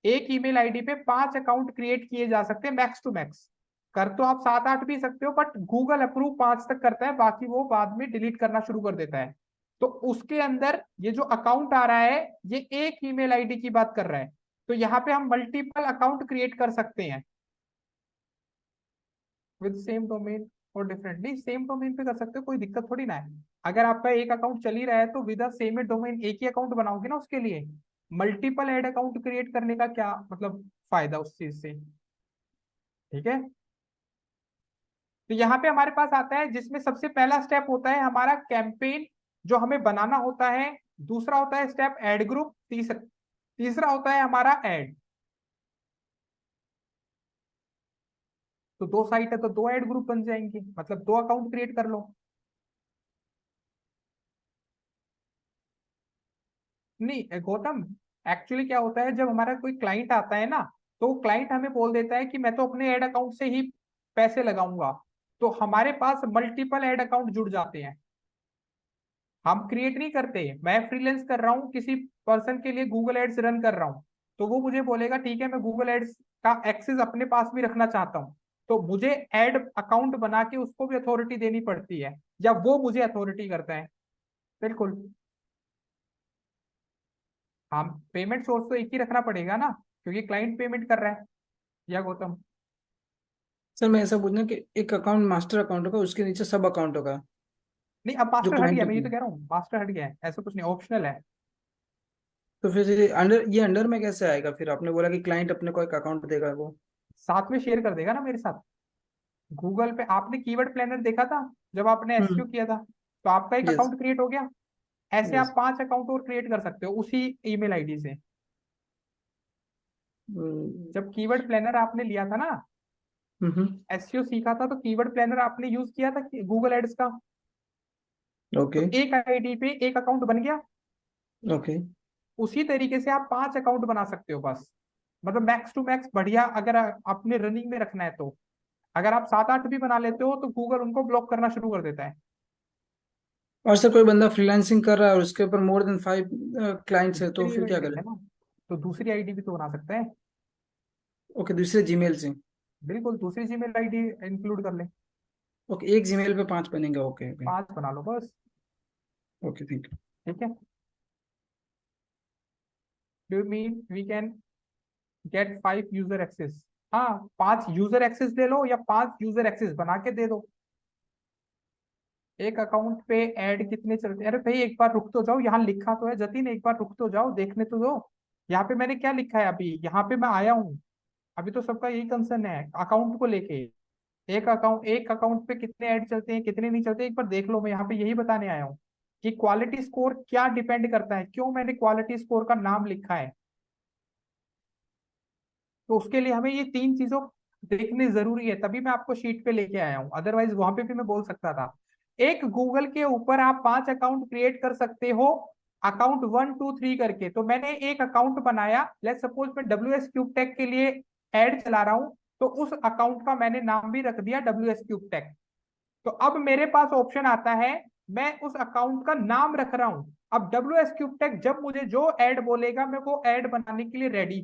एक ईमेल आईडी पे 5 अकाउंट क्रिएट किए जा सकते हैं मैक्स टू मैक्स। कर तो आप 7-8 भी सकते हो, बट गूगल अप्रूव 5 तक करता है, बाकी वो बाद में डिलीट करना शुरू कर देता है। तो उसके अंदर ये जो अकाउंट आ रहा है ये एक ईमेल आईडी की बात कर रहा है। तो यहाँ पे हम मल्टीपल अकाउंट क्रिएट कर सकते हैं विद सेम डोमेन और डिफरेंटली। सेम डोमेन पे कर सकते हो, कोई दिक्कत थोड़ी ना है। अगर आपका एक अकाउंट चल ही रहा है तो विद सेम डोमेन एक ही अकाउंट बनाओगे ना उसके लिए। मल्टीपल ऐड अकाउंट क्रिएट करने का क्या मतलब फायदा उस चीज से? ठीक है, तो यहाँ पे हमारे पास आता है जिसमें सबसे पहला स्टेप होता है हमारा कैंपेन जो हमें बनाना होता है। दूसरा होता है स्टेप ऐड ग्रुप। तीसरा होता है हमारा ऐड। तो 2 साइट है तो 2 ऐड ग्रुप बन जाएंगे, मतलब 2 अकाउंट क्रिएट कर लो। नहीं गौतम, एक्चुअली क्या होता है जब हमारा कोई क्लाइंट आता है ना, तो क्लाइंट हमें बोल देता है कि मैं तो अपने ऐड अकाउंट से ही पैसे लगाऊंगा। तो हमारे पास मल्टीपल ऐड अकाउंट जुड़ जाते हैं। हम क्रिएट नहीं करते, मैं फ्रीलांस कर रहा हूँ किसी पर्सन के लिए, गूगल एड्स रन कर रहा हूँ। तो वो मुझे बोलेगा ठीक है मैं गूगल एड्स का एक्सेस अपने पास भी रखना चाहता हूँ। तो मुझे ऐड अकाउंट बना के उसको भी अथॉरिटी देनी पड़ती है, या वो मुझे अथॉरिटी करता है। बिल्कुल। हम पेमेंट सोर्स तो एक ही रखना पड़ेगा ना, क्योंकि क्लाइंट पेमेंट कर रहा है। या गौतम? सर मैं ऐसा पूछना कि एक अकाउंट मास्टर अकाउंट होगा, उसके नीचे सब अकाउंट होगा नहीं, अब जो मास्टर हट क्लाइंट गया, मैं ये अपने। तो कह रहा हूँ मास्टर हट गया है, ऐसा कुछ नहीं, ऑप्शनल है। तो फिर ये अंडर में कैसे आएगा? फिर आपने बोला कि क्लाइंट अपने को एक अकाउंट देगा वो। साथ में शेयर कर देगा ना मेरे साथ। गूगल पे आपने कीवर्ड प्लानर देखा था जब आपने एसईओ हम्म। किया था, तो आपका एक यस। अकाउंट क्रिएट हो गया। ऐसे यस। आप 5 अकाउंट और क्रिएट कर सकते हो उसी ईमेल आईडी से। जब कीवर्ड प्लानर आपने लिया था ना, एसईओ सीखा था, तो कीवर्ड प्लानर आपने यूज किया था गूगल एड्स का। ओके। तो एक आईडी पे एक अकाउंट बन गया। ओके। उसी तरीके से आप 5 अकाउंट बना सकते हो बस। मतलब मैक्स टू मैक्स बढ़िया, अगर आपने रनिंग में रखना है तो। अगर आप 7-8 भी बना लेते हो तो गूगल उनको ब्लॉक करना शुरू कर देता है। और सर कोई बंदा फ्रीलांसिंग कर रहा है और उसके ऊपर मोर देन 5 क्लाइंट्स है, तो दूसरी फिर ईमेल क्या आईडी करें? है ना, तो दूसरी आईडी भी तो बना सकते हैं। ओके, दूसरे जीमेल से। बिल्कुल, दूसरी जीमेल आईडी इंक्लूड कर ले। ओके, एक जीमेल पे 5 बनेंगे। Okay okay. 5 बना लो बस। Okay, thank you. ठीक है, do mean we can get 5 user access? हाँ, 5 यूजर एक्सेस ले लो या 5 यूजर एक्सेस बना के दे दो। एक अकाउंट पे ऐड कितने चलते हैं? अरे भाई एक बार रुक तो जाओ, यहाँ लिखा तो है जतिन, एक बार रुक तो जाओ, देखने तो दो। यहाँ पे मैंने क्या लिखा है, अभी यहाँ पे मैं आया हूँ। अभी तो सबका यही कंसर्न है अकाउंट को लेके। एक अकाउंट पे कितने ऐड चलते हैं कितने नहीं चलते, एक बार देख लो। मैं यहाँ पे यही बताने आया हूँ कि क्वालिटी स्कोर क्या डिपेंड करता है, क्यों मैंने क्वालिटी स्कोर का नाम लिखा है। तो उसके लिए हमें ये 3 चीजों देखने जरूरी है, तभी मैं आपको शीट पे लेके आया हूँ, अदरवाइज वहां पे भी मैं बोल सकता था। एक गूगल के ऊपर आप 5 अकाउंट क्रिएट कर सकते हो, अकाउंट 1 2 3 करके। तो मैंने एक अकाउंट बनाया, लेट्स सपोज मैं WS क्यूब टेक के लिए एड चला रहा हूँ, तो उस अकाउंट का मैंने नाम भी रख दिया WS क्यूब टेक। तो अब मेरे पास ऑप्शन आता है, मैं उस अकाउंट का नाम रख रहा हूं। अब WS क्यूब टेक जब मुझे जो ऐड बोलेगा मैं वो ऐड बनाने के लिए रेडी।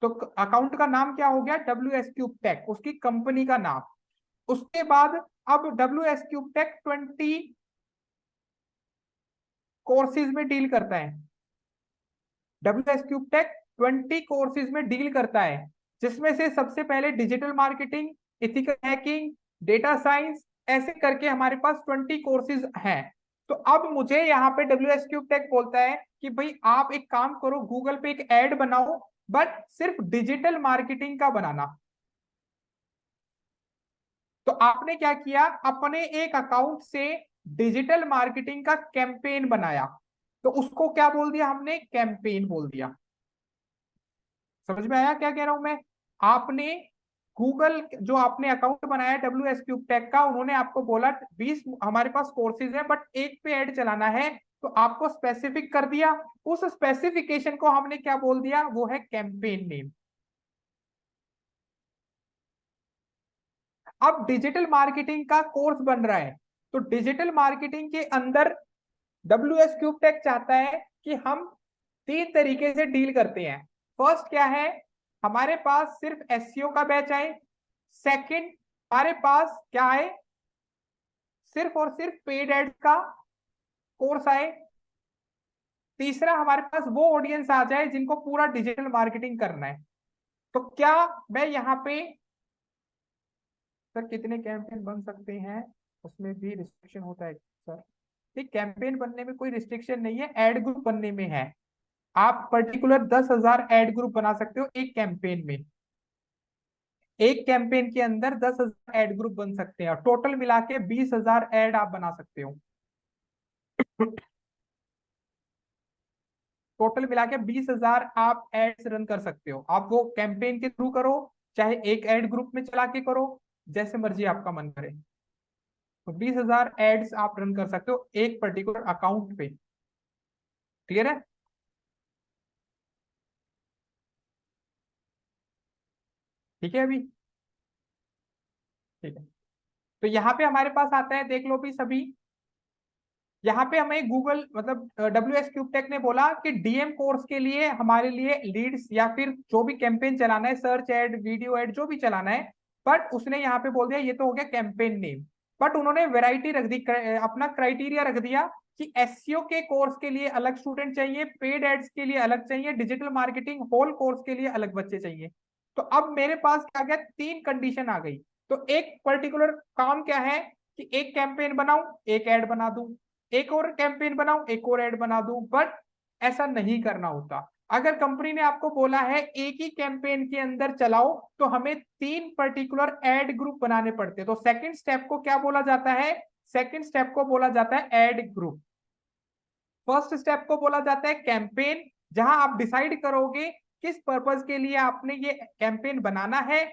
तो अकाउंट का नाम क्या हो गया? WS क्यूब टेक, उसकी कंपनी का नाम। उसके बाद अब WS क्यूब टेक 20 कोर्सेज में डील करता है। WS क्यूब टेक 20 कोर्सेज में डील करता है, जिसमें से सबसे पहले digital marketing, ethical hacking, data science, ऐसे करके हमारे पास 20 कोर्सेज हैं। तो अब मुझे यहाँ पे WS क्यूब टेक बोलता है कि भाई आप एक काम करो, गूगल पे एक ऐड बनाओ, बट सिर्फ डिजिटल मार्केटिंग का बनाना। तो आपने क्या किया, अपने एक अकाउंट से डिजिटल मार्केटिंग का कैंपेन बनाया। तो उसको क्या बोल दिया हमने? कैंपेन बोल दिया। समझ में आया क्या कह रहा हूं मैं? आपने गूगल जो आपने अकाउंट बनाया WS क्यूब टेक का, उन्होंने आपको बोला 20 हमारे पास कोर्सेज है बट एक पे ऐड चलाना है, तो आपको स्पेसिफिक कर दिया। उस स्पेसिफिकेशन को हमने क्या बोल दिया? वो है कैंपेन नेम। अब डिजिटल मार्केटिंग का कोर्स बन रहा है, तो डिजिटल मार्केटिंग के अंदर WS क्यूब टेक चाहता है कि हम 3 तरीके से डील करते हैं। फर्स्ट क्या है, हमारे पास सिर्फ एसईओ का बैच आए। सेकंड, हमारे पास क्या है, सिर्फ और सिर्फ पेड एड्स का कोर्स आए। तीसरा, हमारे पास वो ऑडियंस आ जाए जिनको पूरा डिजिटल मार्केटिंग करना है। तो क्या मैं यहाँ पे सर कितने कैंपेन बन सकते हैं, उसमें भी रिस्ट्रिक्शन होता है सर? ठीक, कैंपेन बनने में कोई रिस्ट्रिक्शन नहीं है, एड ग्रुप बनने में है। आप पर्टिकुलर 10,000 एड ग्रुप बना सकते हो एक कैंपेन में। एक कैंपेन के अंदर 10,000 एड ग्रुप बन सकते हैं, टोटल मिला के 20,000 एड आप बना सकते हो। टोटल मिला के 20,000 आप एड्स रन कर सकते हो। आप वो कैंपेन के थ्रू करो, चाहे एक एड ग्रुप में चला के करो, जैसे मर्जी आपका मन करे। तो 20,000 एड्स आप रन कर सकते हो एक पर्टिकुलर अकाउंट पे। क्लियर है? ठीक है अभी? ठीक है, तो यहाँ पे हमारे पास आता है, देख लो भी सभी। यहाँ पे हमें गूगल मतलब WS क्यूब टेक ने बोला कि DM कोर्स के लिए हमारे लिए लीड्स या फिर जो भी कैंपेन चलाना है, सर्च एड, वीडियो एड, जो भी चलाना है, बट उसने यहाँ पे बोल दिया ये तो हो गया कैंपेन नेम। बट उन्होंने वेराइटी रख दी, अपना क्राइटेरिया रख दिया कि एसईओ के कोर्स के लिए अलग स्टूडेंट चाहिए, पेड एड्स के लिए अलग चाहिए, डिजिटल मार्केटिंग होल कोर्स के लिए अलग बच्चे चाहिए। तो अब मेरे पास क्या गया, 3 कंडीशन आ गई। तो एक पर्टिकुलर काम क्या है कि एक कैंपेन बनाऊं, एक ऐड बना दूं, एक और कैंपेन बनाऊं, एक और ऐड बना दूं। बट ऐसा नहीं करना होता। अगर कंपनी ने आपको बोला है एक ही कैंपेन के अंदर चलाओ, तो हमें 3 पर्टिकुलर ऐड ग्रुप बनाने पड़ते हैं। तो सेकंड स्टेप को क्या बोला जाता है? सेकंड स्टेप को बोला जाता है ऐड ग्रुप। फर्स्ट स्टेप को बोला जाता है कैंपेन, जहां आप डिसाइड करोगे किस पर्पज के लिए आपने ये कैंपेन बनाना है।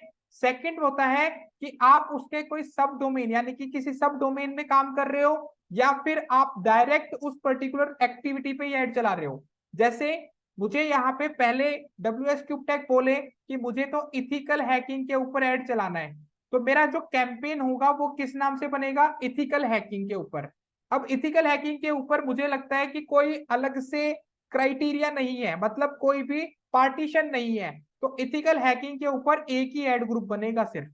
सेकंड होता है कि आप उसके कोई सब डोमेन यानी कि किसी सब डोमेन में काम कर रहे हो, या फिर आप डायरेक्ट उस पर्टिकुलर एक्टिविटी पे ऐड चला रहे हो। जैसे मुझे यहाँ पे पहले WS क्यूब टेक बोले कि मुझे तो इथिकल हैकिंग के ऊपर ऐड चलाना है, तो मेरा जो कैंपेन होगा वो किस नाम से बनेगा? इथिकल हैकिंग के ऊपर। अब इथिकल हैकिंग के ऊपर मुझे लगता है कि कोई अलग से क्राइटेरिया नहीं है, मतलब कोई भी पार्टीशन नहीं है, तो इथिकल हैकिंग के ऊपर एक ही ऐड ग्रुप बनेगा, सिर्फ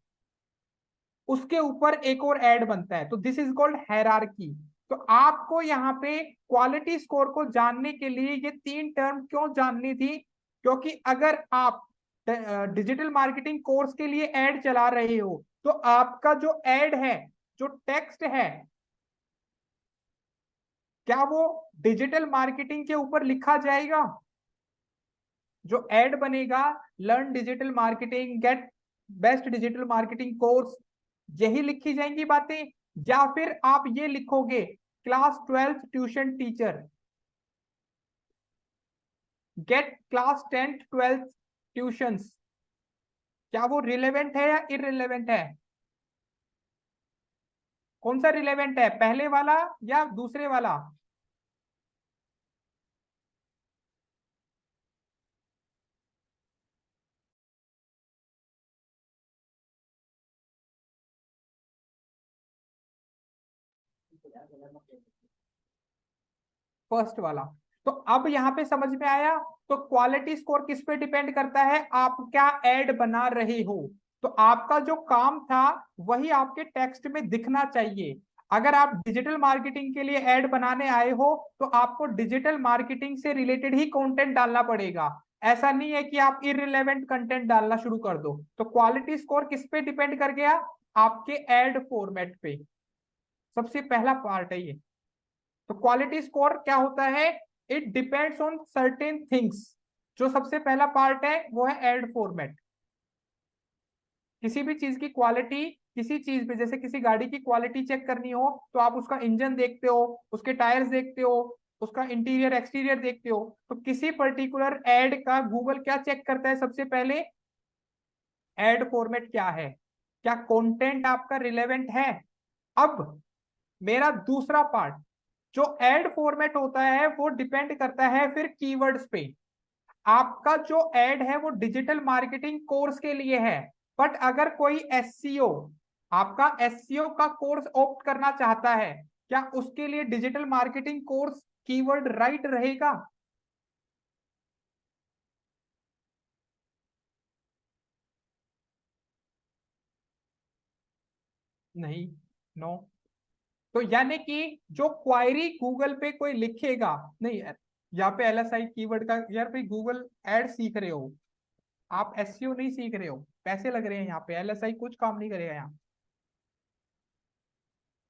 उसके ऊपर एक और ऐड बनता है। तो दिस इज कॉल्ड हायरार्की। तो आपको यहाँ पे क्वालिटी स्कोर को जानने के लिए ये 3 टर्म क्यों जाननी थी, क्योंकि अगर आप डिजिटल मार्केटिंग कोर्स के लिए एड चला रहे हो तो आपका जो एड है, जो टेक्स्ट है, क्या वो डिजिटल मार्केटिंग के ऊपर लिखा जाएगा? जो एड बनेगा, learn digital marketing, get best digital marketing course, यही लिखी जाएंगी बातें? या फिर आप ये लिखोगे class 12th tuition teacher, get class 10th 12th tuitions, क्या वो रिलेवेंट है या इररिलेवेंट है? कौन सा रिलेवेंट है, पहले वाला या दूसरे वाला? फर्स्ट वाला। तो अब यहाँ पे समझ में आया? तो क्वालिटी स्कोर किस पे डिपेंड करता है? आप क्या एड बना रहे हो, तो आपका जो काम था वही आपके टेक्स्ट में दिखना चाहिए। अगर आप डिजिटल मार्केटिंग के लिए एड बनाने आए हो तो आपको डिजिटल मार्केटिंग से रिलेटेड ही कंटेंट डालना पड़ेगा। ऐसा नहीं है कि आप इररिलेवेंट कंटेंट डालना शुरू कर दो। तो क्वालिटी स्कोर किस पे डिपेंड कर गया? आपके एड फॉर्मेट पे। सबसे पहला पार्ट है ये। तो क्वालिटी स्कोर क्या होता है? It depends on certain things. जो सबसे पहला पार्ट है वो है एड फॉर्मेट। किसी भी चीज की क्वालिटी, किसी चीज पे, जैसे किसी गाड़ी की क्वालिटी चेक करनी हो तो आप उसका इंजन देखते हो, उसके टायर्स देखते हो, उसका इंटीरियर एक्सटीरियर देखते हो। तो किसी पर्टिकुलर एड का गूगल क्या चेक करता है? सबसे पहले एड फॉर्मेट क्या है, क्या कंटेंट आपका रिलेवेंट है। अब मेरा दूसरा पार्ट, जो एड फॉर्मेट होता है वो डिपेंड करता है फिर कीवर्ड्स पे। आपका जो एड है वो डिजिटल मार्केटिंग कोर्स के लिए है, बट अगर कोई एससीओ, आपका एससीओ का कोर्स ऑप्ट करना चाहता है, क्या उसके लिए digital marketing course keyword right रहेगा? नहीं, नो। तो यानी कि जो क्वायरी गूगल पे कोई लिखेगा, नहीं यहाँ पे एलएसआई कीवर्ड का, यार भाई गूगल एड सीख रहे हो आप, एसईओ नहीं सीख रहे हो। पैसे लग रहे हैं यहाँ पे, एलएसआई कुछ काम नहीं करेगा यहाँ।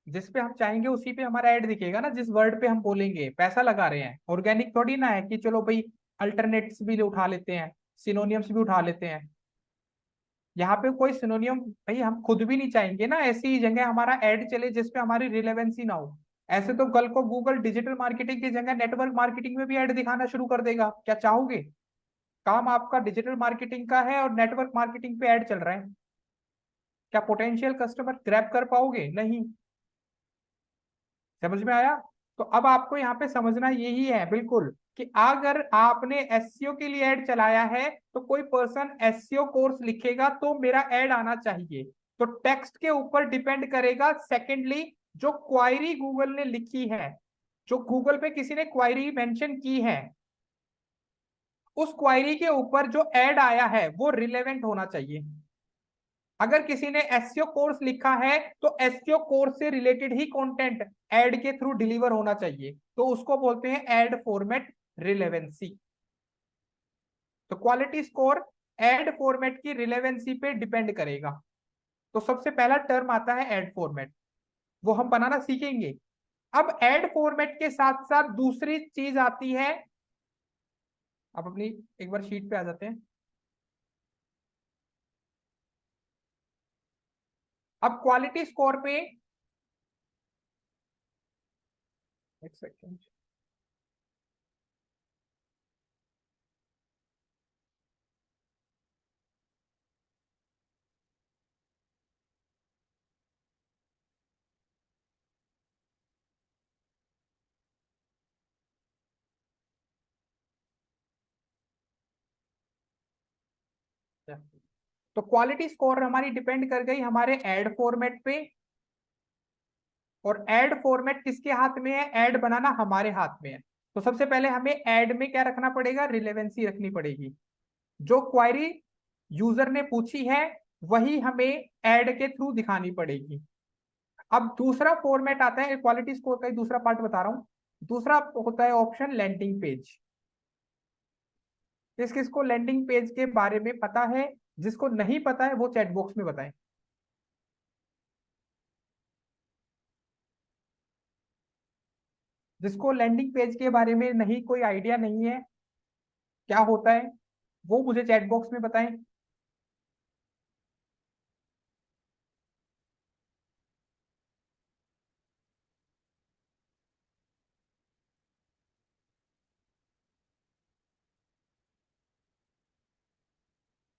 जिस पे हम चाहेंगे उसी पे हमारा ऐड दिखेगा ना, जिस वर्ड पे हम बोलेंगे। पैसा लगा रहे हैं, ऑर्गेनिक थोड़ी ना है कि चलो भाई अल्टरनेट्स भी उठा लेते हैं, सिनोनियम्स भी उठा लेते हैं। यहाँ पे कोई सिनोनियम भाई हम खुद भी नहीं चाहेंगे ना ऐसी जगह हमारा ऐड चले जिसपे हमारी रिलेवेंसी ना हो। ऐसे तो कल को गूगल डिजिटल मार्केटिंग की जगह नेटवर्क मार्केटिंग में भी ऐड दिखाना शुरू कर देगा। क्या चाहोगे? काम आपका डिजिटल मार्केटिंग का है और नेटवर्क मार्केटिंग पे ऐड चल रहा है, क्या पोटेंशियल कस्टमर ग्रैब कर पाओगे? नहीं। समझ में आया? तो अब आपको यहाँ पे समझना यही है बिल्कुल कि अगर आपने एसईओ के लिए ऐड चलाया है तो कोई पर्सन एसईओ कोर्स लिखेगा तो मेरा ऐड आना चाहिए। तो टेक्स्ट के ऊपर डिपेंड करेगा। सेकेंडली, जो क्वायरी गूगल ने लिखी है, जो गूगल पे किसी ने क्वायरी मेंशन की है, उस क्वायरी के ऊपर जो ऐड आया है वो रिलेवेंट होना चाहिए। अगर किसी ने एसईओ कोर्स लिखा है तो एसईओ कोर्स से रिलेटेड ही कंटेंट ऐड के थ्रू डिलीवर होना चाहिए, तो उसको बोलते हैं ऐड फॉर्मेट रिलेवेंसी। तो क्वालिटी स्कोर ऐड फॉर्मेट की रिलेवेंसी पे डिपेंड करेगा। तो सबसे पहला टर्म आता है ऐड फॉर्मेट, वो हम बनाना सीखेंगे। अब ऐड फॉर्मेट के साथ साथ दूसरी चीज आती है, अब अपनी एक बार शीट पे आ जाते हैं। अब क्वालिटी स्कोर पे एक सेकेंड, तो क्वालिटी स्कोर हमारी डिपेंड कर गई हमारे ऐड फॉर्मेट पे। और ऐड फॉर्मेट किसके हाथ में है? ऐड बनाना हमारे हाथ में है। तो सबसे पहले हमें ऐड में क्या रखना पड़ेगा? रिलेवेंसी रखनी पड़ेगी। जो क्वायरी यूजर ने पूछी है वही हमें ऐड के थ्रू दिखानी पड़ेगी। अब दूसरा फॉर्मेट आता है क्वालिटी स्कोर का, दूसरा पार्ट बता रहा हूं। दूसरा होता है ऑप्शन लैंडिंग पेज। किस किसको लैंडिंग पेज के बारे में पता है? जिसको नहीं पता है वो चैट बॉक्स में बताएं। जिसको लैंडिंग पेज के बारे में नहीं, कोई आइडिया नहीं है क्या होता है, वो मुझे चैट बॉक्स में बताएं।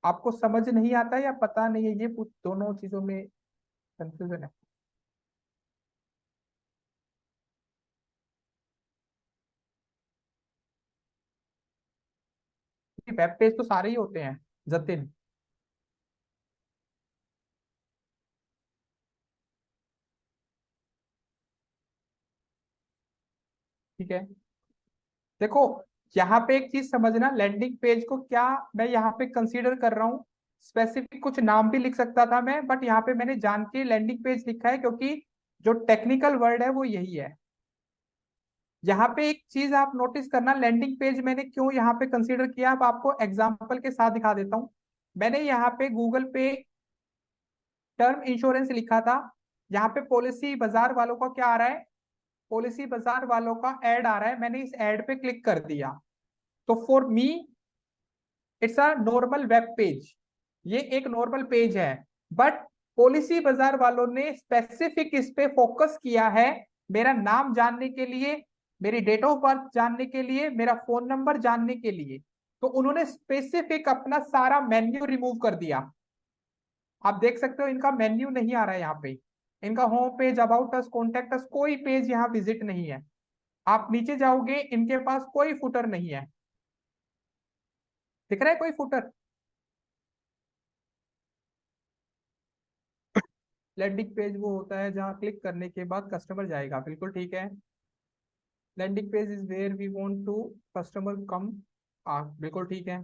आपको समझ नहीं आता या पता नहीं है, ये दोनों चीजों में कंफ्यूजन है। वेब पेज तो सारे ही होते हैं जतिन। ठीक है, देखो यहाँ पे एक चीज समझना, लैंडिंग पेज को क्या मैं यहाँ पे कंसीडर कर रहा हूँ। स्पेसिफिक कुछ नाम भी लिख सकता था मैं, बट यहाँ पे मैंने जान के लैंडिंग पेज लिखा है क्योंकि जो टेक्निकल वर्ड है वो यही है। यहाँ पे एक चीज आप नोटिस करना, लैंडिंग पेज मैंने क्यों यहाँ पे कंसीडर किया, अब आपको एग्जाम्पल के साथ दिखा देता हूँ। मैंने यहाँ पे गूगल पे टर्म इंश्योरेंस लिखा था, यहाँ पे पॉलिसी बाजार वालों का क्या आ रहा है, पॉलिसी बाजार वालों का एड आ रहा है, मैंने इस एड पे क्लिक कर दिया। तो for me it's a normal web page, ये एक नॉर्मल पेज है, बट पॉलिसी बाजार वालों ने स्पेसिफिक इस पे फोकस किया है, मेरा नाम जानने के लिए, मेरी डेट ऑफ बर्थ जानने के लिए, मेरा फोन नंबर जानने के लिए। तो उन्होंने स्पेसिफिक अपना सारा मेन्यू रिमूव कर दिया। आप देख सकते हो इनका मेन्यू नहीं आ रहा है यहाँ पे, इनका home page, about us, contact us, कोई पेज यहाँ विजिट नहीं है। आप नीचे जाओगे इनके पास कोई फुटर नहीं है, दिख रहा है कोई फुटर? लैंडिंग पेज वो होता है जहां क्लिक करने के बाद कस्टमर जाएगा, बिल्कुल ठीक है। Landing page is where we want to customer come, बिल्कुल ठीक है।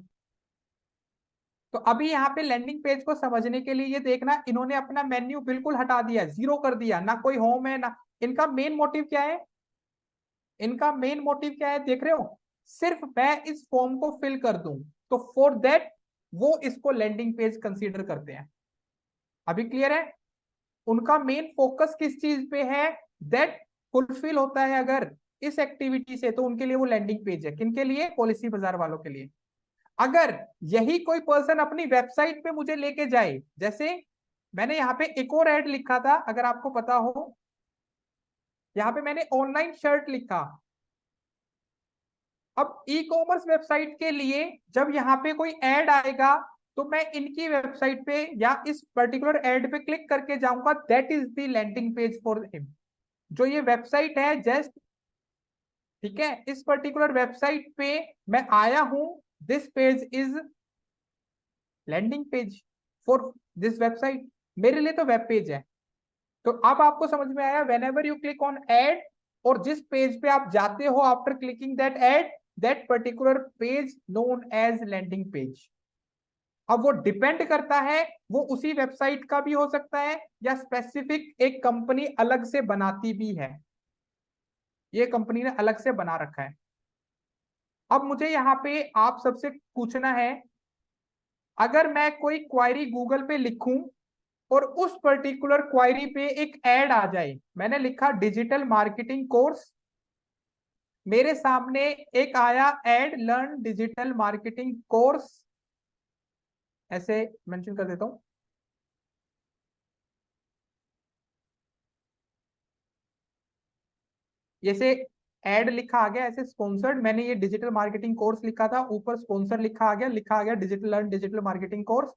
तो अभी यहाँ पे लैंडिंग पेज को समझने के लिए ये देखना, इन्होंने अपना मेन्यू बिल्कुल हटा दिया, जीरो कर दिया, ना कोई होम है ना। इनका मेन मोटिव क्या है, इनका मेन मोटिव क्या है देख रहे हो, सिर्फ मैं इस फॉर्म को फिल कर दूं, तो फॉर दैट वो इसको लैंडिंग पेज कंसीडर करते हैं। अभी क्लियर है? उनका मेन फोकस किस चीज पे है, दैट फुलफिल होता है अगर इस एक्टिविटी से, तो उनके लिए वो लैंडिंग पेज है। किनके लिए? पॉलिसी बाजार वालों के लिए। अगर यही कोई पर्सन अपनी वेबसाइट पे मुझे लेके जाए, जैसे मैंने यहाँ पे एक और ऐड लिखा था, अगर आपको पता हो, यहाँ पे मैंने ऑनलाइन शर्ट लिखा। अब ई कॉमर्स वेबसाइट के लिए जब यहाँ पे कोई ऐड आएगा, तो मैं इनकी वेबसाइट पे या इस पर्टिकुलर ऐड पे क्लिक करके जाऊंगा, that is the landing page for him. जो ये वेबसाइट है जस्ट, ठीक है, इस पर्टिकुलर वेबसाइट पे मैं आया हूं, this page is landing page for this website, मेरे लिए तो वेब पेज है। तो अब आपको समझ में आया, whenever you click on ad, और जिस पेज पे आप जाते हो after clicking that ad, that particular page known as landing page. अब वो डिपेंड करता है, वो उसी वेबसाइट का भी हो सकता है या स्पेसिफिक एक कंपनी अलग से बनाती भी है, ये कंपनी ने अलग से बना रखा है। अब मुझे यहाँ पे आप सबसे पूछना है, अगर मैं कोई क्वायरी गूगल पे लिखूं और उस पर्टिकुलर क्वायरी पे एक ऐड आ जाए, मैंने लिखा डिजिटल मार्केटिंग कोर्स, मेरे सामने एक आया add learn digital marketing course, ऐसे मेंशन कर देता हूं, जैसे ऐड लिखा आ गया, ऐसे स्पॉन्सर्ड, मैंने ये डिजिटल मार्केटिंग कोर्स लिखा था, ऊपर स्पॉन्सर लिखा आ गया digital learn digital marketing course.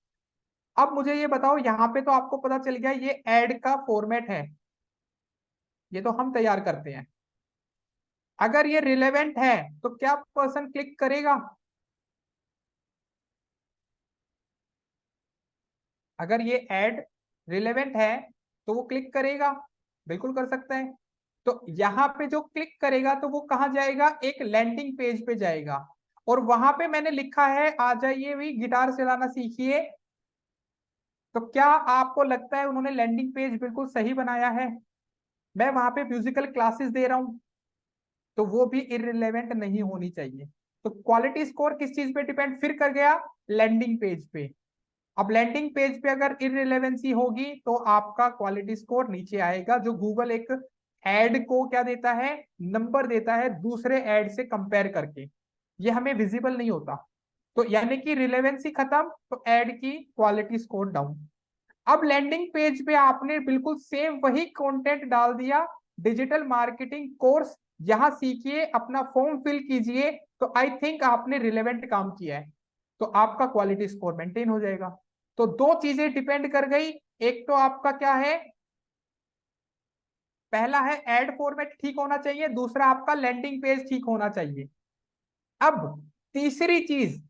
अब मुझे ये बताओ, यहाँ पे तो आपको पता चल गया ये ऐड का फॉर्मेट है, ये तो हम तैयार करते हैं। अगर ये रिलेवेंट है तो क्या पर्सन क्लिक करेगा? अगर ये ऐड रिलेवेंट है तो वो क्लिक करेगा, बिल्कुल कर सकता है। तो यहाँ पे जो क्लिक करेगा तो वो कहाँ जाएगा, एक लैंडिंग पेज पे जाएगा, और वहां पे मैंने लिखा है आ जाइए भी गिटार चलाना सीखिए। तो क्या आपको लगता है उन्होंने लैंडिंग पेज बिल्कुल सही बनाया है? मैं वहां पे म्यूजिकल क्लासेस दे रहा हूं, तो वो भी इररिलेवेंट नहीं होनी चाहिए। तो क्वालिटी स्कोर किस चीज पे डिपेंड फिर कर गया? लैंडिंग पेज पे। अब लैंडिंग पेज पे अगर इररिलेवेंसी होगी तो आपका क्वालिटी स्कोर नीचे आएगा। जो गूगल एक एड को क्या देता है, नंबर देता है दूसरे एड से कंपेयर करके, ये हमें विजिबल नहीं होता। तो यानी कि रिलेवेंसी खत्म तो एड की क्वालिटी स्कोर डाउन। अब लैंडिंग पेज पे आपने बिल्कुल सेम वही कंटेंट डाल दिया, डिजिटल मार्केटिंग कोर्स, यहां सीखिए, अपना फॉर्म फिल कीजिए, तो आई थिंक आपने रिलेवेंट काम किया है, तो आपका क्वालिटी स्कोर मेंटेन हो जाएगा। तो दो चीजें डिपेंड कर गई, एक तो आपका क्या है, पहला है एड फॉर्मेट ठीक होना चाहिए, दूसरा आपका लैंडिंग पेज ठीक होना चाहिए। अब तीसरी चीज,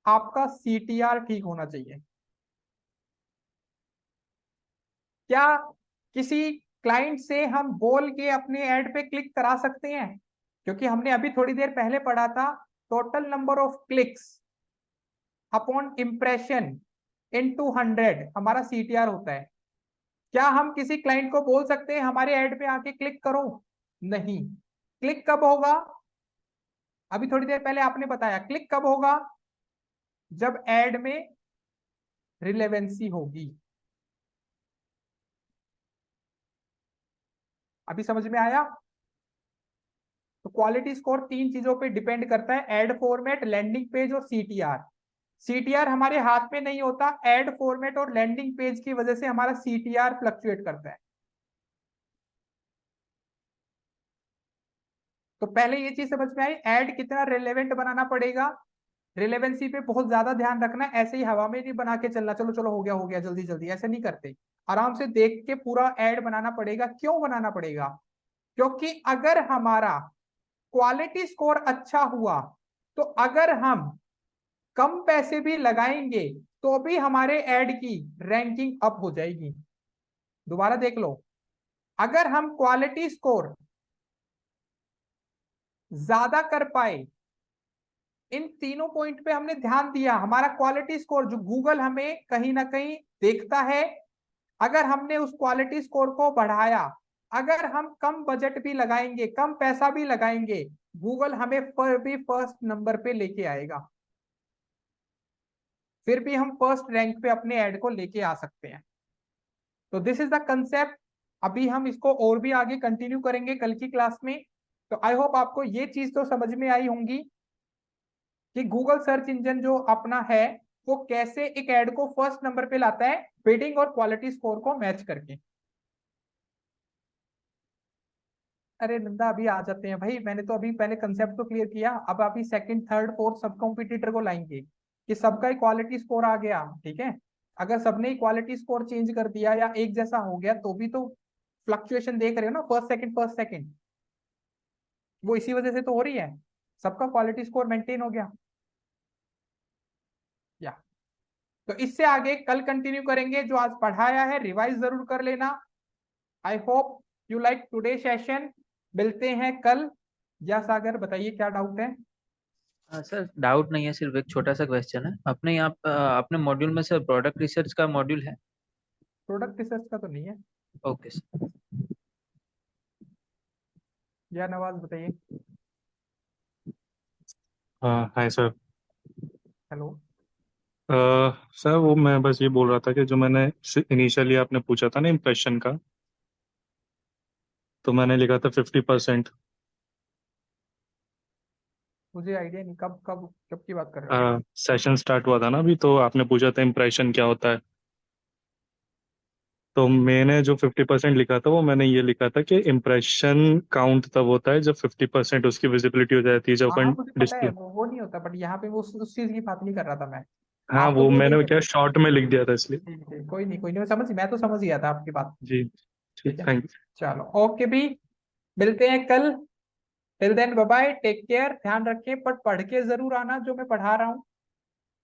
आपका सीटीआर ठीक होना चाहिए। क्या किसी क्लाइंट से हम बोल के अपने ऐड पे क्लिक करा सकते हैं? क्योंकि हमने अभी थोड़ी देर पहले पढ़ा था, total number of clicks upon impression into 100 हमारा सीटीआर होता है। क्या हम किसी क्लाइंट को बोल सकते हैं हमारे ऐड पे आके क्लिक करो? नहीं। क्लिक कब होगा? अभी थोड़ी देर पहले आपने बताया, क्लिक कब होगा? जब ऐड में रिलेवेंसी होगी। अभी समझ में आया? तो क्वालिटी स्कोर तीन चीजों पे डिपेंड करता है, एड फॉर्मेट, लैंडिंग पेज और सीटीआर। सीटीआर हमारे हाथ में नहीं होता, एड फॉर्मेट और लैंडिंग पेज की वजह से हमारा सीटीआर फ्लक्चुएट करता है। तो पहले ये चीज समझ में आई, एड कितना रिलेवेंट बनाना पड़ेगा। रिलेवेंसी पे बहुत ज्यादा ध्यान रखना, ऐसे ही हवा में नहीं बना के चलना, चलो चलो हो गया जल्दी जल्दी, ऐसे नहीं करते। आराम से देख के पूरा एड बनाना पड़ेगा। क्यों बनाना पड़ेगा? क्योंकि अगर हमारा क्वालिटी स्कोर अच्छा हुआ तो अगर हम कम पैसे भी लगाएंगे तो भी हमारे ऐड की रैंकिंग अप हो जाएगी। दोबारा देख लो, अगर हम क्वालिटी स्कोर ज्यादा कर पाए, इन तीनों पॉइंट पे हमने ध्यान दिया, हमारा क्वालिटी स्कोर जो गूगल हमें कहीं ना कहीं देखता है, अगर हमने उस क्वालिटी स्कोर को बढ़ाया, अगर हम कम बजट भी लगाएंगे, कम पैसा भी लगाएंगे, गूगल हमें फिर भी फर्स्ट नंबर पे लेके आएगा, फिर भी हम फर्स्ट रैंक पे अपने ऐड को लेके आ सकते हैं। तो दिस इज द कंसेप्ट। अभी हम इसको और भी आगे कंटिन्यू करेंगे कल की क्लास में। तो आई होप आपको ये चीज तो समझ में आई होंगी कि गूगल सर्च इंजन जो अपना है वो कैसे एक ऐड को फर्स्ट नंबर पे लाता है, बिडिंग और क्वालिटी स्कोर को मैच करके। अरे नंदा अभी आ जाते हैं भाई, मैंने तो अभी पहले कंसेप्ट तो क्लियर किया, अब अभी सेकंड थर्ड फोर्थ सब कॉम्पिटिटर को लाएंगे कि सबका क्वालिटी स्कोर आ गया, ठीक है। अगर सबने क्वालिटी स्कोर चेंज कर दिया या एक जैसा हो गया तो भी तो फ्लक्चुएशन देख रहे हो ना, फर्स्ट सेकंड, वो इसी वजह से तो हो रही है, सबका क्वालिटी स्कोर मेंटेन हो गया। या तो इससे आगे कल कंटिन्यू करेंगे, जो आज पढ़ाया है रिवाइज जरूर कर लेना। आई hope you like today session. मिलते हैं कल। या सागर बताइए क्या डाउट है? हाँ सर, डाउट नहीं है, सिर्फ एक छोटा सा क्वेश्चन है। अपने यहाँ अपने मॉड्यूल में सर प्रोडक्ट रिसर्च का मॉड्यूल है? प्रोडक्ट रिसर्च का तो नहीं है। Okay sir. या नवाज बताइए। हाँ हाय सर। हेलो। सर वो मैं बस ये बोल रहा था कि जो मैंने इनिशियली आपने पूछा था ना इम्प्रेशन का, तो मैंने लिखा था 50%। मुझे आइडिया नहीं कब कब कब की बात कर रहे हो। सेशन स्टार्ट हुआ था ना अभी, तो आपने पूछा था इम्प्रेशन क्या होता है, तो मैंने जो 50% लिखा था वो मैंने ये लिखा था कि इम्प्रेशन काउंट तब होता है जब 50% उसकी विजिबिलिटी हो जाती है, जब हाँ हाँ अपन मुझे पता है, डिस्प्ले। वो नहीं होता, बट यहाँ पे वो उस चीज की बात नहीं कर रहा था मैं। हाँ आप तो वो वो मैंने देख क्या शॉर्ट में लिख दिया था इसलिए। ठीक है, कोई नहीं, मैं तो समझ गया था आपकी बात। जी ठीक, ठीक है, थैंक चलो ओके भी, मिलते हैं कल। Till then bye bye, take care, ध्यान रखें, पर पढ़ के जरूर आना जो मैं पढ़ा रहा हूँ,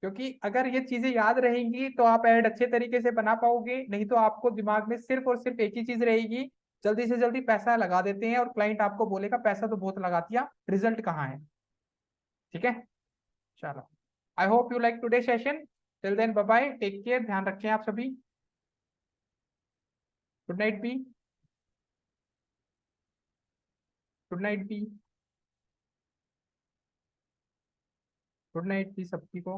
क्योंकि अगर ये चीजें याद रहेंगी तो आप ऐड अच्छे तरीके से बना पाओगे, नहीं तो आपको दिमाग में सिर्फ और सिर्फ एक ही चीज रहेगी, जल्दी से जल्दी पैसा लगा देते हैं और क्लाइंट आपको बोलेगा पैसा तो बहुत लगा दिया, रिजल्ट कहाँ है। ठीक है, चलो, I hope you like today session. Till then bye bye, take care, ध्यान रखें आप सभी। गुड नाइट बी। गुड नाइट भी, गुड नाइट भी सबकी को।